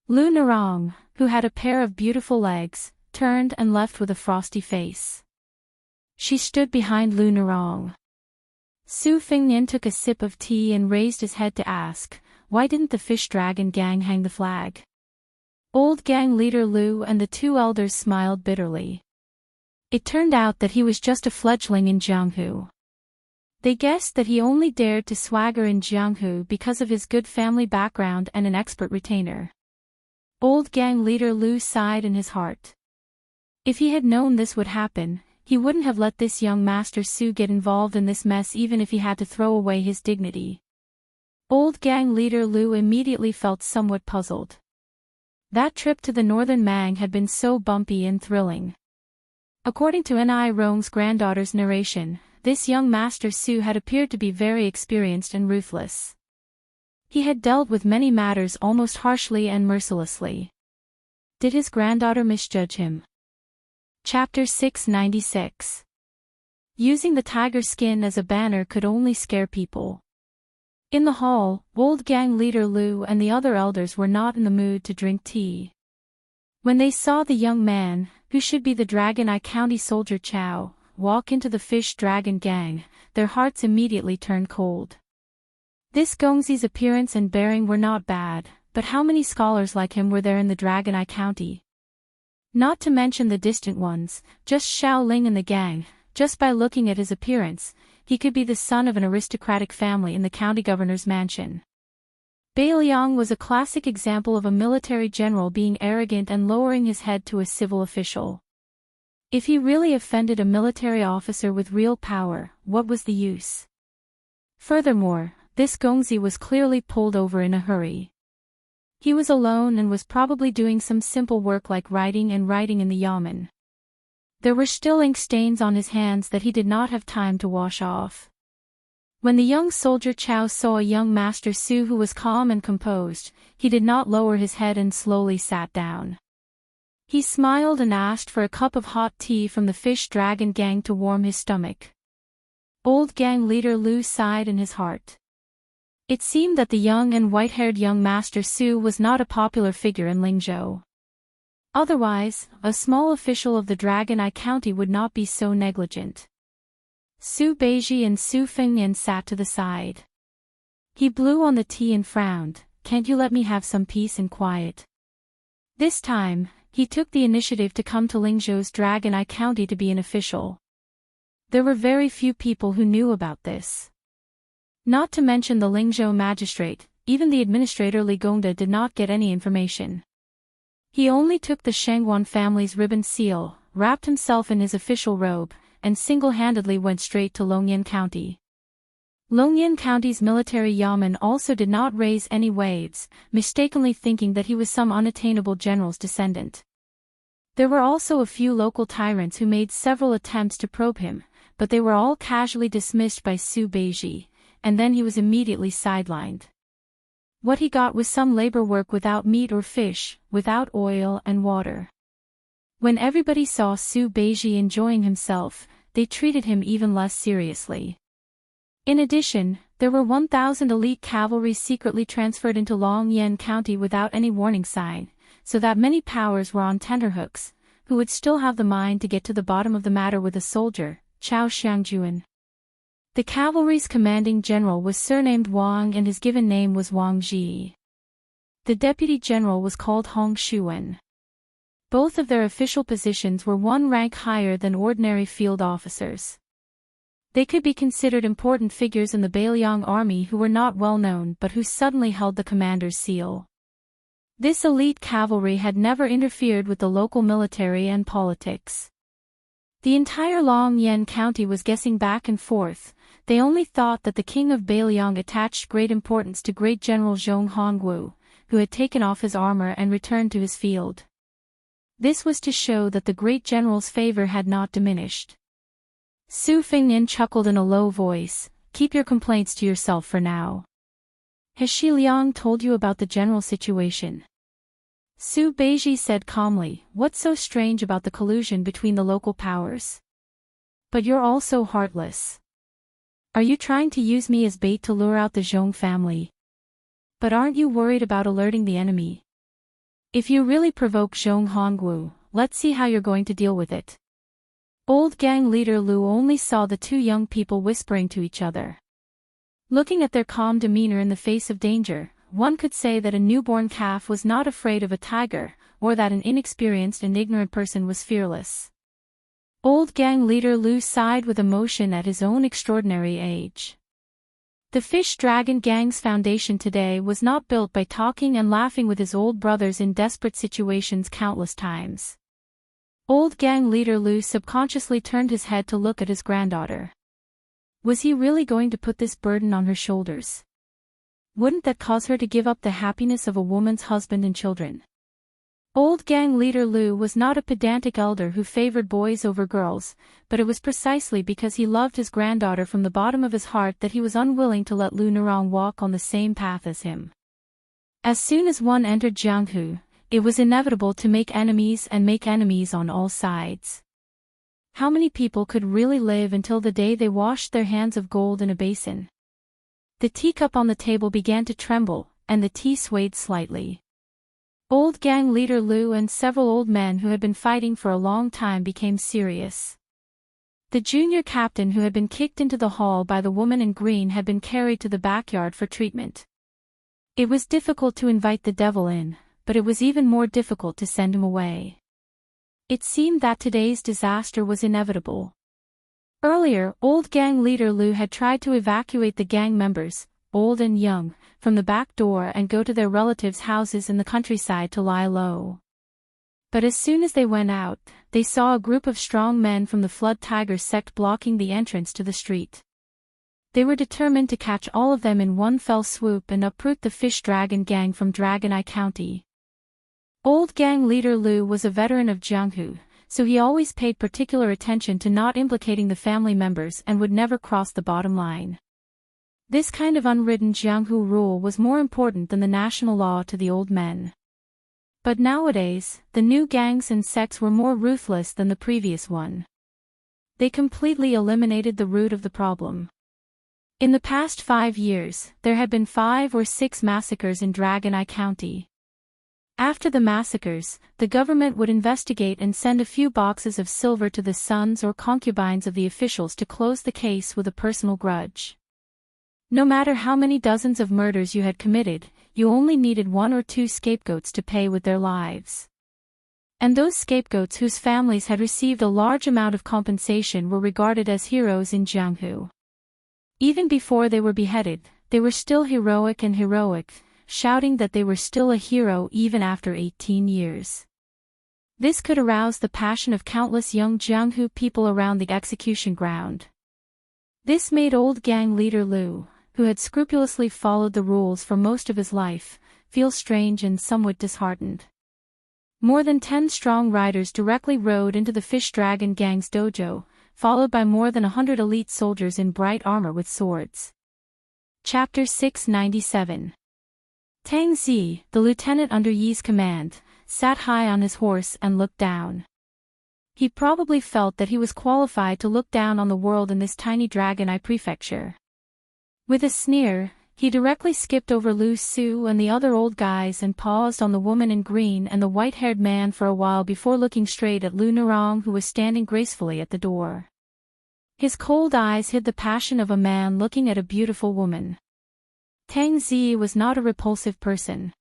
Lu Narong, who had a pair of beautiful legs, turned and left with a frosty face. She stood behind Lu Narong. Su Fingyan took a sip of tea and raised his head to ask, "Why didn't the Fish Dragon gang hang the flag?" Old gang leader Lu and the two elders smiled bitterly. It turned out that he was just a fledgling in Jianghu. They guessed that he only dared to swagger in Jianghu because of his good family background and an expert retainer. Old gang leader Lu sighed in his heart. If he had known this would happen, he wouldn't have let this young Master Su get involved in this mess even if he had to throw away his dignity. Old gang leader Lu immediately felt somewhat puzzled. That trip to the northern Mang had been so bumpy and thrilling. According to Ni Rong's granddaughter's narration, this young Master Su had appeared to be very experienced and ruthless. He had dealt with many matters almost harshly and mercilessly. Did his granddaughter misjudge him? Chapter 696. Using the tiger skin as a banner could only scare people. In the hall, old gang leader Lu and the other elders were not in the mood to drink tea. When they saw the young man, who should be the Dragon Eye County soldier Chow, walk into the Fish Dragon gang, their hearts immediately turned cold. This Gongzi's appearance and bearing were not bad, but how many scholars like him were there in the Dragon Eye County? Not to mention the distant ones, just Xiaoling and the gang. Just by looking at his appearance, he could be the son of an aristocratic family in the county governor's mansion. Bai Liang was a classic example of a military general being arrogant and lowering his head to a civil official. If he really offended a military officer with real power, what was the use? Furthermore, this Gongzi was clearly pulled over in a hurry. He was alone and was probably doing some simple work like writing in the yamen. There were still ink stains on his hands that he did not have time to wash off. When the young soldier Chow saw a young Master Su who was calm and composed, he did not lower his head and slowly sat down. He smiled and asked for a cup of hot tea from the Fish Dragon gang to warm his stomach. Old gang leader Lu sighed in his heart. It seemed that the young and white-haired young Master Su was not a popular figure in Lingzhou. Otherwise, a small official of the Dragon Eye County would not be so negligent. Su Beiji and Su Fingyan sat to the side. He blew on the tea and frowned, "Can't you let me have some peace and quiet?" This time, he took the initiative to come to Lingzhou's Dragon Eye County to be an official. There were very few people who knew about this. Not to mention the Lingzhou magistrate, even the administrator Li Gongda did not get any information. He only took the Shangguan family's ribbon seal, wrapped himself in his official robe, and single-handedly went straight to Longyan County. Longyan County's military yamen also did not raise any waves, mistakenly thinking that he was some unattainable general's descendant. There were also a few local tyrants who made several attempts to probe him, but they were all casually dismissed by Su Beiji, and then he was immediately sidelined. What he got was some labor work without meat or fish, without oil and water. When everybody saw Su Beiji enjoying himself, they treated him even less seriously. In addition, there were 1,000 elite cavalry secretly transferred into Longyan County without any warning sign, so that many powers were on tenterhooks, who would still have the mind to get to the bottom of the matter with a soldier, Chao Xiangjuan. The cavalry's commanding general was surnamed Wang and his given name was Wang Ji. The deputy general was called Hong Shuwen. Both of their official positions were one rank higher than ordinary field officers. They could be considered important figures in the Bailiang army who were not well known but who suddenly held the commander's seal. This elite cavalry had never interfered with the local military and politics. The entire Longyan County was guessing back and forth. They only thought that the king of Bailiang attached great importance to great general Zhong Hongwu, who had taken off his armor and returned to his field. This was to show that the great general's favor had not diminished. Su Fengnian chuckled in a low voice, "Keep your complaints to yourself for now. Has Shi Liang told you about the general situation?" Su Beiji said calmly, "What's so strange about the collusion between the local powers? But you're all so heartless. Are you trying to use me as bait to lure out the Zhong family? But aren't you worried about alerting the enemy? If you really provoke Zhong Hongwu, let's see how you're going to deal with it." Old gang leader Lu only saw the two young people whispering to each other. Looking at their calm demeanor in the face of danger, one could say that a newborn calf was not afraid of a tiger, or that an inexperienced and ignorant person was fearless. Old gang leader Lu sighed with emotion at his own extraordinary age. The Fish Dragon Gang's foundation today was not built by talking and laughing with his old brothers in desperate situations countless times. Old gang leader Lu subconsciously turned his head to look at his granddaughter. Was he really going to put this burden on her shoulders? Wouldn't that cause her to give up the happiness of a woman's husband and children? Old gang leader Lu was not a pedantic elder who favored boys over girls, but it was precisely because he loved his granddaughter from the bottom of his heart that he was unwilling to let Lu Nurong walk on the same path as him. As soon as one entered Jianghu, it was inevitable to make enemies and make enemies on all sides. How many people could really live until the day they washed their hands of gold in a basin? The teacup on the table began to tremble, and the tea swayed slightly. Old gang leader Lu and several old men who had been fighting for a long time became serious. The junior captain who had been kicked into the hall by the woman in green had been carried to the backyard for treatment. It was difficult to invite the devil in, but it was even more difficult to send him away. It seemed that today's disaster was inevitable. Earlier, old gang leader Lu had tried to evacuate the gang members, old and young, from the back door and go to their relatives' houses in the countryside to lie low. But as soon as they went out, they saw a group of strong men from the Flood Tiger sect blocking the entrance to the street. They were determined to catch all of them in one fell swoop and uproot the Fish Dragon Gang from Dragon Eye County. Old gang leader Lu was a veteran of Jianghu, so he always paid particular attention to not implicating the family members and would never cross the bottom line. This kind of unwritten Jianghu rule was more important than the national law to the old men. But nowadays, the new gangs and sects were more ruthless than the previous one. They completely eliminated the root of the problem. In the past 5 years, there had been 5 or 6 massacres in Dragon Eye County. After the massacres, the government would investigate and send a few boxes of silver to the sons or concubines of the officials to close the case with a personal grudge. No matter how many dozens of murders you had committed, you only needed 1 or 2 scapegoats to pay with their lives. And those scapegoats whose families had received a large amount of compensation were regarded as heroes in Jianghu. Even before they were beheaded, they were still heroic, shouting that they were still a hero even after 18 years. This could arouse the passion of countless young Jianghu people around the execution ground. This made old gang leader Lu, who had scrupulously followed the rules for most of his life, feel strange and somewhat disheartened. More than 10 strong riders directly rode into the Fish Dragon Gang's dojo, followed by more than 100 elite soldiers in bright armor with swords. Chapter 697. Tang Zi, the lieutenant under Yi's command, sat high on his horse and looked down. He probably felt that he was qualified to look down on the world in this tiny Dragon Eye prefecture. With a sneer, he directly skipped over Lu Su and the other old guys and paused on the woman in green and the white-haired man for a while before looking straight at Lu Narong, who was standing gracefully at the door. His cold eyes hid the passion of a man looking at a beautiful woman. Tang Zi was not a repulsive person.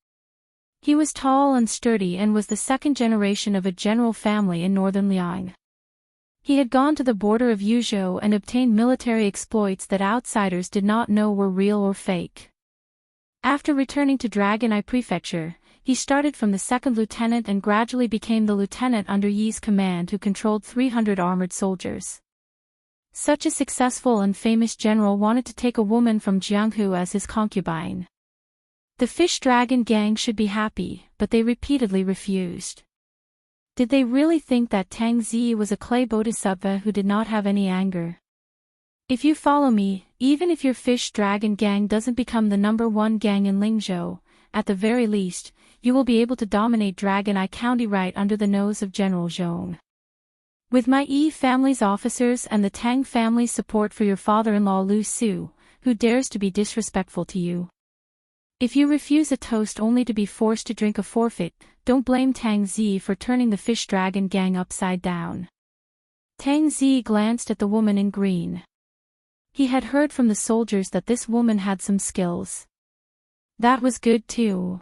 He was tall and sturdy and was the second generation of a general family in northern Liang. He had gone to the border of Yuzhou and obtained military exploits that outsiders did not know were real or fake. After returning to Dragon Eye Prefecture, he started from the second lieutenant and gradually became the lieutenant under Yi's command, who controlled 300 armored soldiers. Such a successful and famous general wanted to take a woman from Jianghu as his concubine. The Fish Dragon Gang should be happy, but they repeatedly refused. Did they really think that Tang Zi was a clay bodhisattva who did not have any anger? If you follow me, even if your Fish Dragon Gang doesn't become the #1 gang in Lingzhou, at the very least, you will be able to dominate Dragon Eye County right under the nose of General Zhong. With my Yi family's officers and the Tang family's support for your father-in-law Lu Su, who dares to be disrespectful to you? If you refuse a toast only to be forced to drink a forfeit, don't blame Tang Zi for turning the Fish Dragon Gang upside down. Tang Zi glanced at the woman in green. He had heard from the soldiers that this woman had some skills. That was good too.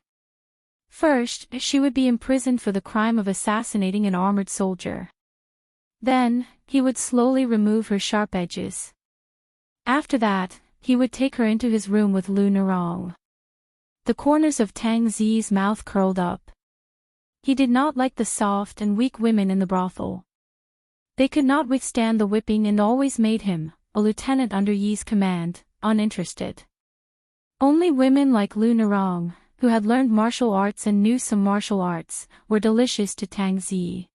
First, she would be imprisoned for the crime of assassinating an armored soldier. Then, he would slowly remove her sharp edges. After that, he would take her into his room with Lu Narong. The corners of Tang Zi's mouth curled up. He did not like the soft and weak women in the brothel. They could not withstand the whipping and always made him, a lieutenant under Yi's command, uninterested. Only women like Lu Narong, who had learned martial arts and knew some martial arts, were delicious to Tang Zi.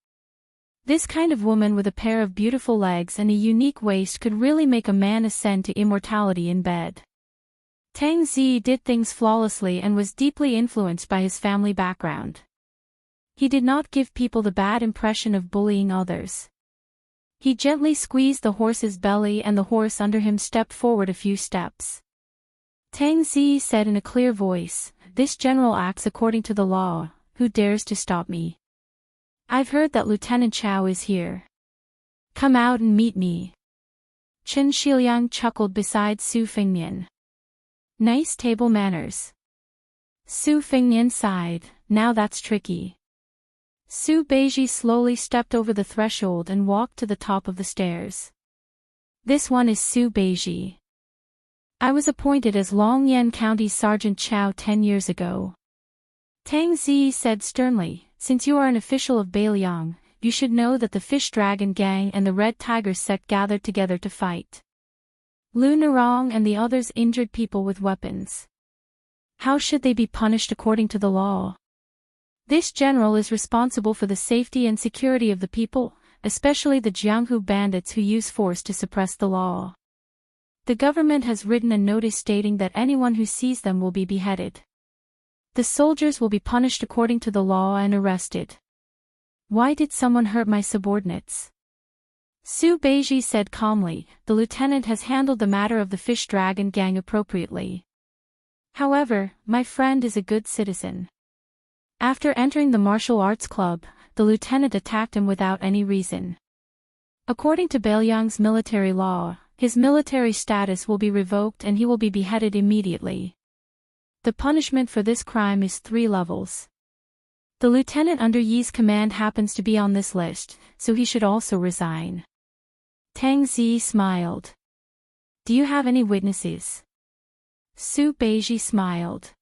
This kind of woman with a pair of beautiful legs and a unique waist could really make a man ascend to immortality in bed. Tang Zi did things flawlessly and was deeply influenced by his family background. He did not give people the bad impression of bullying others. He gently squeezed the horse's belly and the horse under him stepped forward a few steps. Tang Zi said in a clear voice, "This general acts according to the law, who dares to stop me? I've heard that Lieutenant Chao is here. Come out and meet me." Chen Shiliang chuckled beside Su Fengnian. Nice table manners. Su Fengnian sighed, now that's tricky. Su Beiji slowly stepped over the threshold and walked to the top of the stairs. This one is Su Beiji. I was appointed as Longyan County Sergeant Chao 10 years ago. Tang Zi said sternly, since you are an official of Beiliang, you should know that the Fish Dragon Gang and the Red Tiger sect gathered together to fight. Lu Narong and the others injured people with weapons. How should they be punished according to the law? This general is responsible for the safety and security of the people, especially the Jianghu bandits who use force to suppress the law. The government has written a notice stating that anyone who sees them will be beheaded. The soldiers will be punished according to the law and arrested. Why did someone hurt my subordinates? Su Beiji said calmly, the lieutenant has handled the matter of the Fish Dragon Gang appropriately. However, my friend is a good citizen. After entering the martial arts club, the lieutenant attacked him without any reason. According to Beiliang's military law, his military status will be revoked and he will be beheaded immediately. The punishment for this crime is 3 levels. The lieutenant under Yi's command happens to be on this list, so he should also resign. Tang Zi smiled. Do you have any witnesses? Su Beiji smiled.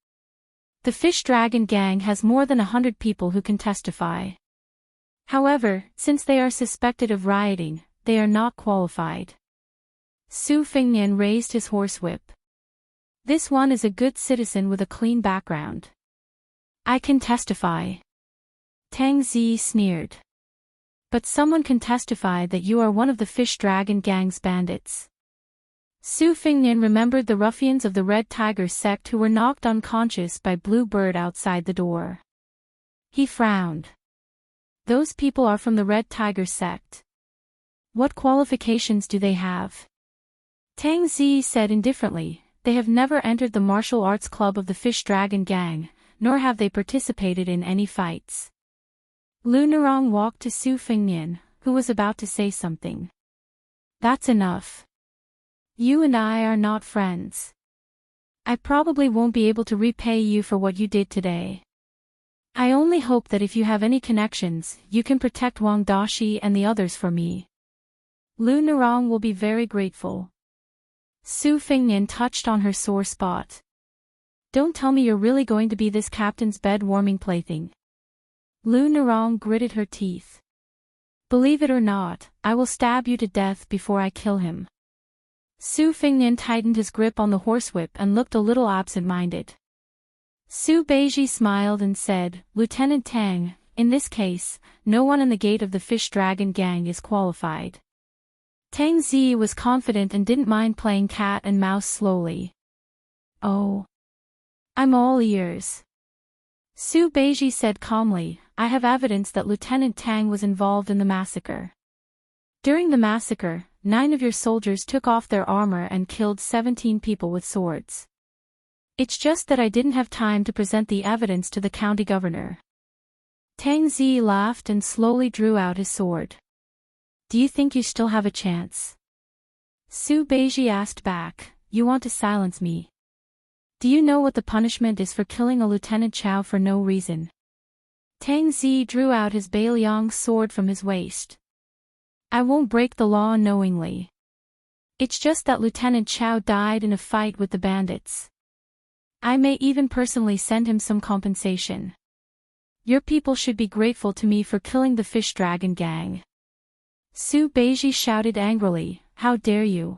The Fish Dragon Gang has more than 100 people who can testify. However, since they are suspected of rioting, they are not qualified. Su Fengnian raised his horsewhip. This one is a good citizen with a clean background. I can testify. Tang Zi sneered. But someone can testify that you are one of the Fish Dragon Gang's bandits. Su Fengnian remembered the ruffians of the Red Tiger sect who were knocked unconscious by Blue Bird outside the door. He frowned. Those people are from the Red Tiger sect. What qualifications do they have? Tang Zi said indifferently, they have never entered the martial arts club of the Fish Dragon Gang, nor have they participated in any fights. Lu Nerong walked to Su Fengnian, who was about to say something. That's enough. You and I are not friends. I probably won't be able to repay you for what you did today. I only hope that if you have any connections, you can protect Wang Dashi and the others for me. Lu Nerong will be very grateful. Su Fengnian touched on her sore spot. Don't tell me you're really going to be this captain's bed-warming plaything. Lu Nerong gritted her teeth. Believe it or not, I will stab you to death before I kill him. Su Fengnian tightened his grip on the horsewhip and looked a little absent-minded. Su Beiji smiled and said, Lieutenant Tang, in this case, no one in the gate of the Fish Dragon Gang is qualified. Tang Zi was confident and didn't mind playing cat and mouse slowly. Oh. I'm all ears. Su Beiji said calmly, I have evidence that Lieutenant Tang was involved in the massacre. During the massacre, 9 of your soldiers took off their armor and killed 17 people with swords. It's just that I didn't have time to present the evidence to the county governor. Tang Zi laughed and slowly drew out his sword. Do you think you still have a chance? Su Beiji asked back, you want to silence me? Do you know what the punishment is for killing a Lieutenant Chao for no reason? Tang Zi drew out his Beiliang sword from his waist. I won't break the law unknowingly. It's just that Lieutenant Chao died in a fight with the bandits. I may even personally send him some compensation. Your people should be grateful to me for killing the Fish Dragon Gang. Su Beiji shouted angrily, how dare you?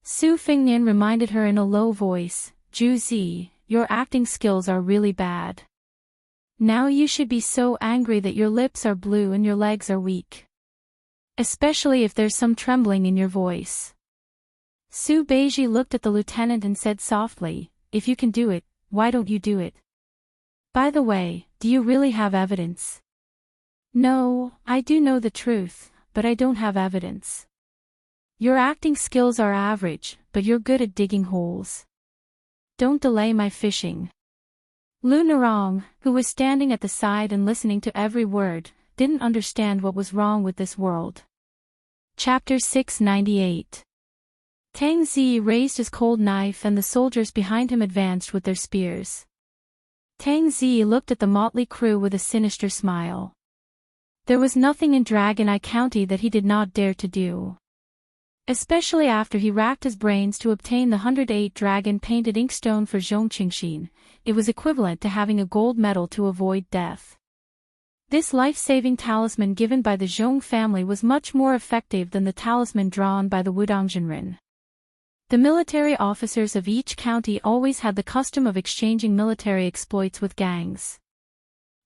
Su Fengnian reminded her in a low voice, Zhu Zi, your acting skills are really bad. Now you should be so angry that your lips are blue and your legs are weak. Especially if there's some trembling in your voice. Su Beiji looked at the lieutenant and said softly, if you can do it, why don't you do it? By the way, do you really have evidence? No, I do know the truth, but I don't have evidence. Your acting skills are average, but you're good at digging holes. Don't delay my fishing. Lu Nerong, who was standing at the side and listening to every word, didn't understand what was wrong with this world. Chapter 698. Tang Zi raised his cold knife and the soldiers behind him advanced with their spears. Tang Zi looked at the motley crew with a sinister smile. There was nothing in Dragon Eye County that he did not dare to do. Especially after he racked his brains to obtain the 108 dragon-painted inkstone for Zhongqingxin, it was equivalent to having a gold medal to avoid death. This life-saving talisman given by the Zhong family was much more effective than the talisman drawn by the Wudongzhenren. The military officers of each county always had the custom of exchanging military exploits with gangs.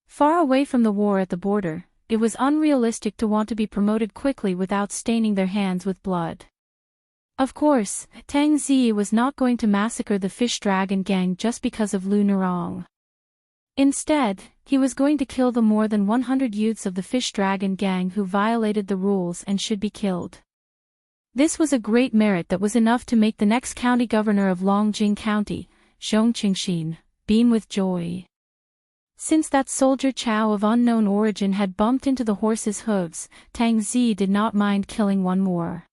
Far away from the war at the border, it was unrealistic to want to be promoted quickly without staining their hands with blood. Of course, Tang Zi was not going to massacre the Fish Dragon Gang just because of Lu Nerong. Instead, he was going to kill the more than 100 youths of the Fish Dragon Gang who violated the rules and should be killed. This was a great merit that was enough to make the next county governor of Longjing County, Zhongqingxin, beam with joy. Since that soldier Chao of unknown origin had bumped into the horse's hooves, Tang Zi did not mind killing one more.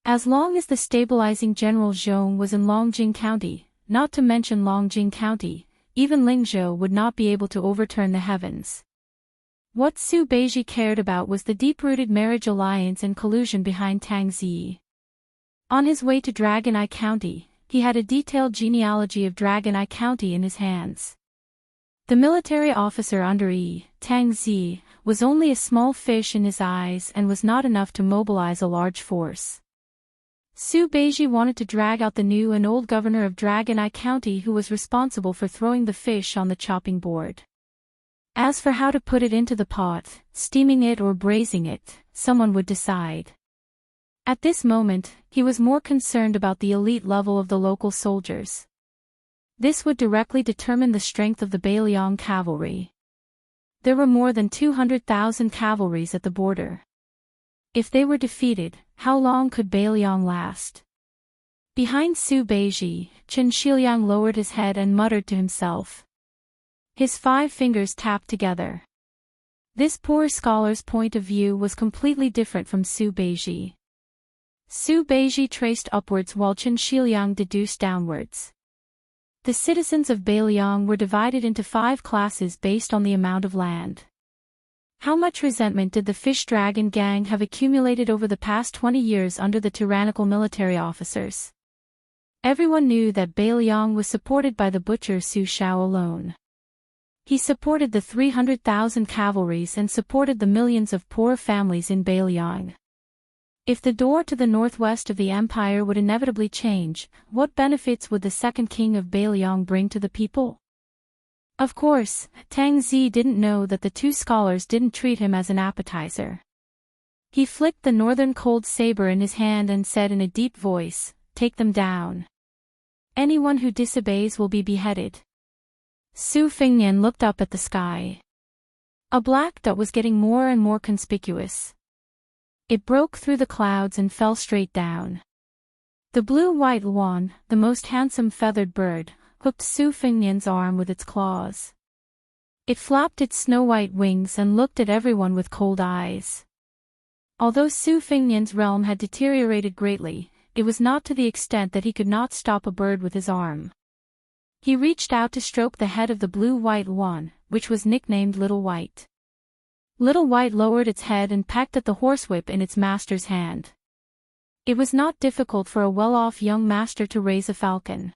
As long as the stabilizing General Zhong was in Longjing County, not to mention Longjing County, even Lingzhou would not be able to overturn the heavens. What Su Beiji cared about was the deep-rooted marriage alliance and collusion behind Tang Zi. On his way to Dragon Eye County, he had a detailed genealogy of Dragon Eye County in his hands. The military officer under Tang Zi, was only a small fish in his eyes and was not enough to mobilize a large force. Su Beiji wanted to drag out the new and old governor of Dragon Eye County who was responsible for throwing the fish on the chopping board. As for how to put it into the pot, steaming it or braising it, someone would decide. At this moment, he was more concerned about the elite level of the local soldiers. This would directly determine the strength of the Bailiang cavalry. There were more than 200,000 cavalries at the border. If they were defeated, how long could Bailiang last? Behind Su Beiji, Chen Shiliang lowered his head and muttered to himself. His 5 fingers tapped together. This poor scholar's point of view was completely different from Su Beiji. Su Beiji traced upwards while Chen Shiliang deduced downwards. The citizens of Bailiang were divided into 5 classes based on the amount of land. How much resentment did the Fish Dragon gang have accumulated over the past 20 years under the tyrannical military officers? Everyone knew that Bailiang was supported by the butcher Su Shao alone. He supported the 300,000 cavalries and supported the millions of poor families in Bailiang. If the door to the northwest of the empire would inevitably change, what benefits would the second king of Bailiang bring to the people? Of course, Tang Zi didn't know that the 2 scholars didn't treat him as an appetizer. He flicked the northern cold saber in his hand and said in a deep voice, "Take them down. Anyone who disobeys will be beheaded." Su Fengnian looked up at the sky. A black dot was getting more and more conspicuous. It broke through the clouds and fell straight down. The blue-white luan, the most handsome feathered bird, hooked Su Fengnian's arm with its claws. It flapped its snow-white wings and looked at everyone with cold eyes. Although Su Fengnian's realm had deteriorated greatly, it was not to the extent that he could not stop a bird with his arm. He reached out to stroke the head of the blue-white luan, which was nicknamed Little White. Little White lowered its head and pecked at the horsewhip in its master's hand. It was not difficult for a well-off young master to raise a falcon.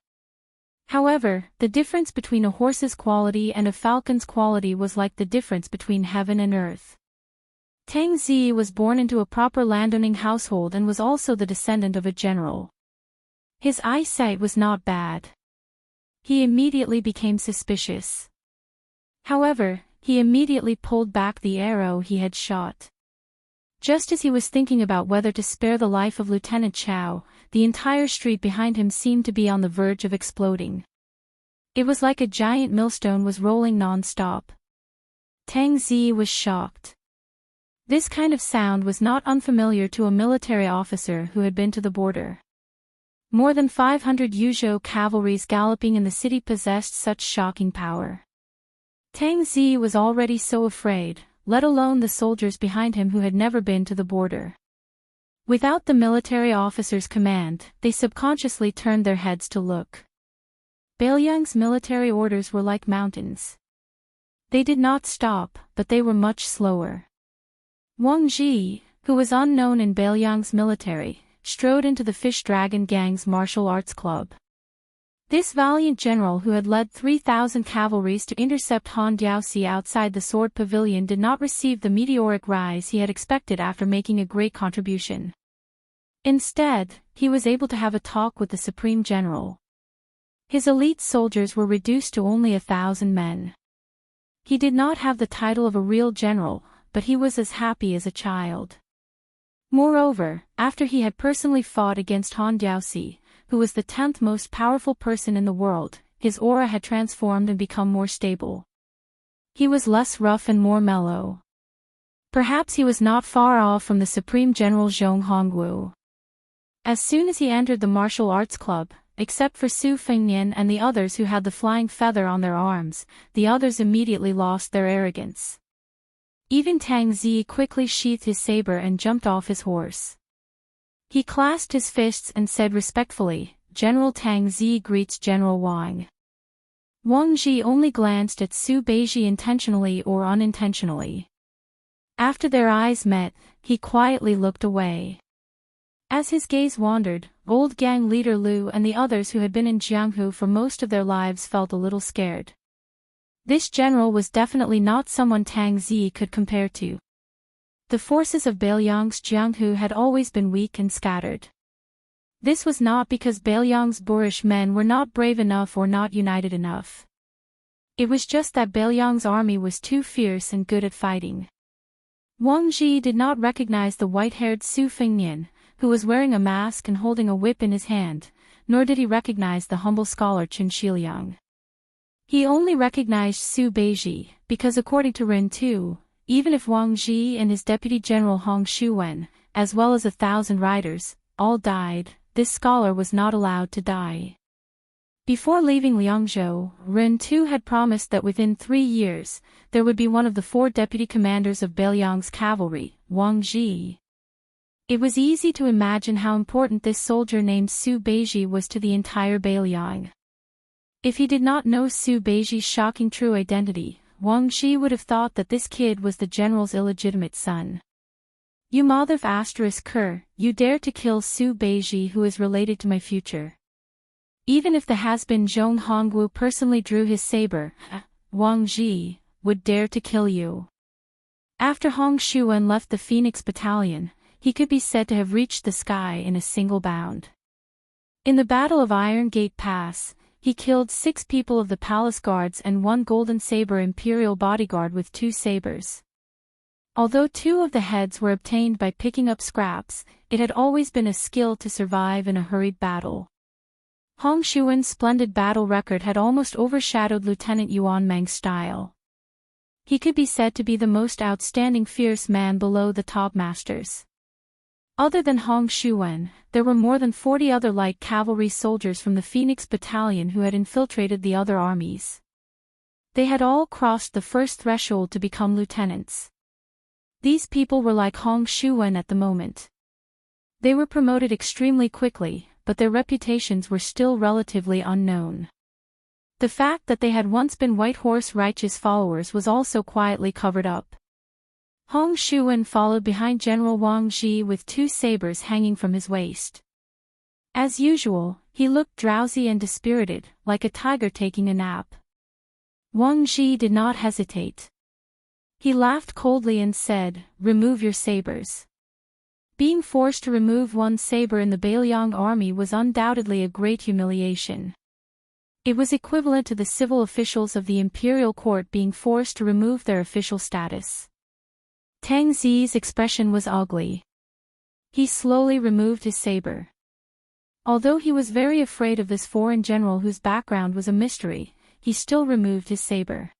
However, the difference between a horse's quality and a falcon's quality was like the difference between heaven and earth. Tang Zi was born into a proper landowning household and was also the descendant of a general. His eyesight was not bad. He immediately became suspicious. However, he immediately pulled back the arrow he had shot. Just as he was thinking about whether to spare the life of Lieutenant Chao, the entire street behind him seemed to be on the verge of exploding. It was like a giant millstone was rolling non-stop. Tang Zi was shocked. This kind of sound was not unfamiliar to a military officer who had been to the border. More than 500 Yuzhou cavalries galloping in the city possessed such shocking power. Tang Zi was already so afraid, let alone the soldiers behind him who had never been to the border. Without the military officer's command, they subconsciously turned their heads to look. Bailiang's military orders were like mountains. They did not stop, but they were much slower. Wang Ji, who was unknown in Bailiang's military, strode into the Fish Dragon gang's martial arts club. This valiant general who had led 3,000 cavalries to intercept Han Diaoxi outside the Sword Pavilion did not receive the meteoric rise he had expected after making a great contribution. Instead, he was able to have a talk with the Supreme General. His elite soldiers were reduced to only 1,000 men. He did not have the title of a real general, but he was as happy as a child. Moreover, after he had personally fought against Han Diaoxi, who was the 10th most powerful person in the world, his aura had transformed and become more stable. He was less rough and more mellow. Perhaps he was not far off from the Supreme General Zhong Hongwu. As soon as he entered the martial arts club, except for Su Fengnian and the others who had the flying feather on their arms, the others immediately lost their arrogance. Even Tang Zi quickly sheathed his saber and jumped off his horse. He clasped his fists and said respectfully, "General Tang Zi greets General Wang." Wang Ji only glanced at Su Beiji intentionally or unintentionally. After their eyes met, he quietly looked away. As his gaze wandered, old gang leader Liu and the others who had been in Jianghu for most of their lives felt a little scared. This general was definitely not someone Tang Zi could compare to. The forces of Bailiang's Jianghu had always been weak and scattered. This was not because Bailiang's boorish men were not brave enough or not united enough. It was just that Bailiang's army was too fierce and good at fighting. Wang Ji did not recognize the white-haired Su Fengnian, who was wearing a mask and holding a whip in his hand, nor did he recognize the humble scholar Chen Shiliang. He only recognized Su Beiji, because according to Ren Tu, even if Wang Ji and his deputy general Hong Shuwen, as well as 1,000 riders, all died, this scholar was not allowed to die. Before leaving Liangzhou, Ren Tu had promised that within 3 years, there would be one of the 4 deputy commanders of Bailiang's cavalry, Wang Ji. It was easy to imagine how important this soldier named Su Beiji was to the entire Bailiang. If he did not know Su Beiji's shocking true identity, Wang Ji would have thought that this kid was the general's illegitimate son. You mother *Ker, you dare to kill Su Beiji, who is related to my future. Even if the has-been Zhong Hongwu personally drew his saber, Wang Ji would dare to kill you. After Hong Shuwen left the Phoenix Battalion, he could be said to have reached the sky in a single bound. In the Battle of Iron Gate Pass, he killed 6 people of the palace guards and 1 golden saber imperial bodyguard with 2 sabers. Although 2 of the heads were obtained by picking up scraps, it had always been a skill to survive in a hurried battle. Hong Shuwen's splendid battle record had almost overshadowed Lieutenant Yuan Meng's style. He could be said to be the most outstanding fierce man below the top masters. Other than Hong Shuwen, there were more than 40 other light cavalry soldiers from the Phoenix Battalion who had infiltrated the other armies. They had all crossed the first threshold to become lieutenants. These people were like Hong Shuwen at the moment. They were promoted extremely quickly, but their reputations were still relatively unknown. The fact that they had once been White Horse Righteous followers was also quietly covered up. Hong Shuwen followed behind General Wang Ji with 2 sabers hanging from his waist. As usual, he looked drowsy and dispirited, like a tiger taking a nap. Wang Ji did not hesitate. He laughed coldly and said, "Remove your sabers." Being forced to remove one saber in the Bailiang army was undoubtedly a great humiliation. It was equivalent to the civil officials of the imperial court being forced to remove their official status. Tang Zi's expression was ugly. He slowly removed his saber. Although he was very afraid of this foreign general whose background was a mystery, he still removed his saber.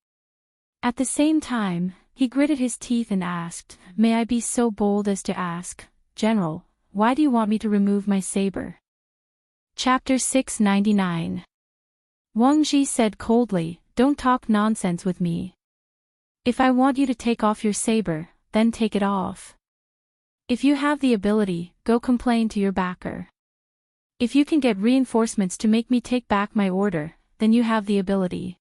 At the same time, he gritted his teeth and asked, "May I be so bold as to ask, General, why do you want me to remove my saber?" Chapter 699. Wang Ji said coldly, "Don't talk nonsense with me. If I want you to take off your saber, then take it off. If you have the ability, go complain to your backer. If you can get reinforcements to make me take back my order, then you have the ability.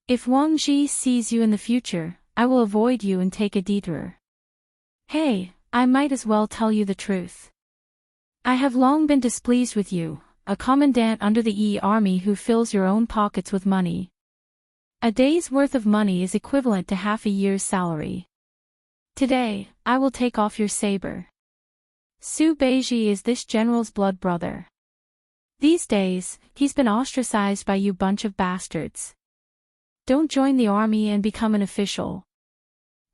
If Wang Ji sees you in the future, I will avoid you and take a detour. Hey, I might as well tell you the truth. I have long been displeased with you, a commandant under the E army who fills your own pockets with money. A day's worth of money is equivalent to half a year's salary. Today, I will take off your saber. Su Beiji is this general's blood brother. These days, he's been ostracized by you bunch of bastards. Don't join the army and become an official.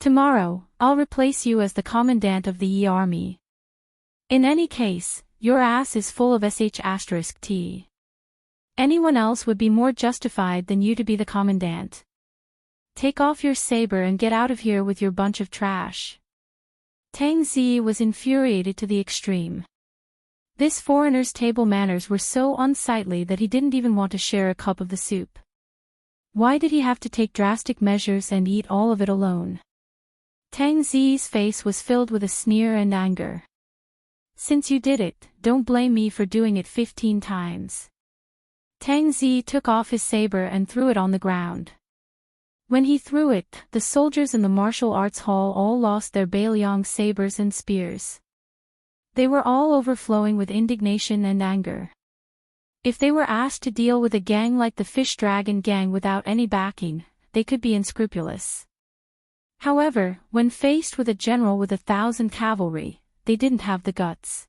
Tomorrow, I'll replace you as the commandant of the E army. In any case, your ass is full of **T. Anyone else would be more justified than you to be the commandant. Take off your saber and get out of here with your bunch of trash." Tang Zi was infuriated to the extreme. This foreigner's table manners were so unsightly that he didn't even want to share a cup of the soup. Why did he have to take drastic measures and eat all of it alone? Tang Zi's face was filled with a sneer and anger. "Since you did it, don't blame me for doing it 15 times. Tang Zi took off his saber and threw it on the ground. When he threw it, the soldiers in the martial arts hall all lost their Bailiang sabers and spears. They were all overflowing with indignation and anger. If they were asked to deal with a gang like the Fish Dragon gang without any backing, they could be unscrupulous. However, when faced with a general with 1,000 cavalry, they didn't have the guts.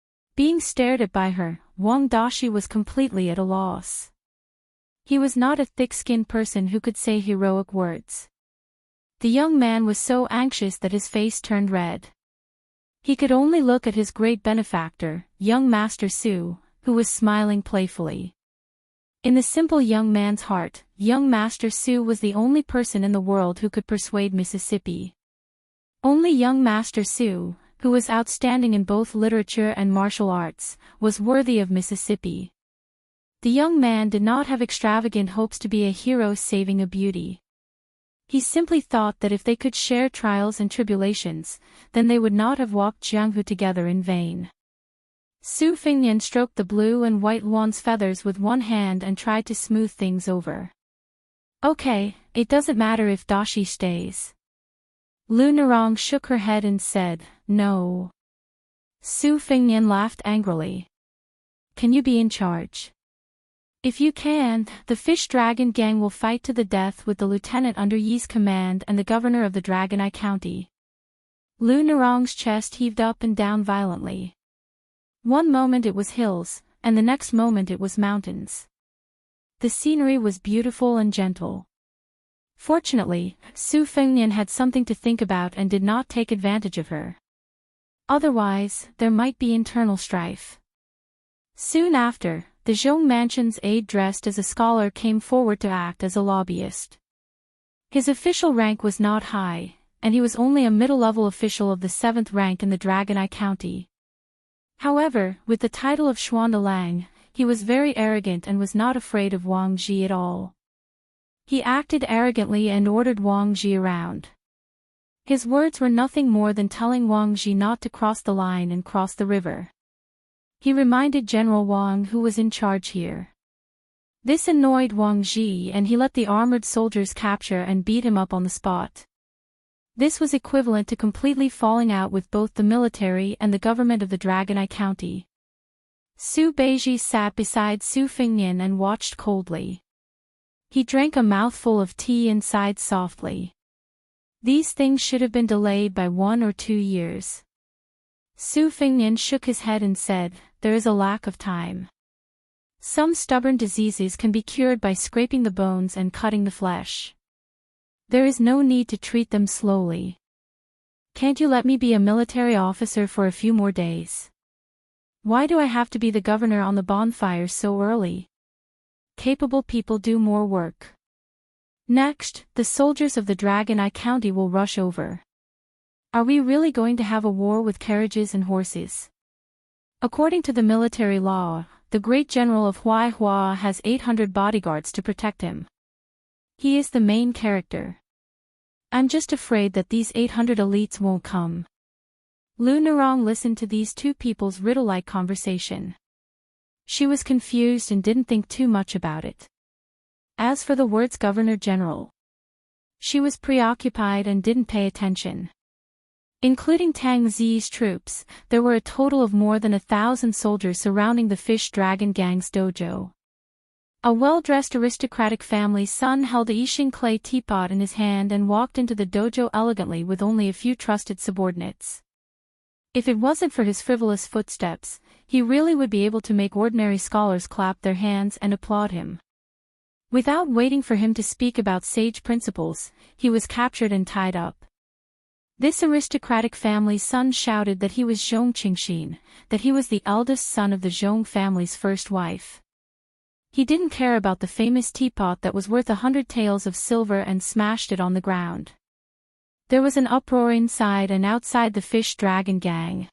Being stared at by her, Wang Dashi was completely at a loss. He was not a thick-skinned person who could say heroic words. The young man was so anxious that his face turned red. He could only look at his great benefactor, young Master Su, who was smiling playfully. In the simple young man's heart, young Master Su was the only person in the world who could persuade Mississippi. Only young Master Su, who was outstanding in both literature and martial arts, was worthy of Mississippi. The young man did not have extravagant hopes to be a hero saving a beauty. He simply thought that if they could share trials and tribulations, then they would not have walked Jianghu together in vain. Su Fengnian stroked the blue and white Luan's feathers with one hand and tried to smooth things over. Okay, it doesn't matter if Dashi stays. Lu Narong shook her head and said, no. Su Fengnian laughed angrily. Can you be in charge? If you can, the Fish Dragon Gang will fight to the death with the lieutenant under Yi's command and the governor of the Dragon Eye County. Lu Narong's chest heaved up and down violently. One moment it was hills, and the next moment it was mountains. The scenery was beautiful and gentle. Fortunately, Su Fengnian had something to think about and did not take advantage of her. Otherwise, there might be internal strife. Soon after, the Zhong Mansion's aide dressed as a scholar came forward to act as a lobbyist. His official rank was not high, and he was only a middle-level official of the 7th rank in the Dragon Eye County. However, with the title of Xuandalang, he was very arrogant and was not afraid of Wang Ji at all. He acted arrogantly and ordered Wang Ji around. His words were nothing more than telling Wang Ji not to cross the line and cross the river. He reminded General Wang who was in charge here. This annoyed Wang Ji and he let the armored soldiers capture and beat him up on the spot. This was equivalent to completely falling out with both the military and the government of the Dragon Eye County. Su Beiji sat beside Su Fengnian and watched coldly. He drank a mouthful of tea and sighed softly. These things should have been delayed by 1 or 2 years. Su Fengnian shook his head and said, there is a lack of time. Some stubborn diseases can be cured by scraping the bones and cutting the flesh. There is no need to treat them slowly. Can't you let me be a military officer for a few more days? Why do I have to be the governor on the bonfire so early? Capable people do more work. Next, the soldiers of the Dragon Eye County will rush over. Are we really going to have a war with carriages and horses? According to the military law, the great general of Huaihua has 800 bodyguards to protect him. He is the main character. I'm just afraid that these 800 elites won't come. Lu Narong listened to these two people's riddle-like conversation. She was confused and didn't think too much about it. As for the words Governor General, she was preoccupied and didn't pay attention. Including Tang Zi's troops, there were a total of more than 1,000 soldiers surrounding the Fish Dragon Gang's dojo. A well-dressed aristocratic family's son held a Yixing clay teapot in his hand and walked into the dojo elegantly with only a few trusted subordinates. If it wasn't for his frivolous footsteps, he really would be able to make ordinary scholars clap their hands and applaud him. Without waiting for him to speak about sage principles, he was captured and tied up. This aristocratic family's son shouted that he was Zhong Qingxin, that he was the eldest son of the Zhong family's first wife. He didn't care about the famous teapot that was worth 100 taels of silver and smashed it on the ground. There was an uproar inside and outside the Fish Dragon Gang.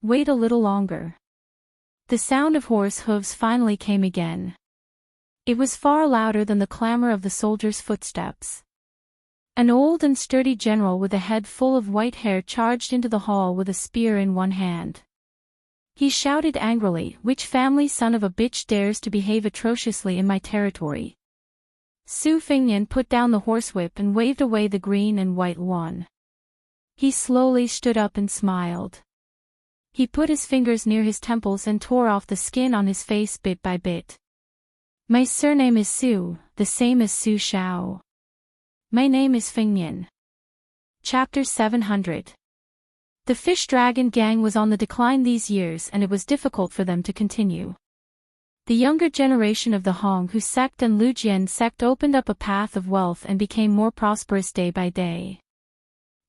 Wait a little longer. The sound of horse hooves finally came again. It was far louder than the clamor of the soldiers' footsteps. An old and sturdy general with a head full of white hair charged into the hall with a spear in one hand. He shouted angrily, "Which family son of a bitch dares to behave atrociously in my territory?" Su Fengnian put down the horsewhip and waved away the green and white one. He slowly stood up and smiled. He put his fingers near his temples and tore off the skin on his face bit by bit. "My surname is Su, the same as Su Shao. My name is Fengnian." Chapter 700. The fish dragon gang was on the decline these years and it was difficult for them to continue. The younger generation of the Honghu sect and Lujian sect opened up a path of wealth and became more prosperous day by day.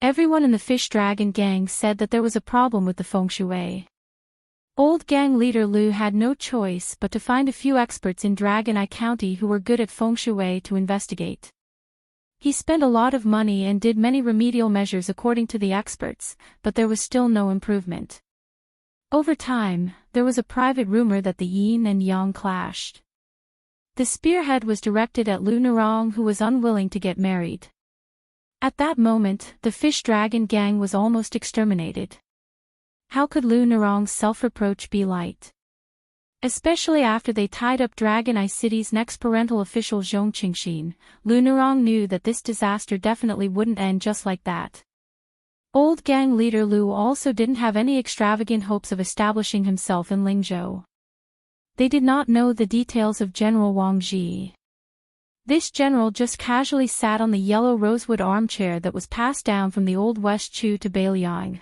Everyone in the fish dragon gang said that there was a problem with the feng shui. Old gang leader Lu had no choice but to find a few experts in Dragon Eye County who were good at feng shui to investigate. He spent a lot of money and did many remedial measures according to the experts, but there was still no improvement. Over time, there was a private rumor that the yin and yang clashed. The spearhead was directed at Lu Nerong, who was unwilling to get married. At that moment, the fish dragon gang was almost exterminated. How could Lu Nerong's self-reproach be light? Especially after they tied up Dragon Eye City's next parental official Zhong Qingxin, Lu Nerong knew that this disaster definitely wouldn't end just like that. Old gang leader Lu also didn't have any extravagant hopes of establishing himself in Lingzhou. They did not know the details of General Wang Ji. This general just casually sat on the yellow rosewood armchair that was passed down from the old West Chu to Beiliang.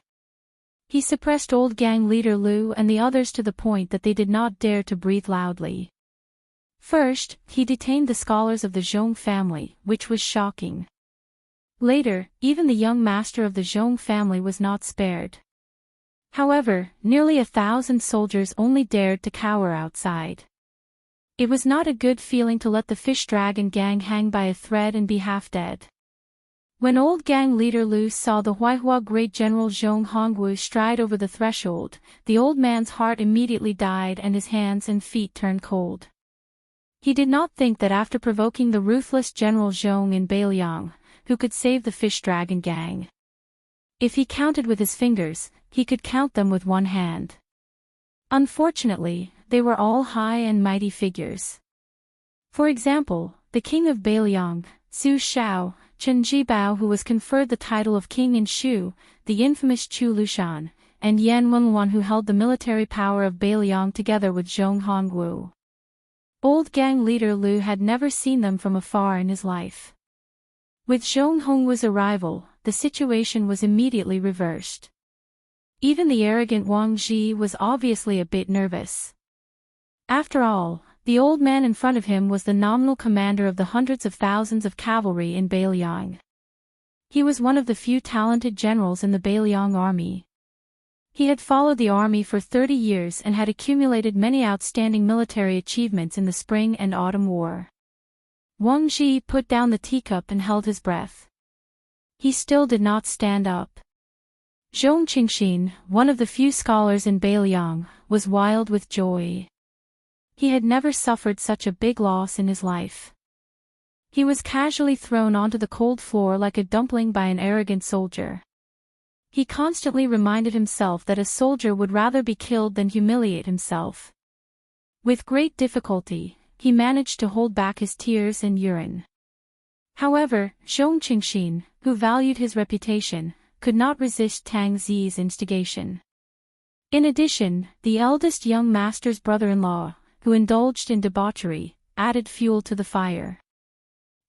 He suppressed old gang leader Lu and the others to the point that they did not dare to breathe loudly. First, he detained the scholars of the Zhong family, which was shocking. Later, even the young master of the Zhong family was not spared. However, nearly 1,000 soldiers only dared to cower outside. It was not a good feeling to let the fish dragon gang hang by a thread and be half dead. When old gang leader Lu saw the Huaihua great general Zhong Hongwu stride over the threshold, the old man's heart immediately died and his hands and feet turned cold. He did not think that after provoking the ruthless General Zhong in Beiliang, who could save the fish dragon gang. If he counted with his fingers, he could count them with one hand. Unfortunately, they were all high and mighty figures. For example, the king of Beiliang, Su Shao, Chen Jibao, who was conferred the title of king in Shu, the infamous Chu Lushan, and Yan Wenluan, who held the military power of Beiliang together with Zhong Hongwu. Old gang leader Lu had never seen them from afar in his life. With Zhong Hongwu's arrival, the situation was immediately reversed. Even the arrogant Wang Ji was obviously a bit nervous. After all, the old man in front of him was the nominal commander of the hundreds of thousands of cavalry in Beiliang. He was one of the few talented generals in the Beiliang army. He had followed the army for 30 years and had accumulated many outstanding military achievements in the Spring and Autumn War. Wang Ji put down the teacup and held his breath. He still did not stand up. Zhong Qingxin, one of the few scholars in Beiliang, was wild with joy. He had never suffered such a big loss in his life. He was casually thrown onto the cold floor like a dumpling by an arrogant soldier. He constantly reminded himself that a soldier would rather be killed than humiliate himself. With great difficulty, he managed to hold back his tears and urine. However, Zhong Qingxin, who valued his reputation, could not resist Tang Zi's instigation. In addition, the eldest young master's brother-in-law, who indulged in debauchery, added fuel to the fire.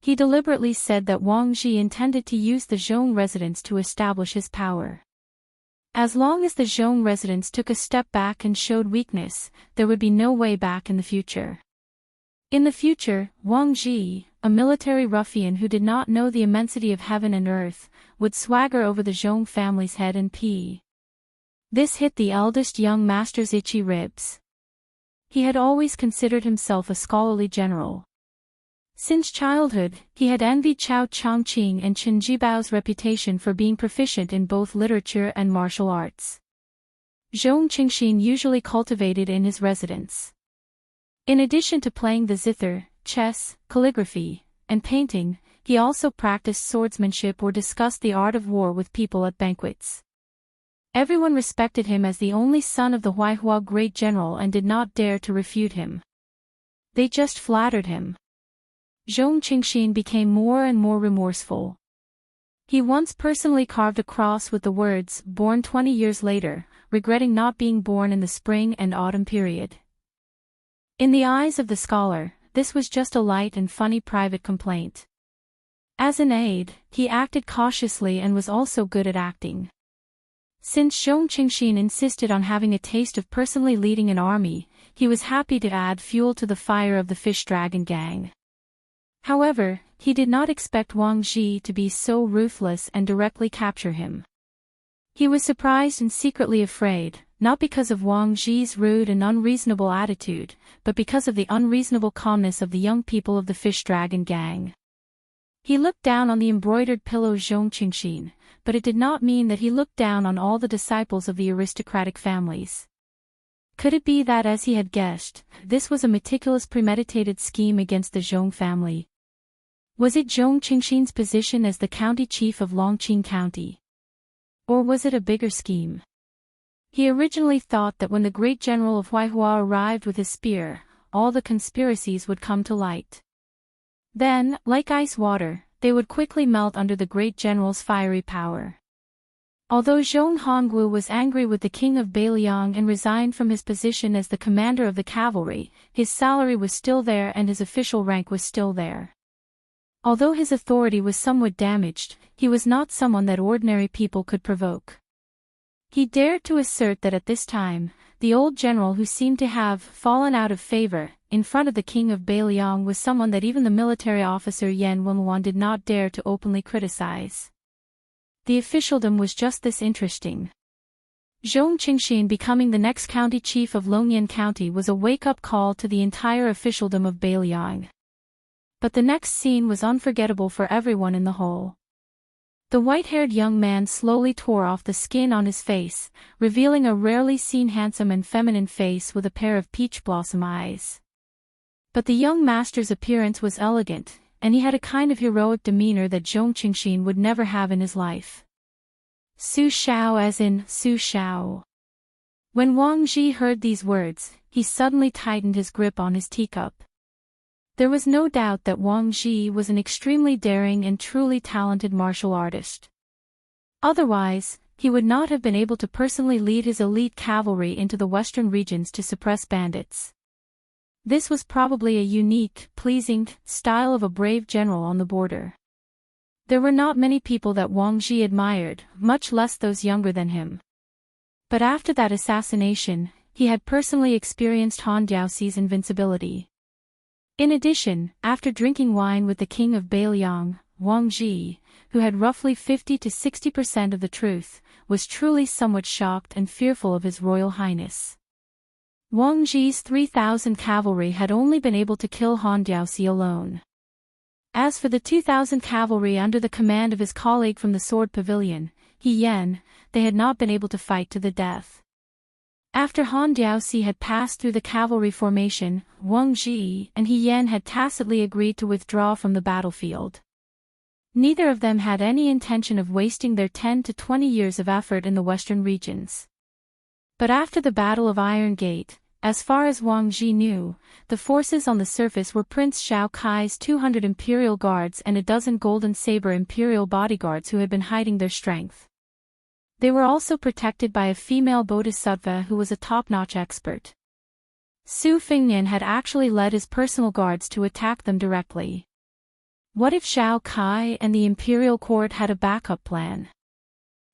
He deliberately said that Wang Ji intended to use the Zhong residents to establish his power. As long as the Zhong residents took a step back and showed weakness, there would be no way back in the future. In the future, Wang Ji, a military ruffian who did not know the immensity of heaven and earth, would swagger over the Zhong family's head and pee. This hit the eldest young master's itchy ribs. He had always considered himself a scholarly general. Since childhood, he had envied Chao Chongqing and Chen Jibao's reputation for being proficient in both literature and martial arts. Zhong Qingxin usually cultivated in his residence. In addition to playing the zither, chess, calligraphy, and painting, he also practiced swordsmanship or discussed the art of war with people at banquets. Everyone respected him as the only son of the Huaihua great general and did not dare to refute him. They just flattered him. Zhong Qingxin became more and more remorseful. He once personally carved a cross with the words, "Born 20 years later," regretting not being born in the spring and autumn period. In the eyes of the scholar, this was just a light and funny private complaint. As an aide, he acted cautiously and was also good at acting. Since Zhong Qingxin insisted on having a taste of personally leading an army, he was happy to add fuel to the fire of the Fish Dragon gang. However, he did not expect Wang Ji to be so ruthless and directly capture him. He was surprised and secretly afraid, not because of Wang Ji's rude and unreasonable attitude, but because of the unreasonable calmness of the young people of the Fish Dragon gang. He looked down on the embroidered pillow Zhong Qingxin, but it did not mean that he looked down on all the disciples of the aristocratic families. Could it be that, as he had guessed, this was a meticulous premeditated scheme against the Zhong family? Was it Zhong Qingxin's position as the county chief of Longqing County? Or was it a bigger scheme? He originally thought that when the great general of Huaihua arrived with his spear, all the conspiracies would come to light. Then, like ice water, they would quickly melt under the great general's fiery power. Although Zhong Hongwu was angry with the king of Beiliang and resigned from his position as the commander of the cavalry, his salary was still there and his official rank was still there. Although his authority was somewhat damaged, he was not someone that ordinary people could provoke. He dared to assert that at this time, the old general who seemed to have fallen out of favor in front of the king of Beiliang was someone that even the military officer Yan Wenluan did not dare to openly criticize. The officialdom was just this interesting. Zhong Qingxin becoming the next county chief of Longyan County was a wake-up call to the entire officialdom of Beiliang. But the next scene was unforgettable for everyone in the whole. The white-haired young man slowly tore off the skin on his face, revealing a rarely seen handsome and feminine face with a pair of peach blossom eyes. But the young master's appearance was elegant, and he had a kind of heroic demeanor that Zhong Qingxin would never have in his life. Su Shao, as in Su Shao. When Wang Ji heard these words, he suddenly tightened his grip on his teacup. There was no doubt that Wang Ji was an extremely daring and truly talented martial artist. Otherwise, he would not have been able to personally lead his elite cavalry into the western regions to suppress bandits. This was probably a unique, pleasing style of a brave general on the border. There were not many people that Wang Ji admired, much less those younger than him. But after that assassination, he had personally experienced Han Diaoxi's invincibility. In addition, after drinking wine with the king of Beiliang, Wang Ji, who had roughly 50 to 60% of the truth, was truly somewhat shocked and fearful of his royal highness. Wang Ji's 3,000 cavalry had only been able to kill Han Diaoxi alone. As for the 2,000 cavalry under the command of his colleague from the Sword Pavilion, He Yan, they had not been able to fight to the death. After Han Diaoxi had passed through the cavalry formation, Wang Ji and He Yan had tacitly agreed to withdraw from the battlefield. Neither of them had any intention of wasting their 10 to 20 years of effort in the western regions. But after the Battle of Iron Gate, as far as Wang Ji knew, the forces on the surface were Prince Shao Kai's 200 imperial guards and a dozen golden saber imperial bodyguards who had been hiding their strength. They were also protected by a female bodhisattva who was a top-notch expert. Su Fingnian had actually led his personal guards to attack them directly. What if Shao Kai and the imperial court had a backup plan?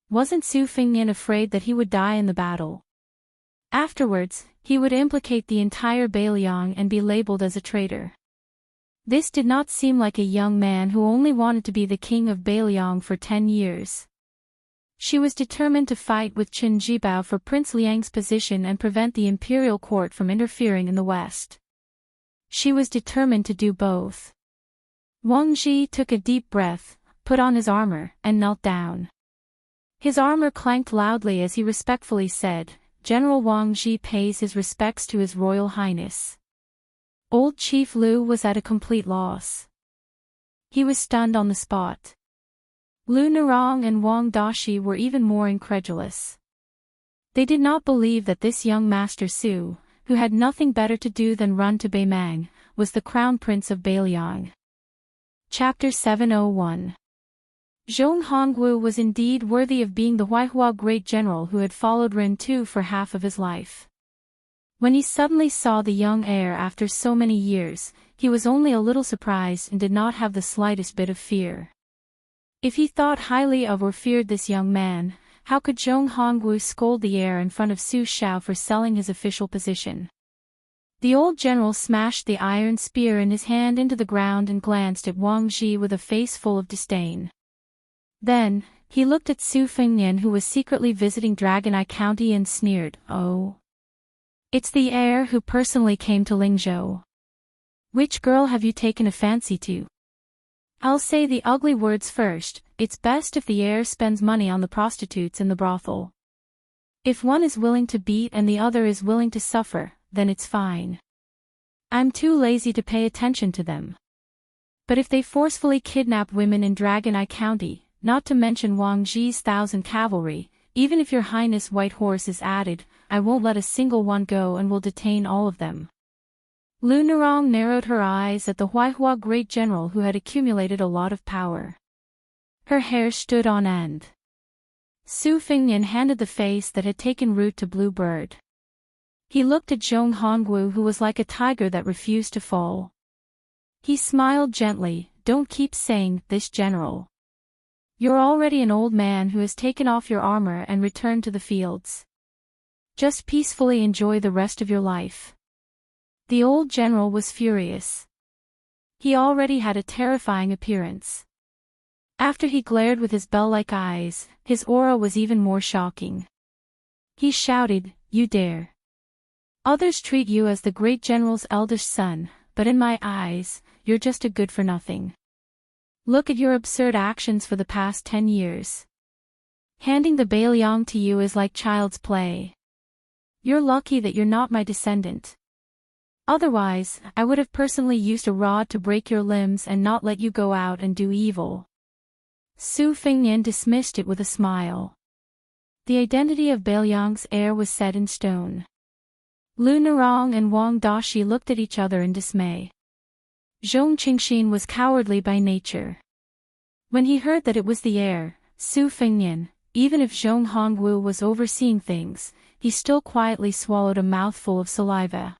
Wasn't Su Fingnian afraid that he would die in the battle? Afterwards, he would implicate the entire Beiliang and be labeled as a traitor. This did not seem like a young man who only wanted to be the king of Beiliang for 10 years. She was determined to fight with Qin Jibao for Prince Liang's position and prevent the imperial court from interfering in the west. She was determined to do both. Wang Ji took a deep breath, put on his armor, and knelt down. His armor clanked loudly as he respectfully said, "General Wang Ji pays his respects to His Royal Highness." Old Chief Lu was at a complete loss. He was stunned on the spot. Lu Narong and Wang Dashi were even more incredulous. They did not believe that this young Master Su, who had nothing better to do than run to Beimang, was the Crown Prince of Beiliang. Chapter 701. Zhong Hongwu was indeed worthy of being the Huaihua great general who had followed Ren Tu for half of his life. When he suddenly saw the young heir after so many years, he was only a little surprised and did not have the slightest bit of fear. If he thought highly of or feared this young man, how could Zhong Hongwu scold the heir in front of Su Xiao for selling his official position? The old general smashed the iron spear in his hand into the ground and glanced at Wang Ji with a face full of disdain. Then, he looked at Su Fengnian, who was secretly visiting Dragon Eye County, and sneered, "Oh. It's the heir who personally came to Lingzhou. Which girl have you taken a fancy to?" "I'll say the ugly words first, it's best if the heir spends money on the prostitutes in the brothel. If one is willing to beat and the other is willing to suffer, then it's fine. I'm too lazy to pay attention to them. But if they forcefully kidnap women in Dragon Eye County, not to mention Wang Ji's 1,000 cavalry, even if your highness white horse is added, I won't let a single one go and will detain all of them." Lu Nerong narrowed her eyes at the Huaihua great general who had accumulated a lot of power. Her hair stood on end. Su Fengnian handed the face that had taken root to Blue Bird. He looked at Zhong Hongwu, who was like a tiger that refused to fall. He smiled gently, "Don't keep saying this, general. You're already an old man who has taken off your armor and returned to the fields. Just peacefully enjoy the rest of your life." The old general was furious. He already had a terrifying appearance. After he glared with his bell-like eyes, his aura was even more shocking. He shouted, "You dare! Others treat you as the great general's eldest son, but in my eyes, you're just a good-for-nothing. Look at your absurd actions for the past 10 years. Handing the Beiliang to you is like child's play. You're lucky that you're not my descendant. Otherwise, I would have personally used a rod to break your limbs and not let you go out and do evil." Su Fengnian dismissed it with a smile. The identity of Beiliang's heir was set in stone. Lu Nerong and Wang Dashi looked at each other in dismay. Zhong Qingxin was cowardly by nature. When he heard that it was the heir, Su Fengnian, even if Zhong Hongwu was overseeing things, he still quietly swallowed a mouthful of saliva.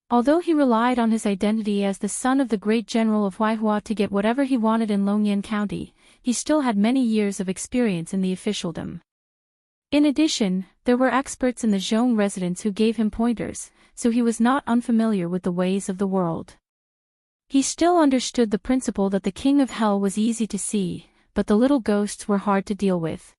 Although he relied on his identity as the son of the great general of Huaihua to get whatever he wanted in Longyan County, he still had many years of experience in the officialdom. In addition, there were experts in the Zhong residence who gave him pointers, so he was not unfamiliar with the ways of the world. He still understood the principle that the king of hell was easy to see, but the little ghosts were hard to deal with.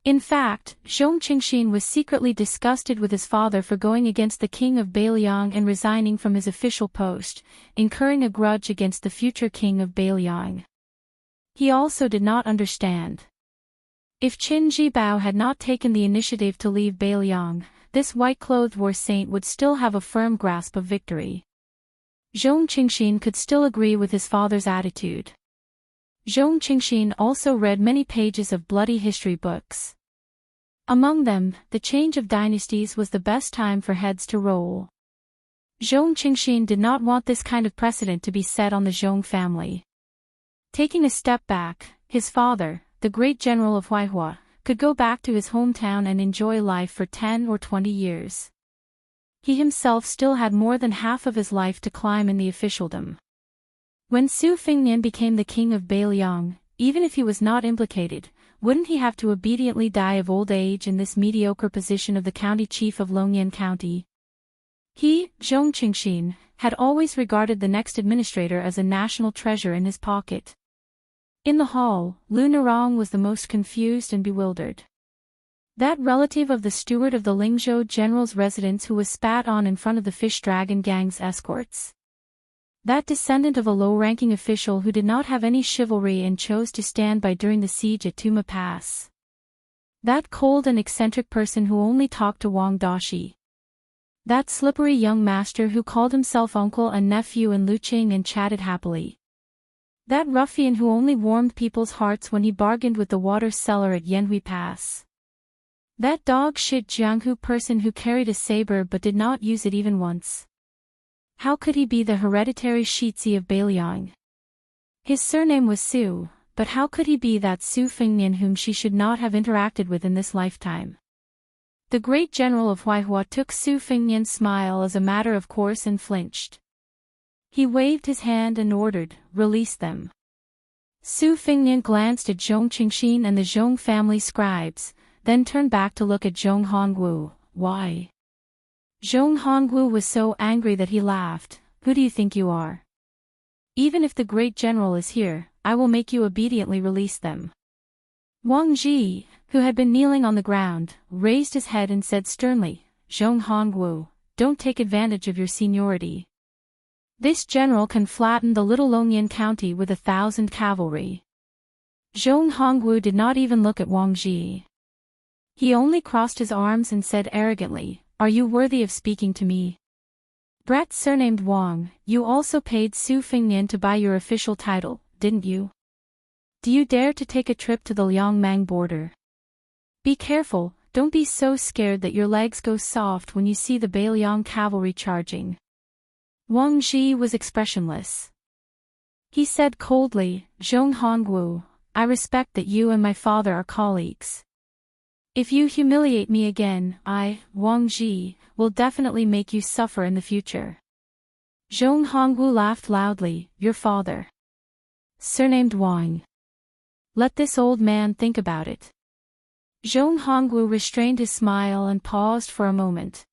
In fact, Zhong Qingxin was secretly disgusted with his father for going against the king of Beiliang and resigning from his official post, incurring a grudge against the future king of Beiliang. He also did not understand. If Qin Jibao had not taken the initiative to leave Beiliang, this white-clothed war saint would still have a firm grasp of victory. Zhong Qingxin could still agree with his father's attitude. Zhong Qingxin also read many pages of bloody history books. Among them, the change of dynasties was the best time for heads to roll. Zhong Qingxin did not want this kind of precedent to be set on the Zhong family. Taking a step back, his father, the great general of Huaihua, could go back to his hometown and enjoy life for 10 or 20 years. He himself still had more than half of his life to climb in the officialdom. When Su Fengnian became the king of Beiliang, even if he was not implicated, wouldn't he have to obediently die of old age in this mediocre position of the county chief of Longyan County? He, Zhong Qingxin, had always regarded the next administrator as a national treasure in his pocket. In the hall, Lu Nerong was the most confused and bewildered. That relative of the steward of the Lingzhou general's residence who was spat on in front of the Fish Dragon gang's escorts. That descendant of a low-ranking official who did not have any chivalry and chose to stand by during the siege at Tuma Pass. That cold and eccentric person who only talked to Wang Dashi. That slippery young master who called himself uncle and nephew in Luqing and chatted happily. That ruffian who only warmed people's hearts when he bargained with the water seller at Yanhui Pass. That dog-shit Jianghu person who carried a saber but did not use it even once. How could he be the hereditary Shitzi of Beiliang? His surname was Su, but how could he be that Su Fengnian whom she should not have interacted with in this lifetime? The great general of Huaihua took Su Fengnian's smile as a matter of course and flinched. He waved his hand and ordered, "Release them." Su Fingnian glanced at Zhong Qingxin and the Zhong family scribes, then turned back to look at Zhong Hongwu. Why? Zhong Hongwu was so angry that he laughed. Who do you think you are? Even if the great general is here, I will make you obediently release them. Wang Ji, who had been kneeling on the ground, raised his head and said sternly, Zhong Hongwu, don't take advantage of your seniority. This general can flatten the little Longyan county with 1,000 cavalry. Zhong Hongwu did not even look at Wang Ji. He only crossed his arms and said arrogantly, Are you worthy of speaking to me? Brat surnamed Wang, you also paid Su Fingnian to buy your official title, didn't you? Do you dare to take a trip to the Liangmang border? Be careful, don't be so scared that your legs go soft when you see the Beiliang cavalry charging. Wang Ji was expressionless. He said coldly, Zhong Hongwu, I respect that you and my father are colleagues. If you humiliate me again, I, Wang Ji, will definitely make you suffer in the future. Zhong Hongwu laughed loudly, your father. Surnamed Wang. Let this old man think about it. Zhong Hongwu restrained his smile and paused for a moment.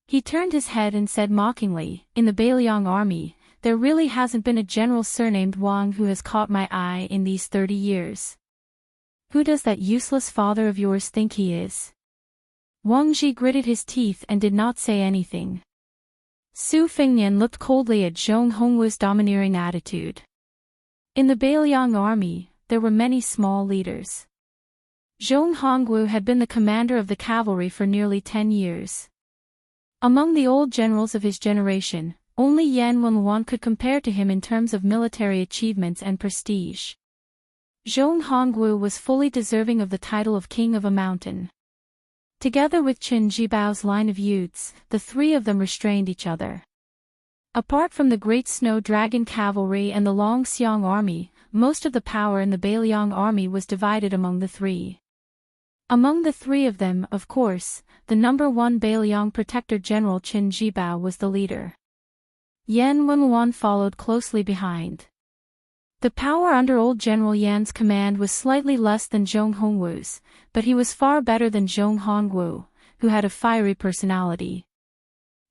He turned his head and said mockingly, in the Beiliang army, there really hasn't been a general surnamed Wang who has caught my eye in these 30 years. Who does that useless father of yours think he is? Wang Ji gritted his teeth and did not say anything. Su Fingnian looked coldly at Zhong Hongwu's domineering attitude. In the Beiliang army, there were many small leaders. Zhong Hongwu had been the commander of the cavalry for nearly 10 years. Among the old generals of his generation, only Yan Wenluan could compare to him in terms of military achievements and prestige. Zhong Hongwu was fully deserving of the title of King of a Mountain. Together with Qin Jibao's line of youths, the three of them restrained each other. Apart from the Great Snow Dragon Cavalry and the Long Xiang Army, most of the power in the Beiliang army was divided among the three. Among the three of them, of course, the number one Beiliang Protector General Qin Jibao was the leader. Yan Wenluan followed closely behind. The power under old General Yan's command was slightly less than Zhong Hongwu's, but he was far better than Zhong Hongwu, who had a fiery personality.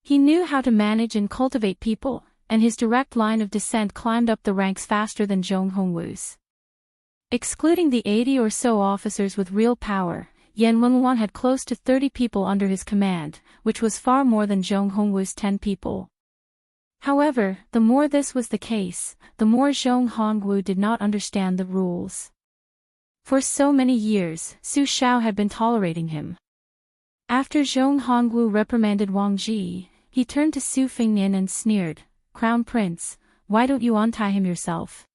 He knew how to manage and cultivate people, and his direct line of descent climbed up the ranks faster than Zhong Hongwu's. Excluding the 80 or so officers with real power, Yan Wenluan had close to 30 people under his command, which was far more than Zhong Hongwu's 10 people. However, the more this was the case, the more Zhong Hongwu did not understand the rules. For so many years, Su Shao had been tolerating him. After Zhong Hongwu reprimanded Wang Ji, he turned to Su Fingnian and sneered, Crown Prince, why don't you untie him yourself?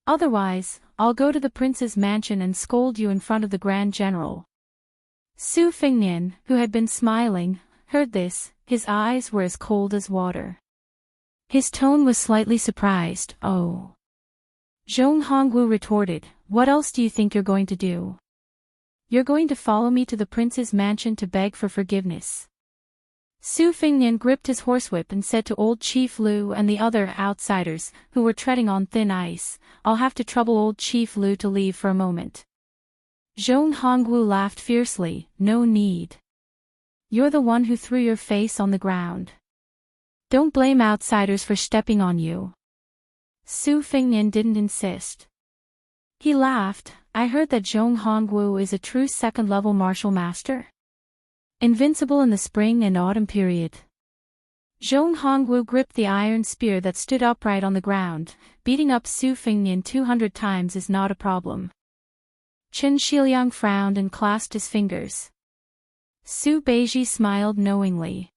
Otherwise, I'll go to the prince's mansion and scold you in front of the Grand General. Su Fingnian, who had been smiling, heard this, his eyes were as cold as water. His tone was slightly surprised, oh. Zhong Hongwu retorted, what else do you think you're going to do? You're going to follow me to the prince's mansion to beg for forgiveness. Su Fingnian gripped his horsewhip and said to old Chief Lu and the other outsiders, who were treading on thin ice, I'll have to trouble old Chief Lu to leave for a moment. Zhong Hongwu laughed fiercely, no need. You're the one who threw your face on the ground. Don't blame outsiders for stepping on you. Su Fingnian didn't insist. He laughed, I heard that Zhong Hongwu is a true second-level martial master. Invincible in the spring and autumn period. Zhong Hongwu gripped the iron spear that stood upright on the ground, beating up Su Fingnian 200 times is not a problem. Qin Shiliang frowned and clasped his fingers. Su Beiji smiled knowingly.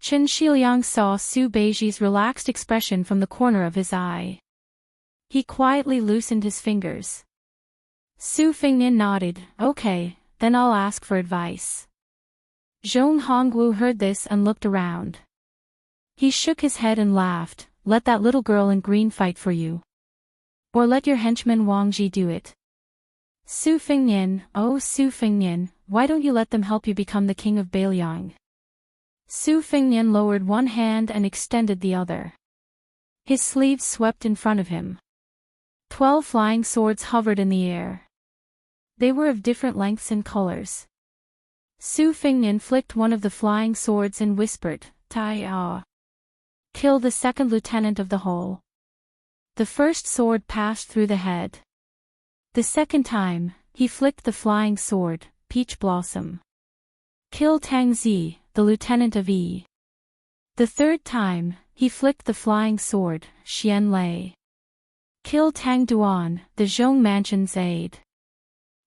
Qin Shiliang saw Su Beiji's relaxed expression from the corner of his eye. He quietly loosened his fingers. Su Fingnian nodded, okay, then I'll ask for advice. Zhong Hongwu heard this and looked around. He shook his head and laughed, let that little girl in green fight for you. Or let your henchman Wang Ji do it. Su Fingnian, oh Su Fingnian, why don't you let them help you become the king of Beiliang? Su Fingnian lowered one hand and extended the other. His sleeves swept in front of him. 12 flying swords hovered in the air. They were of different lengths and colors. Su Fengnian flicked one of the flying swords and whispered, "Tai ah. Kill the second lieutenant of the whole." The first sword passed through the head. The second time, he flicked the flying sword, Peach Blossom. Kill Tang Zi, the lieutenant of Yi. The third time, he flicked the flying sword, Xian Lei. Kill Tang Duan, the Zhong Mansion's aide.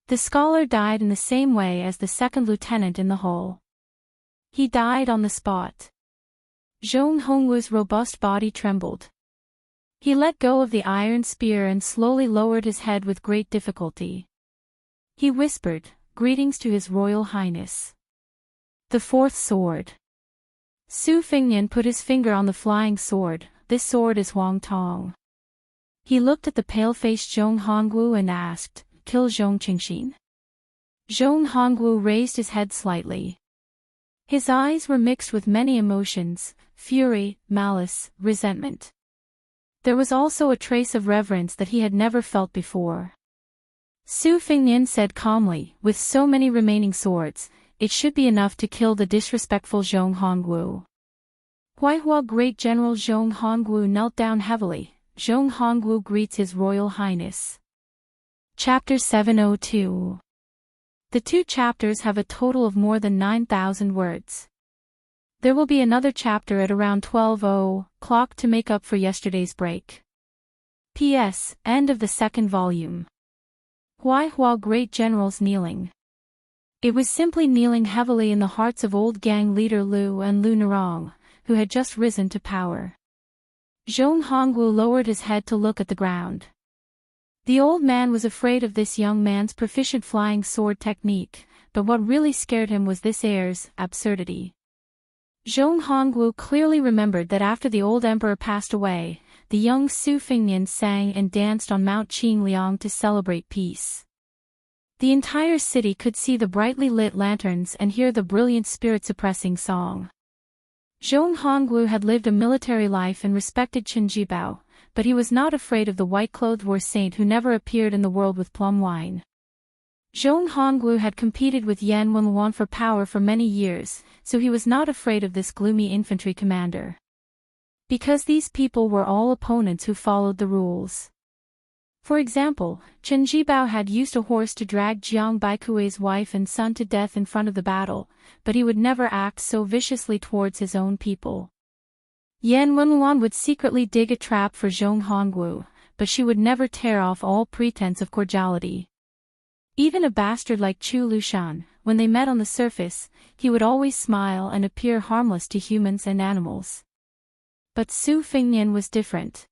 The scholar died in the same way as the second lieutenant in the hole. He died on the spot. Zhong Hongwu's robust body trembled. He let go of the iron spear and slowly lowered his head with great difficulty. He whispered, "Greetings to His Royal Highness." The fourth sword. Su Fengnian put his finger on the flying sword. "This sword is Huang Tong." He looked at the pale-faced Zhong Hongwu and asked, "Kill Zhong Qingxin?" Zhong Hongwu raised his head slightly. His eyes were mixed with many emotions: fury, malice, resentment. There was also a trace of reverence that he had never felt before. Su Fengnian said calmly, "With so many remaining swords, it should be enough to kill the disrespectful Zhong Hongwu." Huaihua Great General Zhong Hongwu knelt down heavily. Zhong Hongwu greets His Royal Highness. Chapter 702. The two chapters have a total of more than 9,000 words. There will be another chapter at around 12:00 to make up for yesterday's break. P.S. End of the second volume. Huaihua Great General's kneeling. It was simply kneeling heavily in the hearts of old gang leader Lu and Lu Nerong, who had just risen to power. Zhong Hongwu lowered his head to look at the ground. The old man was afraid of this young man's proficient flying sword technique, but what really scared him was this heir's absurdity. Zhong Hongwu clearly remembered that after the old emperor passed away, the young Su Fengnian sang and danced on Mount Qingliang to celebrate peace. The entire city could see the brightly lit lanterns and hear the brilliant spirit-suppressing song. Zhong Hongwu had lived a military life and respected Chen Jibao, but he was not afraid of the white-clothed war saint who never appeared in the world with plum wine. Zhong Hongwu had competed with Yan Wenluan for power for many years, so he was not afraid of this gloomy infantry commander. Because these people were all opponents who followed the rules. For example, Chen Jibao had used a horse to drag Jiang Baikui's wife and son to death in front of the battle, but he would never act so viciously towards his own people. Yan Wenluan would secretly dig a trap for Zhong Hongwu, but she would never tear off all pretense of cordiality. Even a bastard like Chu Lushan, when they met on the surface, he would always smile and appear harmless to humans and animals. But Su Fengnian was different.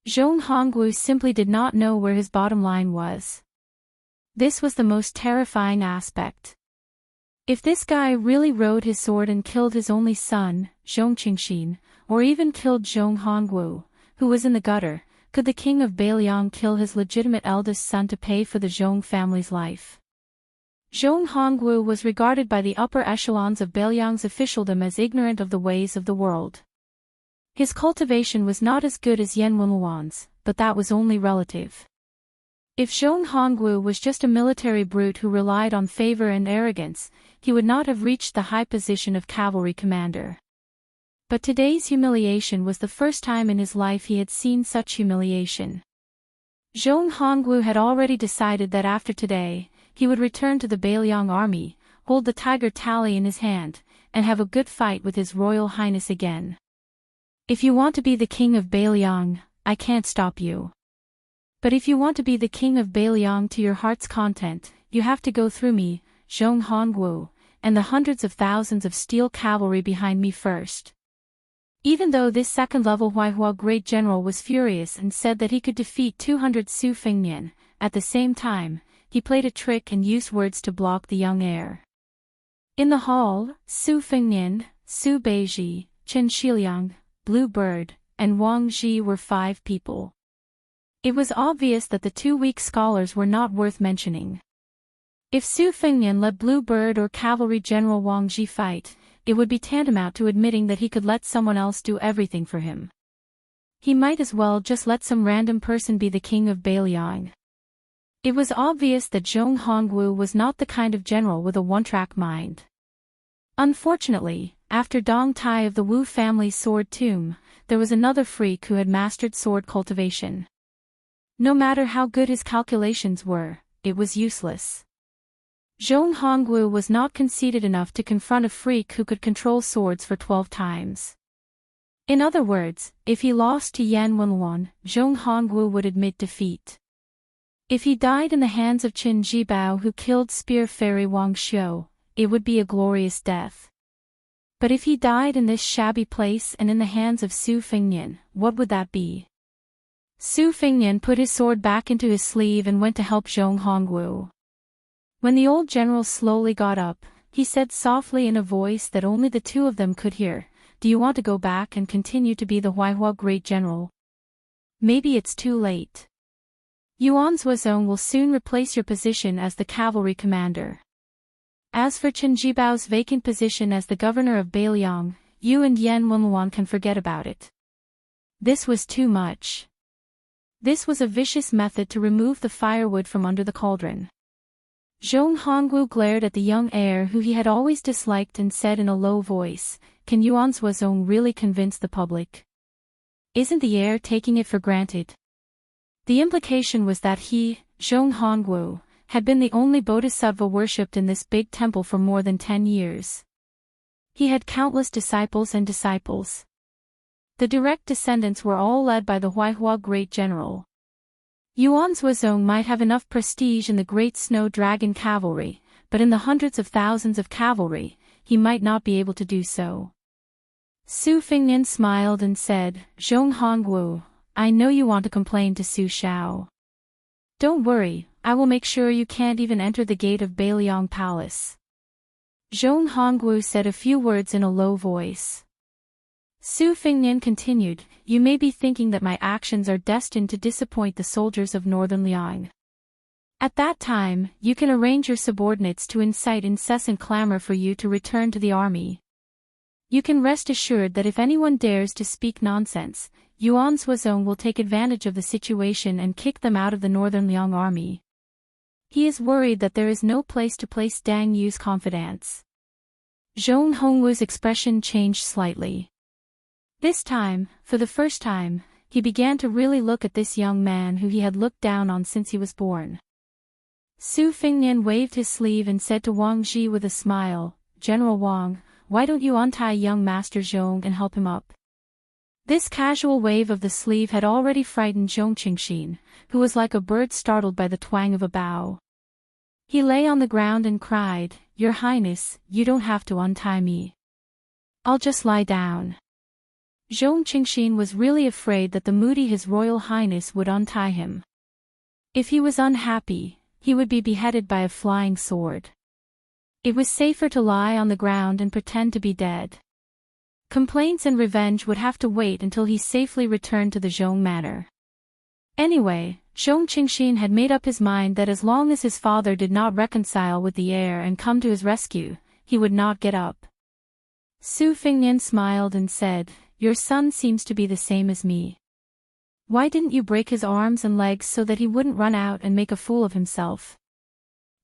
Zhong Hongwu simply did not know where his bottom line was. This was the most terrifying aspect. If this guy really rode his sword and killed his only son, Zhong Qingxin, or even killed Zhong Hongwu, who was in the gutter, could the king of Beiliang kill his legitimate eldest son to pay for the Zhong family's life? Zhong Hongwu was regarded by the upper echelons of Beiliang's officialdom as ignorant of the ways of the world. His cultivation was not as good as Yan Wenluan's, but that was only relative. If Zhong Hongwu was just a military brute who relied on favor and arrogance, he would not have reached the high position of cavalry commander. But today's humiliation was the first time in his life he had seen such humiliation. Zhong Hongwu had already decided that after today, he would return to the Beiliang army, hold the tiger tally in his hand, and have a good fight with His Royal Highness again. If you want to be the king of Beiliang, I can't stop you. But if you want to be the king of Beiliang to your heart's content, you have to go through me, Zhong Hongwu, and the hundreds of thousands of steel cavalry behind me first. Even though this second-level Huaihua Great General was furious and said that he could defeat 200 Su Fengnian, at the same time, he played a trick and used words to block the young heir. In the hall, Su Fengnian, Su Beiji, Chen Shiliang, Blue Bird, and Wang Ji were 5 people. It was obvious that the 2 weak scholars were not worth mentioning. If Su Fengnian let Blue Bird or Cavalry General Wang Ji fight, it would be tantamount to admitting that he could let someone else do everything for him. He might as well just let some random person be the king of Bailiang. It was obvious that Zhong Hongwu was not the kind of general with a one-track mind. Unfortunately, after Dong Tai of the Wu family's sword tomb, there was another freak who had mastered sword cultivation. No matter how good his calculations were, it was useless. Zhong Hongwu was not conceited enough to confront a freak who could control swords for 12 times. In other words, if he lost to Yan Wenluan, Zhong Hongwu would admit defeat. If he died in the hands of Qin Jibao who killed Spear Fairy Wang Xiu, it would be a glorious death. But if he died in this shabby place and in the hands of Su Fengnian, what would that be? Su Fengnian put his sword back into his sleeve and went to help Zhong Hongwu. When the old general slowly got up, he said softly in a voice that only the two of them could hear, "Do you want to go back and continue to be the Huaihua Great General? Maybe it's too late. Yuan Zuozong will soon replace your position as the cavalry commander. As for Qin Jibao's vacant position as the governor of Bailiang, you and Yan Wenluan can forget about it." This was too much. This was a vicious method to remove the firewood from under the cauldron. Zhong Hongwu glared at the young heir who he had always disliked and said in a low voice, "Can Yuan Zuozong really convince the public? Isn't the heir taking it for granted?" The implication was that he, Zhong Hongwu, had been the only bodhisattva worshipped in this big temple for more than 10 years. He had countless disciples and disciples. The direct descendants were all led by the Huaihua Great General. Yuan Zuozong might have enough prestige in the Great Snow Dragon Cavalry, but in the hundreds of thousands of cavalry, he might not be able to do so. Su Fengnian smiled and said, "Zhong Hongwu, I know you want to complain to Su Shao. Don't worry, I will make sure you can't even enter the gate of Bailiang Palace." Zhong Hongwu said a few words in a low voice. Su Fengnian continued, "You may be thinking that my actions are destined to disappoint the soldiers of Northern Liang. At that time, you can arrange your subordinates to incite incessant clamor for you to return to the army. You can rest assured that if anyone dares to speak nonsense, Yuan Zuozong will take advantage of the situation and kick them out of the Northern Liang army. He is worried that there is no place to place Dang Yu's confidants." Zhong Hongwu's expression changed slightly. This time, for the first time, he began to really look at this young man who he had looked down on since he was born. Su Fengnian waved his sleeve and said to Wang Ji with a smile, "General Wang, why don't you untie young Master Zhong and help him up?" This casual wave of the sleeve had already frightened Zhong Qingxin, who was like a bird startled by the twang of a bow. He lay on the ground and cried, "Your Highness, you don't have to untie me. I'll just lie down." Zhong Qingxin was really afraid that the moody His Royal Highness would untie him. If he was unhappy, he would be beheaded by a flying sword. It was safer to lie on the ground and pretend to be dead. Complaints and revenge would have to wait until he safely returned to the Zhong manor. Anyway, Zhong Qingxin had made up his mind that as long as his father did not reconcile with the heir and come to his rescue, he would not get up. Su Fengnian smiled and said, "Your son seems to be the same as me. Why didn't you break his arms and legs so that he wouldn't run out and make a fool of himself?"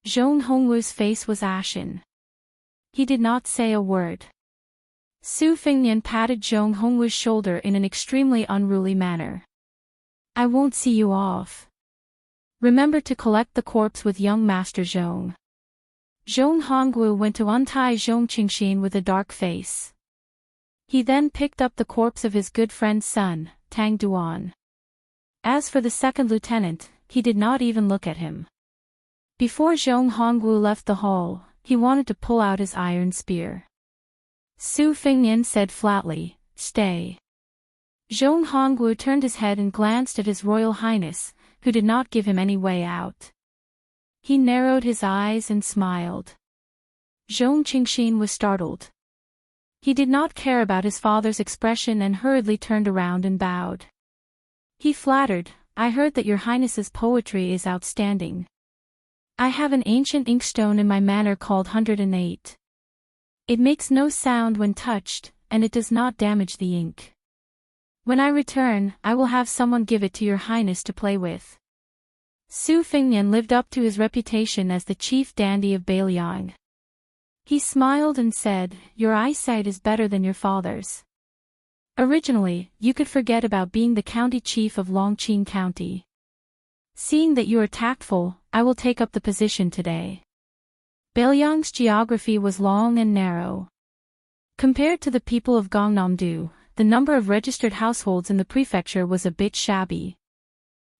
Zhong Hongwu's face was ashen. He did not say a word. Su Fengnian patted Zhong Hongwu's shoulder in an extremely unruly manner. "I won't see you off. Remember to collect the corpse with young Master Zhong." Zhong Hongwu went to untie Zhong Qingxin with a dark face. He then picked up the corpse of his good friend's son, Tang Duan. As for the second lieutenant, he did not even look at him. Before Zhong Hongwu left the hall, he wanted to pull out his iron spear. Su Fengnian said flatly, "Stay." Zhong Hongwu turned his head and glanced at His Royal Highness, who did not give him any way out. He narrowed his eyes and smiled. Zhong Qingxin was startled. He did not care about his father's expression and hurriedly turned around and bowed. He flattered, "I heard that your Highness's poetry is outstanding. I have an ancient inkstone in my manor called 108. It makes no sound when touched, and it does not damage the ink. When I return, I will have someone give it to your highness to play with. Su Fengnian lived up to his reputation as the chief dandy of Beiliang. He smiled and said, "Your eyesight is better than your father's. Originally, you could forget about being the county chief of Longqing County. Seeing that you are tactful, I will take up the position today." Beiliang's geography was long and narrow. Compared to the people of Gangnam-do, the number of registered households in the prefecture was a bit shabby.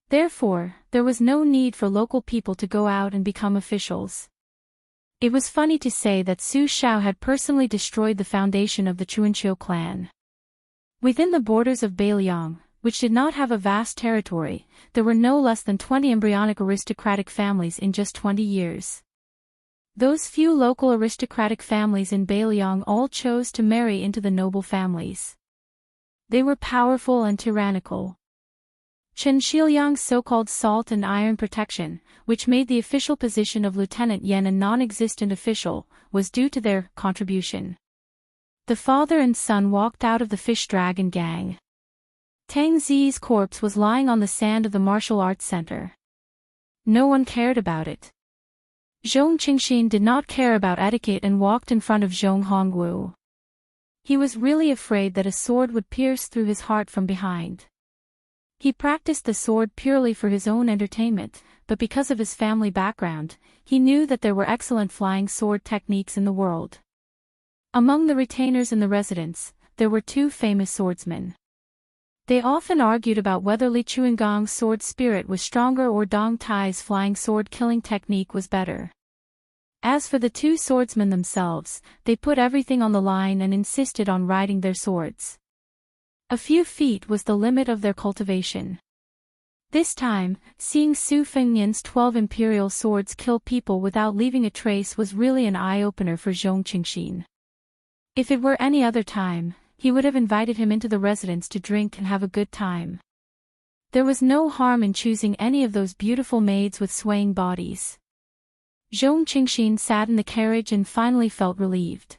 Therefore, there was no need for local people to go out and become officials. It was funny to say that Su Shao had personally destroyed the foundation of the Chuanqiu clan. Within the borders of Beiliang, which did not have a vast territory, there were no less than 20 embryonic aristocratic families in just 20 years. Those few local aristocratic families in Beiliang all chose to marry into the noble families. They were powerful and tyrannical. Chen Shiliang's so-called salt and iron protection, which made the official position of Lieutenant Yen a non-existent official, was due to their contribution. The father and son walked out of the fish dragon gang. Tang Zi's corpse was lying on the sand of the martial arts center. No one cared about it. Zhong Qingxin did not care about etiquette and walked in front of Zhong Hongwu. He was really afraid that a sword would pierce through his heart from behind. He practiced the sword purely for his own entertainment, but because of his family background, he knew that there were excellent flying sword techniques in the world. Among the retainers in the residence, there were two famous swordsmen. They often argued about whether Li Chuangong's sword spirit was stronger or Dong Tai's flying sword killing technique was better. As for the two swordsmen themselves, they put everything on the line and insisted on riding their swords. A few feet was the limit of their cultivation. This time, seeing Su Fengnian's 12 imperial swords kill people without leaving a trace was really an eye-opener for Zhong Qingxin. If it were any other time, he would have invited him into the residence to drink and have a good time. There was no harm in choosing any of those beautiful maids with swaying bodies. Zhong Qingxin sat in the carriage and finally felt relieved.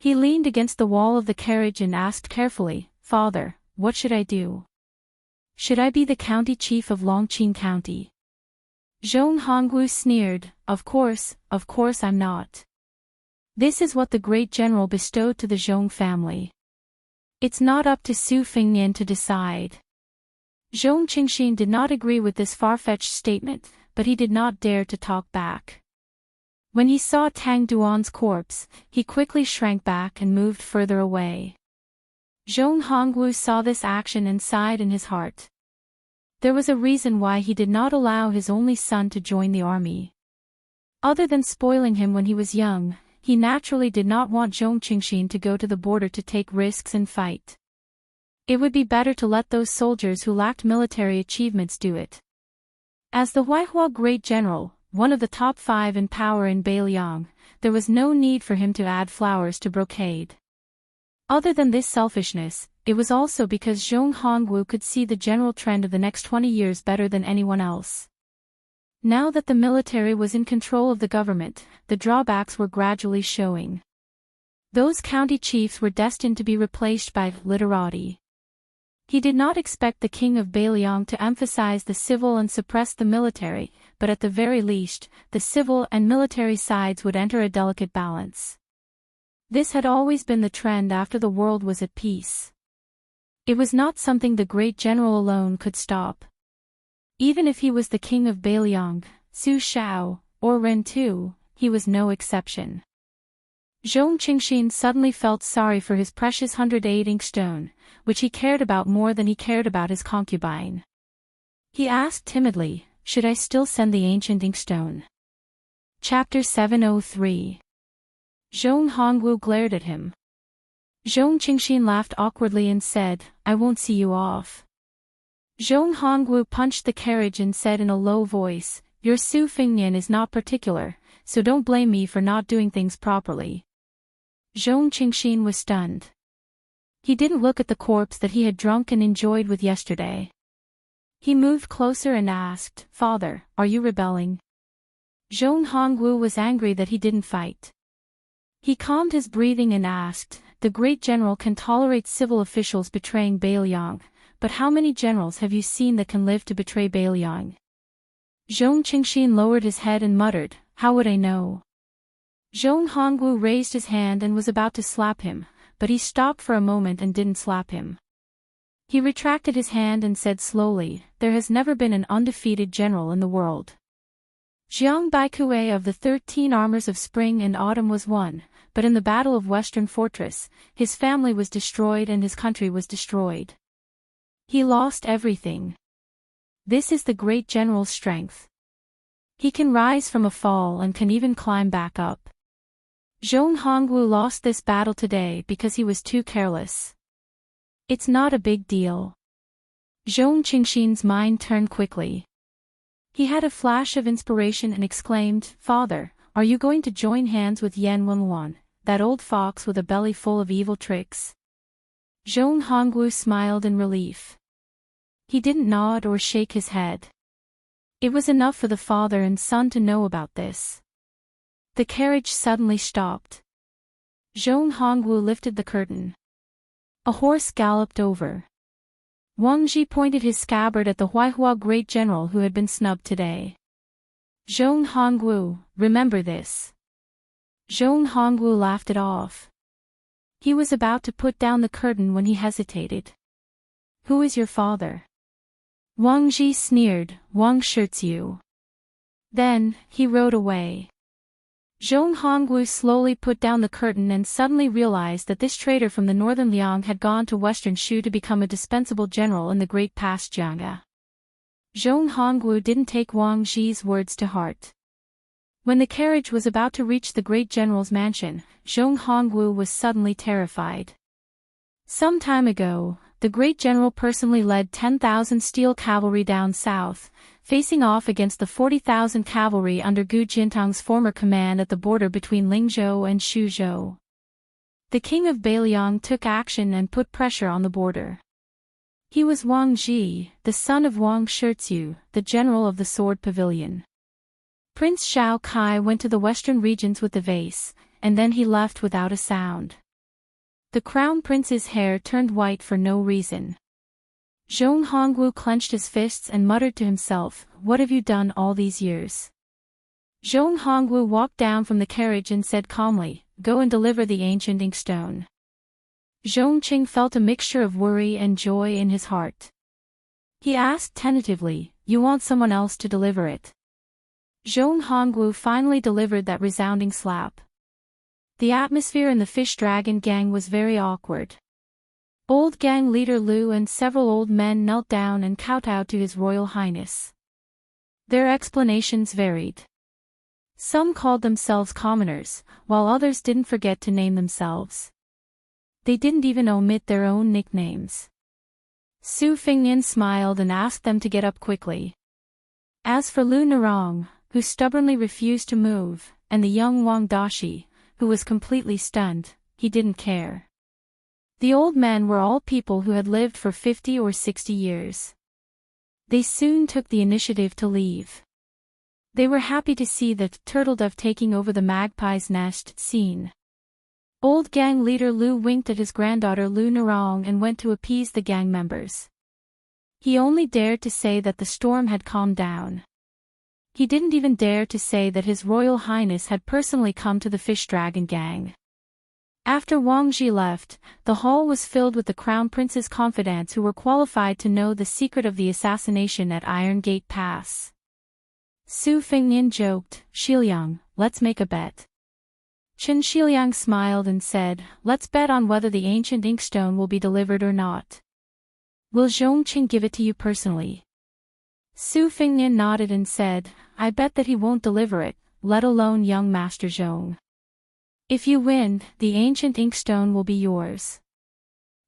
He leaned against the wall of the carriage and asked carefully, "Father, what should I do? Should I be the county chief of Longqing County?" Zhong Hongwu sneered, of course I'm not. This is what the great general bestowed to the Zhong family. It's not up to Su Fengnian to decide. Zhong Qingxin did not agree with this far-fetched statement, but he did not dare to talk back. When he saw Tang Duan's corpse, he quickly shrank back and moved further away. Zhong Hongwu saw this action and sighed in his heart. There was a reason why he did not allow his only son to join the army. Other than spoiling him when he was young, he naturally did not want Zhong Qingxin to go to the border to take risks and fight. It would be better to let those soldiers who lacked military achievements do it. As the Huaihua Great General, one of the top 5 in power in Beiliang, there was no need for him to add flowers to brocade. Other than this selfishness, it was also because Zhong Hongwu could see the general trend of the next 20 years better than anyone else. Now that the military was in control of the government, the drawbacks were gradually showing. Those county chiefs were destined to be replaced by literati. He did not expect the king of Beiliang to emphasize the civil and suppress the military, but at the very least, the civil and military sides would enter a delicate balance. This had always been the trend after the world was at peace. It was not something the great general alone could stop. Even if he was the king of Beiliang, Su Shao, or Ren Tu, he was no exception. Zhong Qingxin suddenly felt sorry for his precious 108 inkstone, which he cared about more than he cared about his concubine. He asked timidly, "Should I still send the ancient inkstone?" Chapter 703. Zhong Hongwu glared at him. Zhong Qingxin laughed awkwardly and said, "I won't see you off." Zhong Hongwu punched the carriage and said in a low voice, "Your Su Fengnian is not particular, so don't blame me for not doing things properly." Zhong Qingxin was stunned. He didn't look at the corpse that he had drunk and enjoyed with yesterday. He moved closer and asked, "Father, are you rebelling?" Zhong Hongwu was angry that he didn't fight. He calmed his breathing and asked, the great general can tolerate civil officials betraying Bailiang, but how many generals have you seen that can live to betray Bailiang? Zhong Qingxin lowered his head and muttered, how would I know? Zhong Hongwu raised his hand and was about to slap him, but he stopped for a moment and didn't slap him. He retracted his hand and said slowly, there has never been an undefeated general in the world. Jiang Baikue of the 13 armors of spring and autumn was one, but in the Battle of Western Fortress, his family was destroyed and his country was destroyed. He lost everything. This is the great general's strength. He can rise from a fall and can even climb back up. Zhong Hongwu lost this battle today because he was too careless. It's not a big deal. Zhong Qingxin's mind turned quickly. He had a flash of inspiration and exclaimed, Father, are you going to join hands with Yan Wenluan, that old fox with a belly full of evil tricks? Zhong Hongwu smiled in relief. He didn't nod or shake his head. It was enough for the father and son to know about this. The carriage suddenly stopped. Zhong Hongwu lifted the curtain. A horse galloped over. Wang Ji pointed his scabbard at the Huaihua great general who had been snubbed today. Zhong Hongwu, remember this. Zhong Hongwu laughed it off. He was about to put down the curtain when he hesitated. Who is your father? Wang Ji sneered, Wang Shizu. Then, he rode away. Zhong Hongwu slowly put down the curtain and suddenly realized that this traitor from the northern Liang had gone to western Shu to become a dispensable general in the great past Jiangga. Zhong Hongwu didn't take Wang Ji's words to heart. When the carriage was about to reach the great general's mansion, Zhong Hongwu was suddenly terrified. Some time ago, the great general personally led 10,000 steel cavalry down south, facing off against the 40,000 cavalry under Gu Jintang's former command at the border between Lingzhou and Xuzhou. The king of Bailiang took action and put pressure on the border. He was Wang Ji, the son of Wang Shizu, the general of the Sword Pavilion. Prince Xiao Kai went to the western regions with the vase, and then he left without a sound. The crown prince's hair turned white for no reason. Zhong Hongwu clenched his fists and muttered to himself, what have you done all these years? Zhong Hongwu walked down from the carriage and said calmly, go and deliver the ancient inkstone. Zhong Qing felt a mixture of worry and joy in his heart. He asked tentatively, you want someone else to deliver it? Zhong Hongwu finally delivered that resounding slap. The atmosphere in the fish dragon gang was very awkward. Old gang leader Lu and several old men knelt down and kowtowed to His Royal Highness. Their explanations varied. Some called themselves commoners, while others didn't forget to name themselves. They didn't even omit their own nicknames. Su Fingyan smiled and asked them to get up quickly. As for Lu Narong, who stubbornly refused to move, and the young Wang Dashi, who was completely stunned, he didn't care. The old men were all people who had lived for 50 or 60 years. They soon took the initiative to leave. They were happy to see the turtle dove taking over the magpie's nest scene. Old gang leader Lu winked at his granddaughter Lu Narong and went to appease the gang members. He only dared to say that the storm had calmed down. He didn't even dare to say that His Royal Highness had personally come to the fish dragon gang. After Wang Ji left, the hall was filled with the Crown Prince's confidants who were qualified to know the secret of the assassination at Iron Gate Pass. Su Fingyan joked, Xiliang, let's make a bet. Chen Xiliang smiled and said, let's bet on whether the ancient inkstone will be delivered or not. Will Zhongqing give it to you personally? Su Fingyan nodded and said, I bet that he won't deliver it, let alone young Master Zhong. If you win, the ancient inkstone will be yours.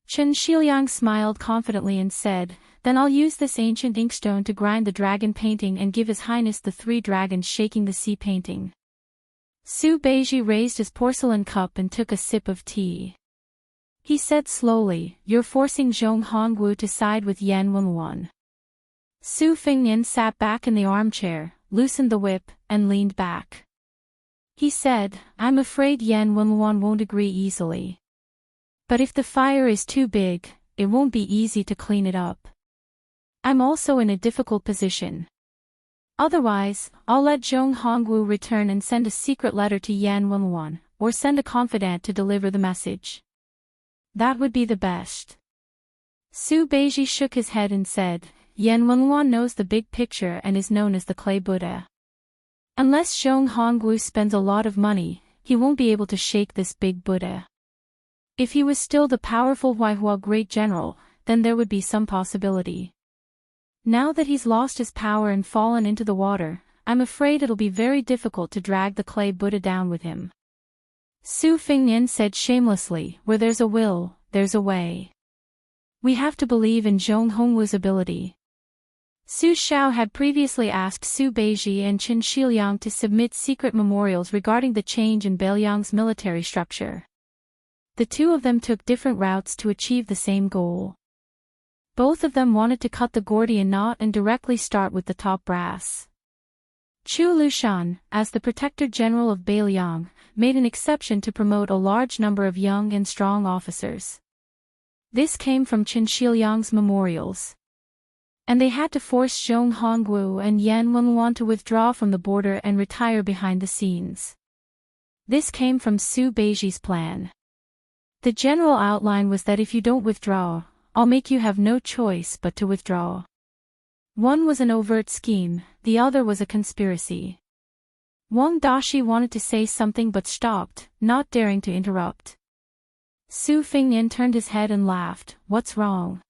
Chen Xiliang smiled confidently and said, then I'll use this ancient inkstone to grind the dragon painting and give His Highness the 3 dragons shaking the sea painting. Su Beiji raised his porcelain cup and took a sip of tea. He said slowly, you're forcing Zhong Hongwu to side with Yan Wenluan. Su Fingyan sat back in the armchair, loosened the whip, and leaned back. He said, I'm afraid Yan Wenluan won't agree easily. But if the fire is too big, it won't be easy to clean it up. I'm also in a difficult position. Otherwise, I'll let Zhong Hongwu return and send a secret letter to Yan Wenluan, or send a confidant to deliver the message. That would be the best. Su Beiji shook his head and said, Yan Wenluan knows the big picture and is known as the Clay Buddha. Unless Zhong Hongwu spends a lot of money, he won't be able to shake this big Buddha. If he was still the powerful Huaihua great general, then there would be some possibility. Now that he's lost his power and fallen into the water, I'm afraid it'll be very difficult to drag the clay Buddha down with him. Su Fingnian said shamelessly, where there's a will, there's a way. We have to believe in Zhong Hongwu's ability. Su Xiao had previously asked Su Beiji and Qin Shiliang to submit secret memorials regarding the change in Beiliang's military structure. The two of them took different routes to achieve the same goal. Both of them wanted to cut the Gordian knot and directly start with the top brass. Chu Lushan, as the protector general of Beiliang, made an exception to promote a large number of young and strong officers. This came from Qin Shiliang's memorials. And they had to force Zhong Hongwu and Yan Wenluan to withdraw from the border and retire behind the scenes. This came from Su Beiji's plan. The general outline was that if you don't withdraw, I'll make you have no choice but to withdraw. One was an overt scheme, the other was a conspiracy. Wang Dashi wanted to say something but stopped, not daring to interrupt. Su Fingnian turned his head and laughed, "What's wrong?"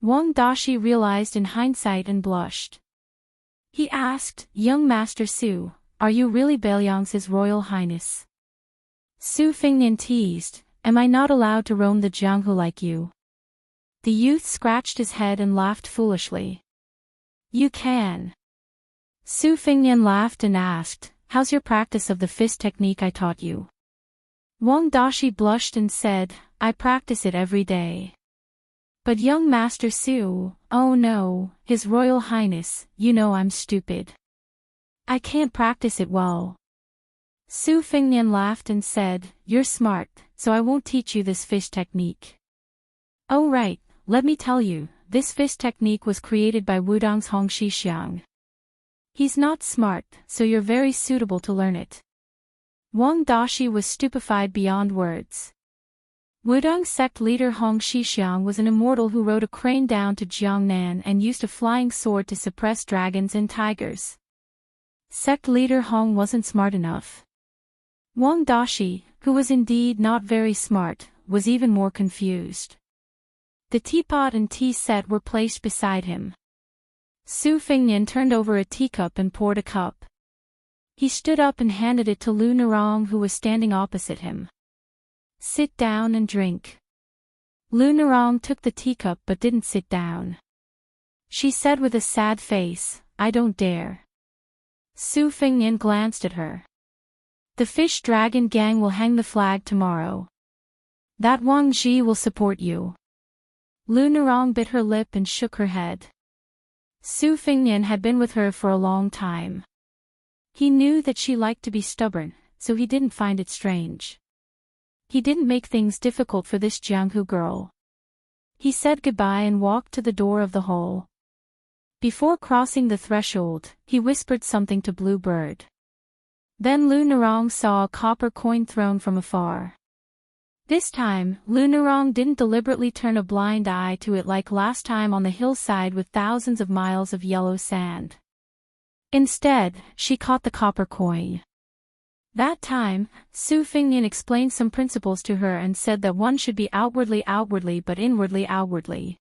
Wang Dashi realized in hindsight and blushed. He asked, "Young Master Su, are you really Beiliang's His Royal Highness?" Su Fingnian teased, "Am I not allowed to roam the Jianghu like you?" The youth scratched his head and laughed foolishly. "You can." Su Fingnian laughed and asked, "How's your practice of the fist technique I taught you?" Wang Dashi blushed and said, "I practice it every day." "But young Master Su, oh no, His Royal Highness, you know I'm stupid. I can't practice it well." Su Fingnian laughed and said, "You're smart, so I won't teach you this fist technique." "Oh right, let me tell you, this fist technique was created by Wudong's Hong Shixiang. He's not smart, so you're very suitable to learn it." Wang Dashi was stupefied beyond words. Wudong's sect leader Hong Shixiang was an immortal who rode a crane down to Jiangnan and used a flying sword to suppress dragons and tigers. Sect leader Hong wasn't smart enough. Wang Dashi, who was indeed not very smart, was even more confused. The teapot and tea set were placed beside him. Su Fingnian turned over a teacup and poured a cup. He stood up and handed it to Lu Nerong, who was standing opposite him. "Sit down and drink." Lu Nerong took the teacup but didn't sit down. She said with a sad face, "I don't dare." Su Fingnian glanced at her. "The fish dragon gang will hang the flag tomorrow. That Wang Ji will support you." Lu Nerong bit her lip and shook her head. Su Fingnian had been with her for a long time. He knew that she liked to be stubborn, so he didn't find it strange. He didn't make things difficult for this Jianghu girl. He said goodbye and walked to the door of the hall. Before crossing the threshold, he whispered something to Blue Bird. Then Lu Nerong saw a copper coin thrown from afar. This time, Lu Nerong didn't deliberately turn a blind eye to it like last time on the hillside with thousands of miles of yellow sand. Instead, she caught the copper coin. That time, Su Fingnian explained some principles to her and said that one should be outwardly but inwardly.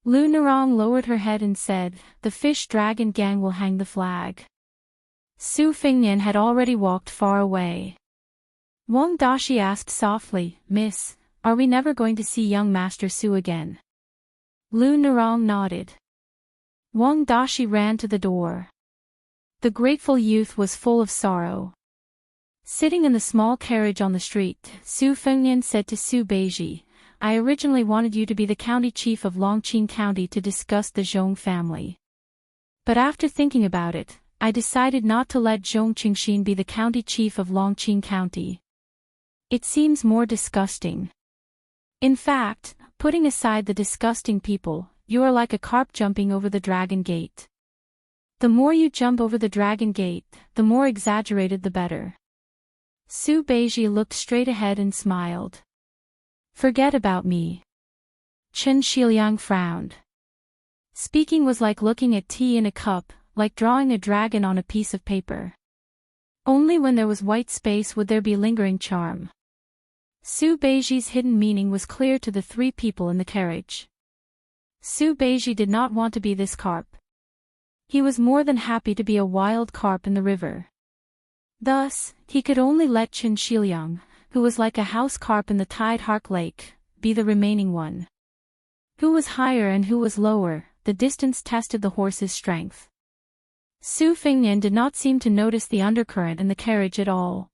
Lu Nerong lowered her head and said, "The fish dragon gang will hang the flag." Su Fingnian had already walked far away. Wang Dashi asked softly, "Miss, are we never going to see young Master Su again?" Lu Nerong nodded. Wang Dashi ran to the door. The grateful youth was full of sorrow. Sitting in the small carriage on the street, Su Fingnian said to Su Beiji, "I originally wanted you to be the county chief of Longqing County to discuss the Zhong family. But after thinking about it, I decided not to let Zhong Qingxin be the county chief of Longqing County. It seems more disgusting." In fact, putting aside the disgusting people, you are like a carp jumping over the dragon gate. The more you jump over the dragon gate, the more exaggerated the better. Su Beiji looked straight ahead and smiled. Forget about me. Chen Shiliang frowned. Speaking was like looking at tea in a cup, like drawing a dragon on a piece of paper. Only when there was white space would there be lingering charm. Su Beiji's hidden meaning was clear to the three people in the carriage. Su Beiji did not want to be this carp. He was more than happy to be a wild carp in the river. Thus, he could only let Chen Shiliang, who was like a house carp in the Tide Hark Lake, be the remaining one. Who was higher and who was lower, the distance tested the horse's strength. Su Fingnian did not seem to notice the undercurrent in the carriage at all.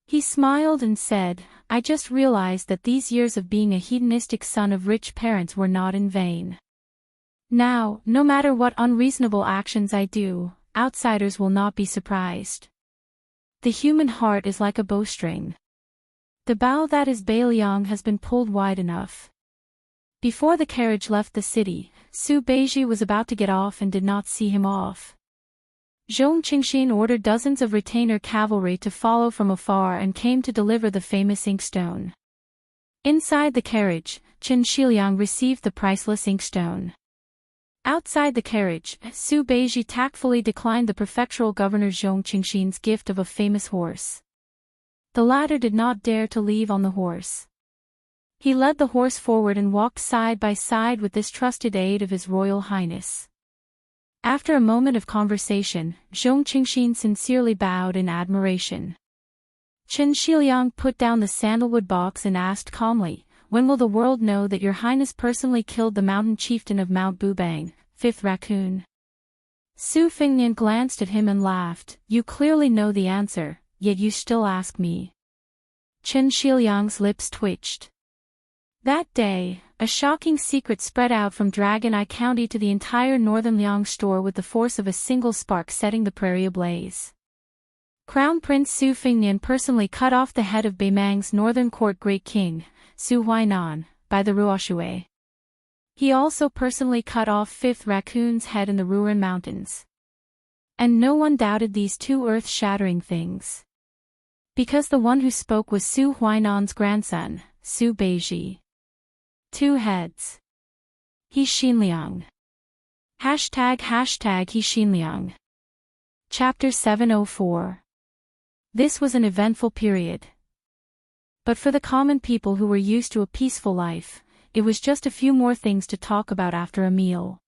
He smiled and said, I just realized that these years of being a hedonistic son of rich parents were not in vain. Now, no matter what unreasonable actions I do, outsiders will not be surprised. The human heart is like a bowstring. The bow that is Beiliang has been pulled wide enough. Before the carriage left the city, Su Beiji was about to get off and did not see him off. Zhong Qingxin ordered dozens of retainer cavalry to follow from afar and came to deliver the famous inkstone. Inside the carriage, Chen Shiliang received the priceless inkstone. Outside the carriage, Su Beiji tactfully declined the prefectural governor Zhong Qingxin's gift of a famous horse. The latter did not dare to leave on the horse. He led the horse forward and walked side by side with this trusted aide of His Royal Highness. After a moment of conversation, Zhong Qingxin sincerely bowed in admiration. Chen Shiliang put down the sandalwood box and asked calmly, When will the world know that your highness personally killed the mountain chieftain of Mount Bubang, 5th raccoon? Su Fingnian glanced at him and laughed, You clearly know the answer, yet you still ask me. Chen Shiliang's lips twitched. That day, a shocking secret spread out from Dragon Eye County to the entire northern Liang store with the force of a single spark setting the prairie ablaze. Crown Prince Su Fingnian personally cut off the head of Beimang's northern court great king, Su Huainan, by the Ruoshui. He also personally cut off 5th raccoon's head in the Ruren Mountains. And no one doubted these two earth-shattering things. Because the one who spoke was Su Huainan's grandson, Su Beiji. 2 heads. He Xinliang. ##He Xinliang. Chapter 704. This was an eventful period. But for the common people who were used to a peaceful life, it was just a few more things to talk about after a meal.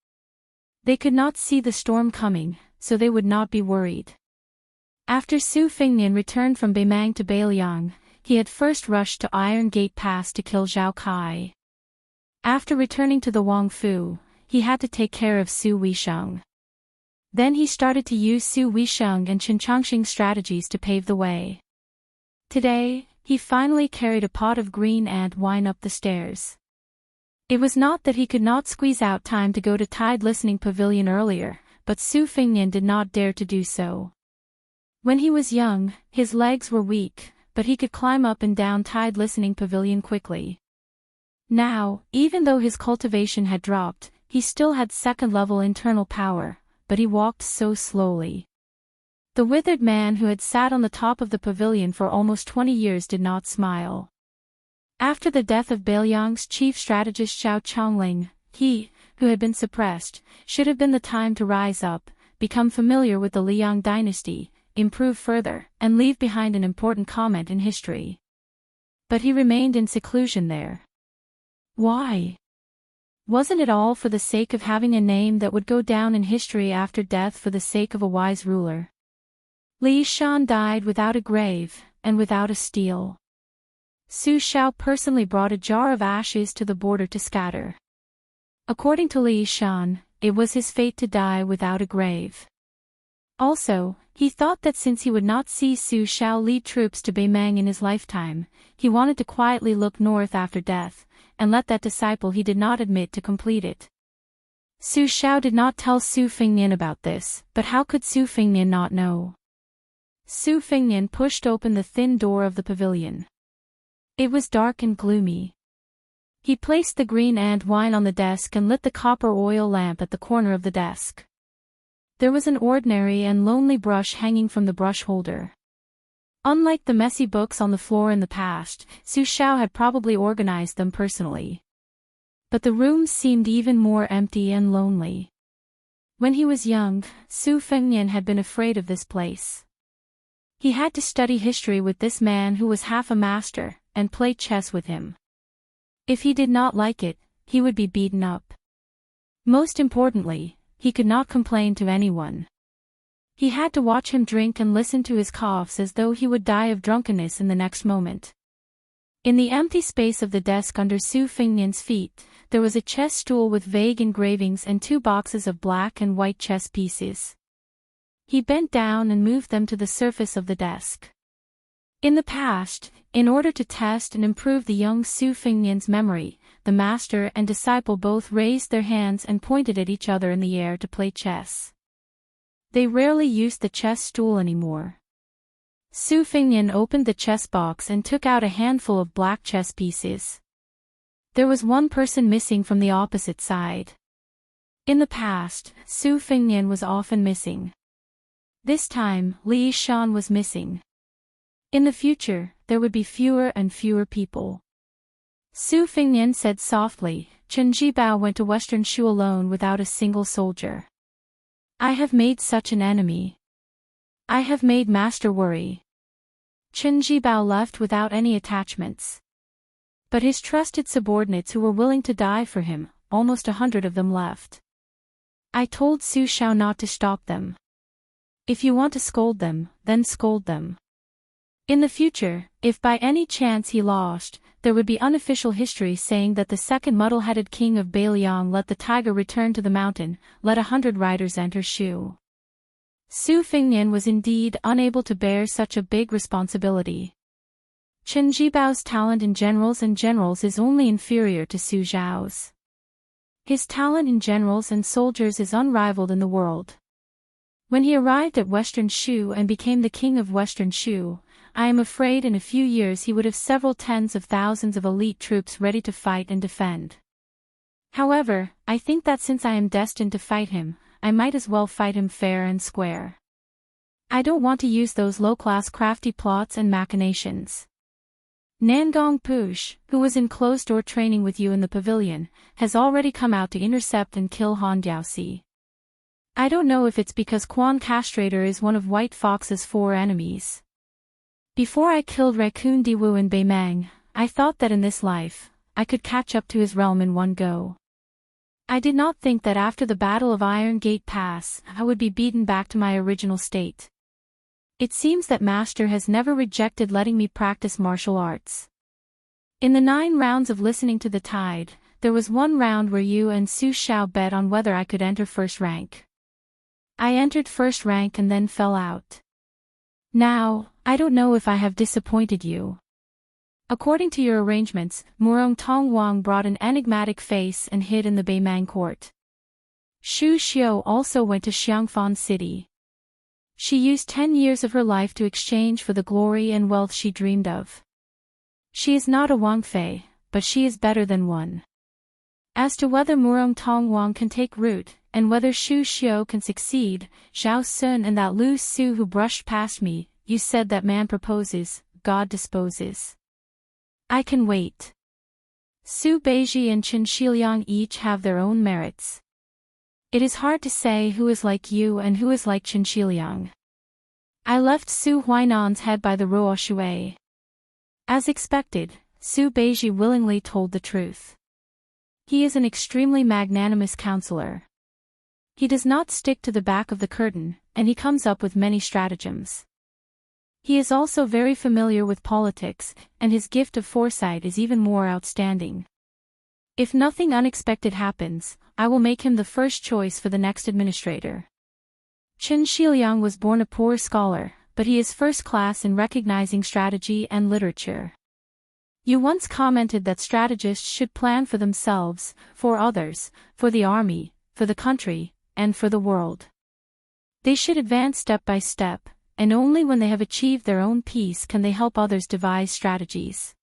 They could not see the storm coming, so they would not be worried. After Su Fingnian returned from Beimang to Beiliang, he had first rushed to Iron Gate Pass to kill Zhao Kai. After returning to the Wangfu, he had to take care of Su Weisheng. Then he started to use Su Weisheng and Chen Changxing's strategies to pave the way. Today, he finally carried a pot of green ant wine up the stairs. It was not that he could not squeeze out time to go to Tide Listening Pavilion earlier, but Su Fingnian did not dare to do so. When he was young, his legs were weak, but he could climb up and down Tide Listening Pavilion quickly. Now, even though his cultivation had dropped, he still had second-level internal power, but he walked so slowly. The withered man who had sat on the top of the pavilion for almost 20 years did not smile. After the death of Beiliang's chief strategist Xiao Chongling, he, who had been suppressed, should have been the time to rise up, become familiar with the Liang dynasty, improve further, and leave behind an important comment in history. But he remained in seclusion there. Why? Wasn't it all for the sake of having a name that would go down in history after death for the sake of a wise ruler? Li Shan died without a grave, and without a stele. Su Xiao personally brought a jar of ashes to the border to scatter. According to Li Shan, it was his fate to die without a grave. Also, he thought that since he would not see Su Xiao lead troops to Beimang in his lifetime, he wanted to quietly look north after death, and let that disciple he did not admit to complete it. Su Xiao did not tell Su Fingnian about this, but how could Su Fingnian not know? Su Fingnian pushed open the thin door of the pavilion. It was dark and gloomy. He placed the green ant wine on the desk and lit the copper oil lamp at the corner of the desk. There was an ordinary and lonely brush hanging from the brush holder. Unlike the messy books on the floor in the past, Su Xiao had probably organized them personally. But the room seemed even more empty and lonely. When he was young, Su Fengnian had been afraid of this place. He had to study history with this man who was half a master, and play chess with him. If he did not like it, he would be beaten up. Most importantly, he could not complain to anyone. He had to watch him drink and listen to his coughs as though he would die of drunkenness in the next moment. In the empty space of the desk under Su Fengnian's feet, there was a chess stool with vague engravings and 2 boxes of black and white chess pieces. He bent down and moved them to the surface of the desk. In the past, in order to test and improve the young Su Fengnian's memory, the master and disciple both raised their hands and pointed at each other in the air to play chess. They rarely used the chess stool anymore. Su Fengnian opened the chess box and took out a handful of black chess pieces. There was one person missing from the opposite side. In the past, Su Fengnian was often missing. This time, Li Shan was missing. In the future, there would be fewer and fewer people. Su Fengnian said softly, Chen Jibao went to Western Shu alone without a single soldier. I have made such an enemy. I have made master worry. Chen Jibao left without any attachments. But his trusted subordinates who were willing to die for him, almost 100 of them left. I told Su Xiao not to stop them. If you want to scold them, then scold them. In the future, if by any chance he lost, there would be unofficial history saying that the second muddle-headed king of Beiliang let the tiger return to the mountain, let 100 riders enter Shu. Su Fengnian was indeed unable to bear such a big responsibility. Chen Jibao's talent in generals is only inferior to Su Zhao's. His talent in generals and soldiers is unrivaled in the world. When he arrived at Western Shu and became the king of Western Shu, I am afraid in a few years he would have several tens of thousands of elite troops ready to fight and defend. However, I think that since I am destined to fight him, I might as well fight him fair and square. I don't want to use those low-class crafty plots and machinations. Nangong Push, who was in closed-door training with you in the pavilion, has already come out to intercept and kill Han Diaoxi. I don't know if it's because Quan Castrator is one of White Fox's 4 enemies. Before I killed Raccoon Diwu in Beimang, I thought that in this life, I could catch up to his realm in one go. I did not think that after the Battle of Iron Gate Pass, I would be beaten back to my original state. It seems that Master has never rejected letting me practice martial arts. In the 9 rounds of listening to the tide, there was one round where you and Su Xiao bet on whether I could enter first rank. I entered first rank and then fell out. Now, I don't know if I have disappointed you. According to your arrangements, Murong Tongwang brought an enigmatic face and hid in the Beimang court. Xu Xiu also went to Xiangfan City. She used 10 years of her life to exchange for the glory and wealth she dreamed of. She is not a Wang Fei, but she is better than one. As to whether Murong Tongwang can take root, and whether Xu Xiu can succeed, Zhao Sun and that Lu Su who brushed past me, you said that man proposes, God disposes. I can wait. Su Beiji and Chen Shiliang each have their own merits. It is hard to say who is like you and who is like Chen Shiliang. I left Su Huainan's head by the Ruo Shui. As expected, Su Beiji willingly told the truth. He is an extremely magnanimous counselor. He does not stick to the back of the curtain, and he comes up with many stratagems. He is also very familiar with politics, and his gift of foresight is even more outstanding. If nothing unexpected happens, I will make him the first choice for the next administrator. Chen Shiliang was born a poor scholar, but he is first class in recognizing strategy and literature. You once commented that strategists should plan for themselves, for others, for the army, for the country, and for the world. They should advance step by step, and only when they have achieved their own peace can they help others devise strategies.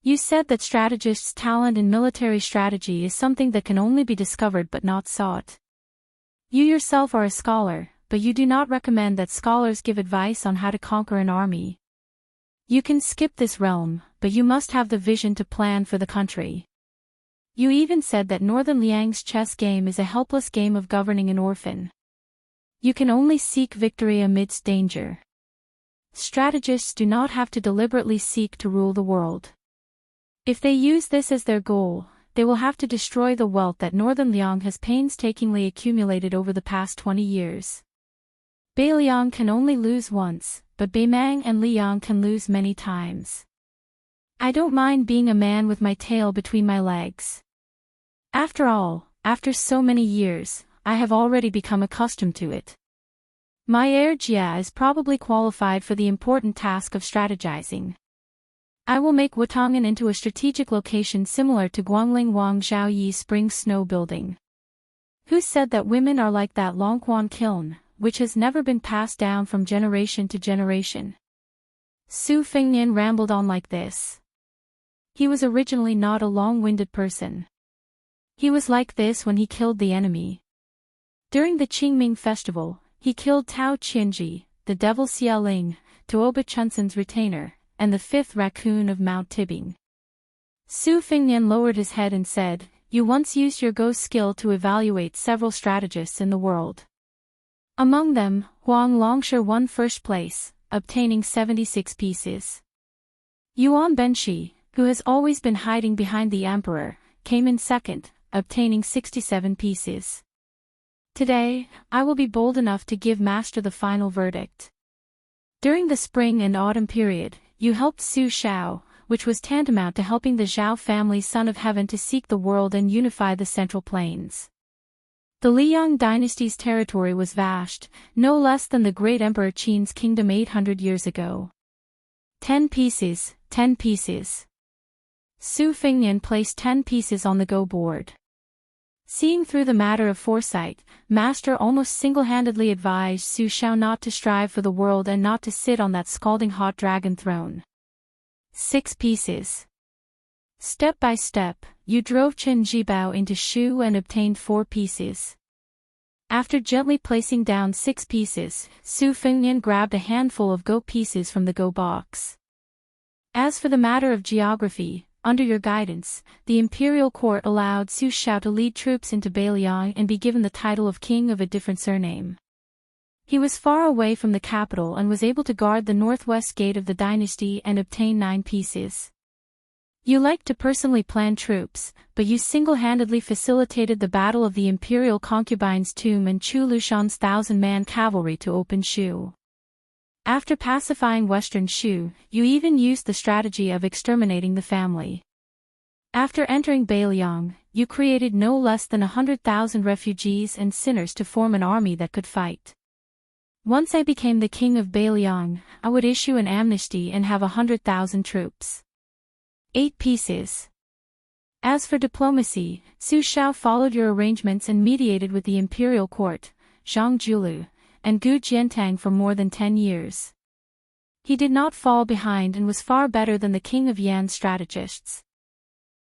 You said that strategists' talent in military strategy is something that can only be discovered but not sought. You yourself are a scholar, but you do not recommend that scholars give advice on how to conquer an army. You can skip this realm, but you must have the vision to plan for the country. You even said that Northern Liang's chess game is a helpless game of governing an orphan. You can only seek victory amidst danger. Strategists do not have to deliberately seek to rule the world. If they use this as their goal, they will have to destroy the wealth that Northern Liang has painstakingly accumulated over the past 20 years. Beiliang can only lose once, but Beimang and Liang can lose many times. I don't mind being a man with my tail between my legs. After all, after so many years, I have already become accustomed to it. My heir Jia is probably qualified for the important task of strategizing. I will make Wutangan into a strategic location similar to Guangling Wang Zhaoyi's spring snow building. Who said that women are like that Longquan kiln, which has never been passed down from generation to generation? Su Fengnian rambled on like this. He was originally not a long-winded person. He was like this when he killed the enemy. During the Qingming festival, he killed Tao Qianji, the devil Xiaoling, Tuoba Chunsan's retainer, and the fifth raccoon of Mount Tibing. Su Fengnian lowered his head and said, "You once used your Go skill to evaluate several strategists in the world. Among them, Huang Longshe won first place, obtaining 76 pieces. Yuan Benshi, who has always been hiding behind the emperor, came in second, obtaining 67 pieces. Today, I will be bold enough to give Master the final verdict. During the spring and autumn period, you helped Su Xiao, which was tantamount to helping the Zhao family Son of Heaven to seek the world and unify the Central Plains. The Liang dynasty's territory was vast, no less than the great Emperor Qin's kingdom 800 years ago. 10 pieces, 10 pieces. Su Fengnian placed 10 pieces on the Go board. Seeing through the matter of foresight, Master almost single-handedly advised Su Xiao not to strive for the world and not to sit on that scalding hot dragon throne. 6 pieces. Step by step, you drove Chen Jibao into Shu and obtained 4 pieces. After gently placing down 6 pieces, Su Fengnian grabbed a handful of Go pieces from the Go box. As for the matter of geography, under your guidance, the imperial court allowed Su Xiao to lead troops into Beiliang and be given the title of king of a different surname. He was far away from the capital and was able to guard the northwest gate of the dynasty and obtain 9 pieces. You liked to personally plan troops, but you single-handedly facilitated the battle of the imperial concubine's tomb and Chu Lushan's 1,000-man cavalry to open Shu. After pacifying Western Shu, you even used the strategy of exterminating the family. After entering Beiliang, you created no less than 100,000 refugees and sinners to form an army that could fight. Once I became the king of Beiliang, I would issue an amnesty and have 100,000 troops. 8 pieces. As for diplomacy, Su Xiao followed your arrangements and mediated with the imperial court, Zhang Julu, and Gu Jiantang for more than 10 years. He did not fall behind and was far better than the king of Yan's strategists.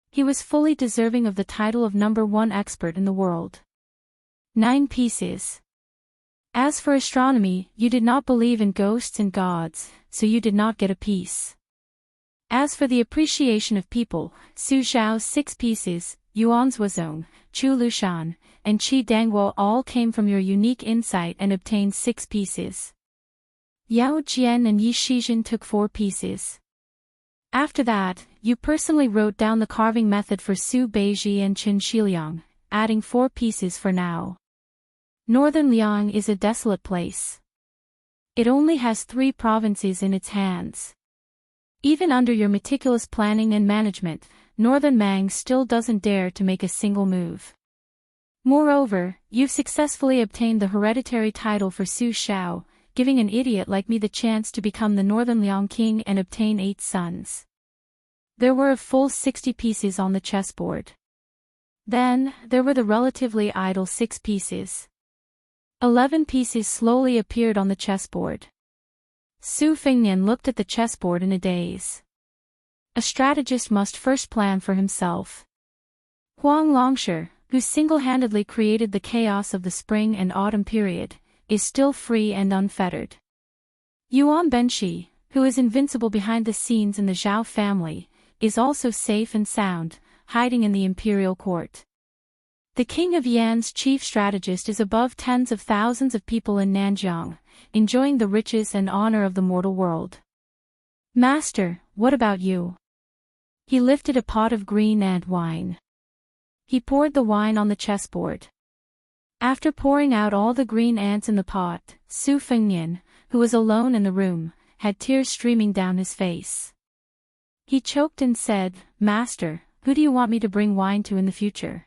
He was fully deserving of the title of #1 expert in the world. 9 pieces. As for astronomy, you did not believe in ghosts and gods, so you did not get a piece. As for the appreciation of people, Su Xiao's 6 pieces, Yuan Zuozong, Chu Lushan, and Qi Dangguo all came from your unique insight and obtained 6 pieces. Yao Jian and Yi Shizhen took 4 pieces. After that, you personally wrote down the carving method for Su Beiji and Qin Shiliang, adding 4 pieces for now. Northern Liang is a desolate place. It only has 3 provinces in its hands. Even under your meticulous planning and management, Northern Mang still doesn't dare to make a single move. Moreover, you've successfully obtained the hereditary title for Su Xiao, giving an idiot like me the chance to become the Northern Liang king and obtain 8 sons. There were a full 60 pieces on the chessboard. Then, there were the relatively idle 6 pieces. 11 pieces slowly appeared on the chessboard. Su Fengnian looked at the chessboard in a daze. A strategist must first plan for himself. Huang Longshi, who single-handedly created the chaos of the spring and autumn period, is still free and unfettered. Yuan Benshi, who is invincible behind the scenes in the Zhao family, is also safe and sound, hiding in the imperial court. The king of Yan's chief strategist is above tens of thousands of people in Nanjiang, enjoying the riches and honor of the mortal world. Master, what about you? He lifted a pot of green ant wine. He poured the wine on the chessboard. After pouring out all the green ants in the pot, Su Fengnian, who was alone in the room, had tears streaming down his face. He choked and said, Master, who do you want me to bring wine to in the future?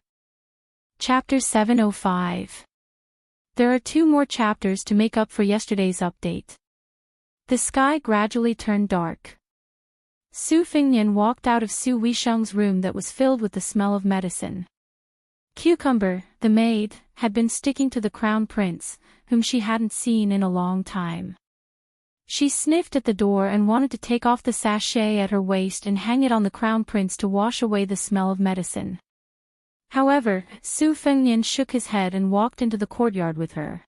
Chapter 705. There are 2 more chapters to make up for yesterday's update. The sky gradually turned dark. Su Fengnian walked out of Su Weisheng's room that was filled with the smell of medicine. Cucumber, the maid, had been sticking to the crown prince, whom she hadn't seen in a long time. She sniffed at the door and wanted to take off the sachet at her waist and hang it on the crown prince to wash away the smell of medicine. However, Su Fengnian shook his head and walked into the courtyard with her.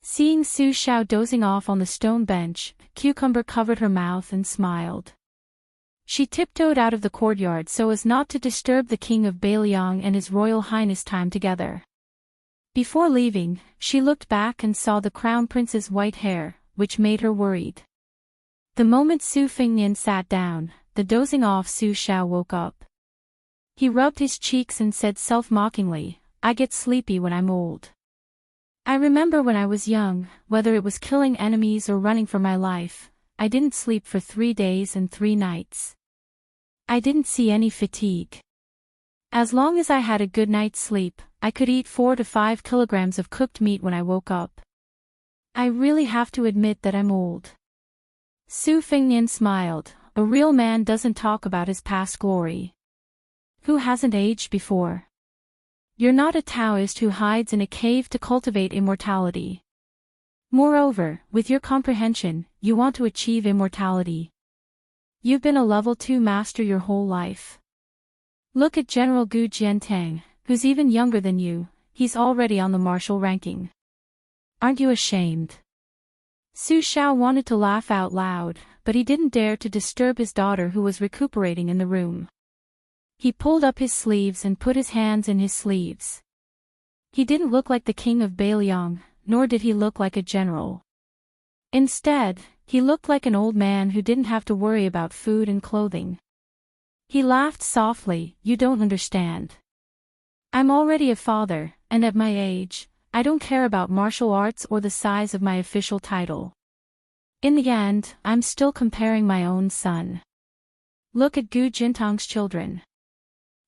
Seeing Su Xiao dozing off on the stone bench, Cucumber covered her mouth and smiled. She tiptoed out of the courtyard so as not to disturb the king of Beiliang and his royal highness time together. Before leaving, she looked back and saw the crown prince's white hair, which made her worried. The moment Su Fengnian sat down, the dozing off Su Xiao woke up. He rubbed his cheeks and said self-mockingly, I get sleepy when I'm old. I remember when I was young, whether it was killing enemies or running for my life, I didn't sleep for 3 days and 3 nights. I didn't see any fatigue. As long as I had a good night's sleep, I could eat 4 to 5 kilograms of cooked meat when I woke up. I really have to admit that I'm old. Su Fengnian smiled. A real man doesn't talk about his past glory. Who hasn't aged before? You're not a Taoist who hides in a cave to cultivate immortality. Moreover, with your comprehension, you want to achieve immortality. You've been a level 2 master your whole life. Look at General Gu Jiantang, who's even younger than you, he's already on the martial ranking. Aren't you ashamed? Su Xiao wanted to laugh out loud, but he didn't dare to disturb his daughter who was recuperating in the room. He pulled up his sleeves and put his hands in his sleeves. He didn't look like the king of Beiliang, nor did he look like a general. Instead, he looked like an old man who didn't have to worry about food and clothing. He laughed softly, you don't understand. I'm already a father, and at my age, I don't care about martial arts or the size of my official title. In the end, I'm still comparing my own son. Look at Gu Jintang's children.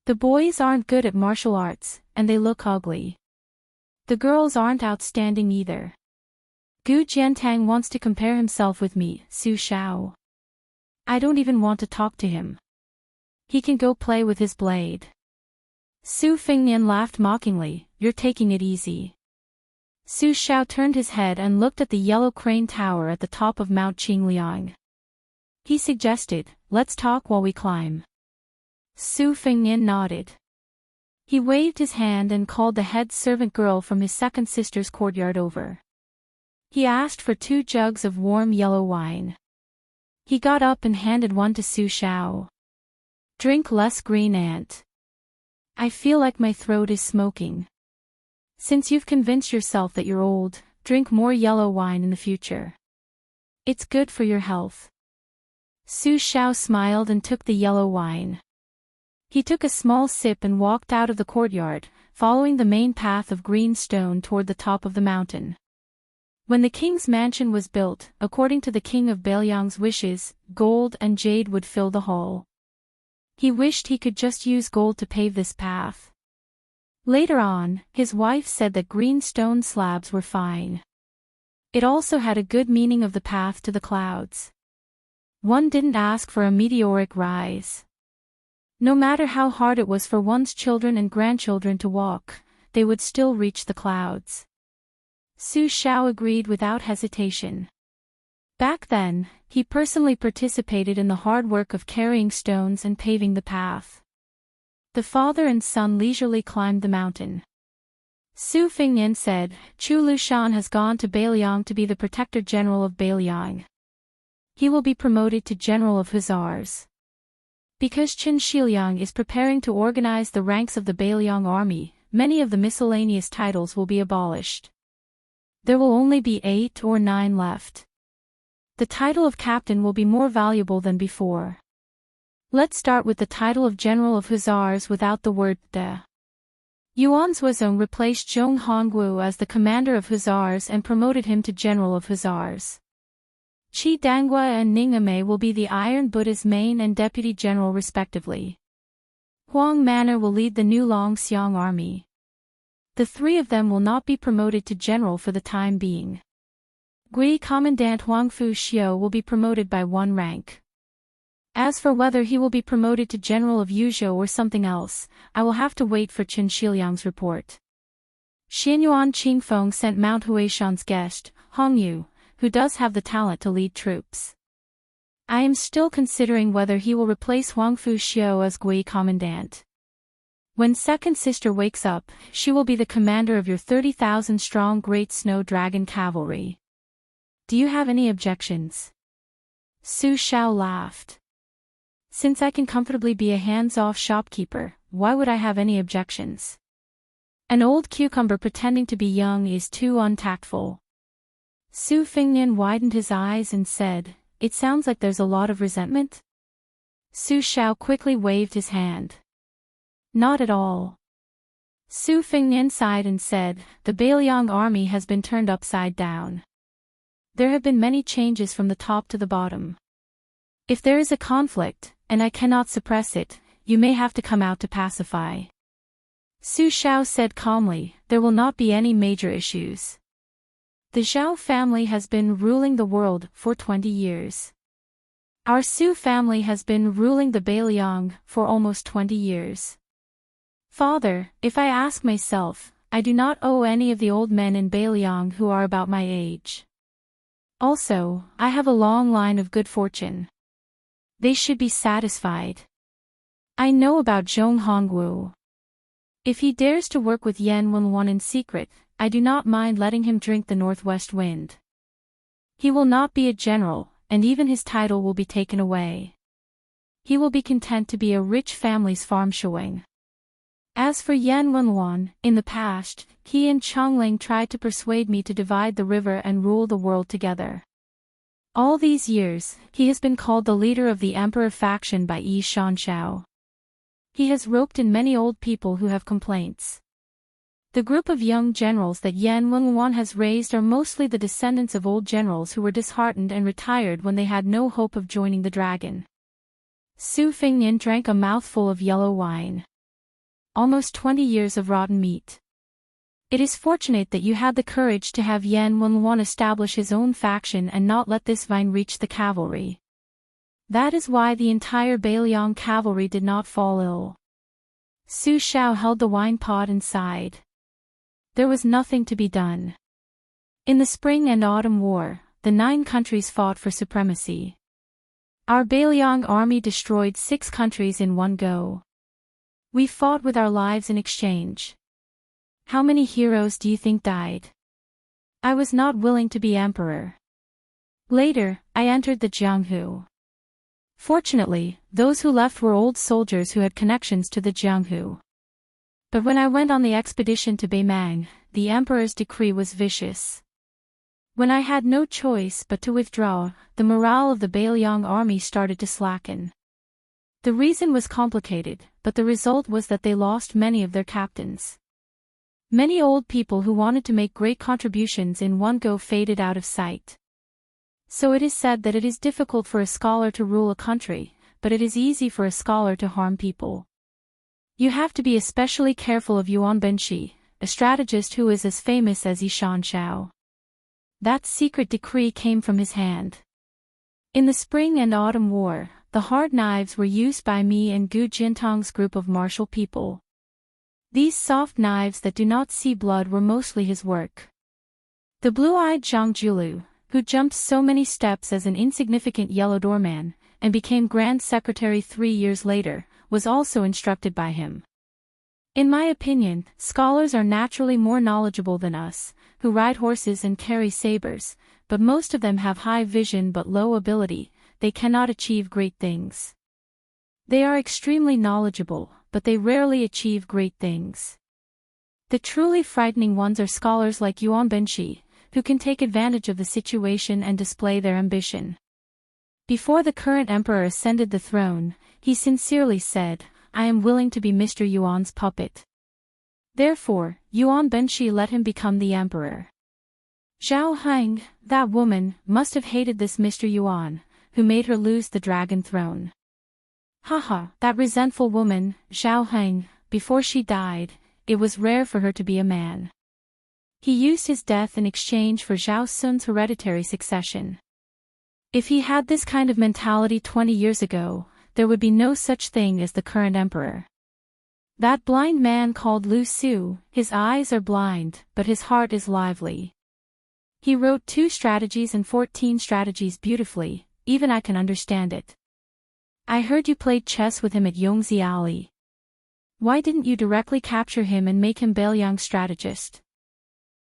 The boys aren't good at martial arts, and they look ugly. The girls aren't outstanding either. Gu Jiantang wants to compare himself with me, Su Xiao. I don't even want to talk to him. He can go play with his blade. Su Fengnian laughed mockingly, you're taking it easy. Su Xiao turned his head and looked at the yellow crane tower at the top of Mount Qingliang. He suggested, let's talk while we climb. Su Fengnian nodded. He waved his hand and called the head servant girl from his second sister's courtyard over. He asked for 2 jugs of warm yellow wine. He got up and handed one to Su Xiao. Drink less green ant. I feel like my throat is smoking. Since you've convinced yourself that you're old, drink more yellow wine in the future. It's good for your health. Su Xiao smiled and took the yellow wine. He took a small sip and walked out of the courtyard, following the main path of green stone toward the top of the mountain. When the king's mansion was built, according to the king of Beiliang's wishes, gold and jade would fill the hall. He wished he could just use gold to pave this path. Later on, his wife said that green stone slabs were fine. It also had a good meaning of the path to the clouds. One didn't ask for a meteoric rise. No matter how hard it was for one's children and grandchildren to walk, they would still reach the clouds. Su Xiao agreed without hesitation. Back then, he personally participated in the hard work of carrying stones and paving the path. The father and son leisurely climbed the mountain. Su Fingnian said, Chu Lushan has gone to Beiliang to be the protector general of Beiliang. He will be promoted to general of hussars. Because Qin Shiliang is preparing to organize the ranks of the Beiliang army, many of the miscellaneous titles will be abolished. There will only be 8 or 9 left. The title of captain will be more valuable than before. Let's start with the title of general of hussars without the word de. Yuan Zuozong replaced Zhong Hongwu as the commander of hussars and promoted him to general of hussars. Qi Danghua and Ning Amei will be the Iron Buddha's main and deputy general respectively. Huang Manor will lead the new Longxiang army. The 3 of them will not be promoted to general for the time being. Gui Commandant Huangfu Xiu will be promoted by 1 rank. As for whether he will be promoted to general of Yuzhou or something else, I will have to wait for Qin Shiliang's report. Xianyuan Qingfeng sent Mount Huishan's guest, Hong Yu, who does have the talent to lead troops. I am still considering whether he will replace Huangfu Xiu as Gui Commandant. When second sister wakes up, she will be the commander of your 30,000-strong Great Snow Dragon cavalry. Do you have any objections? Su Xiao laughed. Since I can comfortably be a hands-off shopkeeper, why would I have any objections? An old cucumber pretending to be young is too untactful. Su Fingnian widened his eyes and said, It sounds like there's a lot of resentment? Su Xiao quickly waved his hand. Not at all. Su Fingnian sighed and said, The Beiliang army has been turned upside down. There have been many changes from the top to the bottom. If there is a conflict, and I cannot suppress it, you may have to come out to pacify. Su Xiao said calmly, There will not be any major issues. The Zhao family has been ruling the world for 20 years. Our Su family has been ruling the Beiliang for almost 20 years. Father, if I ask myself, I do not owe any of the old men in Beiliang who are about my age. Also, I have a long line of good fortune. They should be satisfied. I know about Zhong Hongwu. If he dares to work with Yan Wenwan in secret, I do not mind letting him drink the northwest wind. He will not be a general, and even his title will be taken away. He will be content to be a rich family's farm showing. As for Yan Wenwan, in the past, he and Chongling tried to persuade me to divide the river and rule the world together. All these years, he has been called the leader of the emperor faction by Yi Shanshao. He has roped in many old people who have complaints. The group of young generals that Yan Wenwan has raised are mostly the descendants of old generals who were disheartened and retired when they had no hope of joining the dragon. Su Fingnian drank a mouthful of yellow wine. Almost 20 years of rotten meat. It is fortunate that you had the courage to have Yan Wenwan establish his own faction and not let this vine reach the cavalry. That is why the entire Beiliang cavalry did not fall ill. Su Xiao held the wine pot and sighed. There was nothing to be done. In the Spring and Autumn War, the 9 countries fought for supremacy. Our Beiliang army destroyed 6 countries in one go. We fought with our lives in exchange. How many heroes do you think died? I was not willing to be emperor. Later, I entered the Jianghu. Fortunately, those who left were old soldiers who had connections to the Jianghu. But when I went on the expedition to Beimang, the emperor's decree was vicious. When I had no choice but to withdraw, the morale of the Beiliang army started to slacken. The reason was complicated, but the result was that they lost many of their captains. Many old people who wanted to make great contributions in one go faded out of sight. So it is said that it is difficult for a scholar to rule a country, but it is easy for a scholar to harm people. You have to be especially careful of Yuan Benshi, a strategist who is as famous as Yi Shanshao. That secret decree came from his hand. In the Spring and Autumn War, the hard knives were used by me and Gu Jintang's group of martial people. These soft knives that do not see blood were mostly his work. The blue-eyed Zhang Julu, who jumped so many steps as an insignificant yellow doorman, and became Grand Secretary 3 years later, was also instructed by him. In my opinion, scholars are naturally more knowledgeable than us, who ride horses and carry sabers, but most of them have high vision but low ability. They cannot achieve great things. They are extremely knowledgeable, but they rarely achieve great things. The truly frightening ones are scholars like Yuan Benshi, who can take advantage of the situation and display their ambition. Before the current emperor ascended the throne, he sincerely said, "I am willing to be Mr. Yuan's puppet." Therefore, Yuan Benshi let him become the emperor. Zhao Heng, that woman, must have hated this Mr. Yuan, who made her lose the dragon throne. Haha, that resentful woman, Zhao Heng, before she died, it was rare for her to be a man. He used his death in exchange for Zhao Sun's hereditary succession. If he had this kind of mentality 20 years ago, there would be no such thing as the current emperor. That blind man called Lu Su, his eyes are blind, but his heart is lively. He wrote 2 strategies and 14 strategies beautifully, even I can understand it. I heard you played chess with him at Yongzi Alley. Why didn't you directly capture him and make him Bailiang's strategist?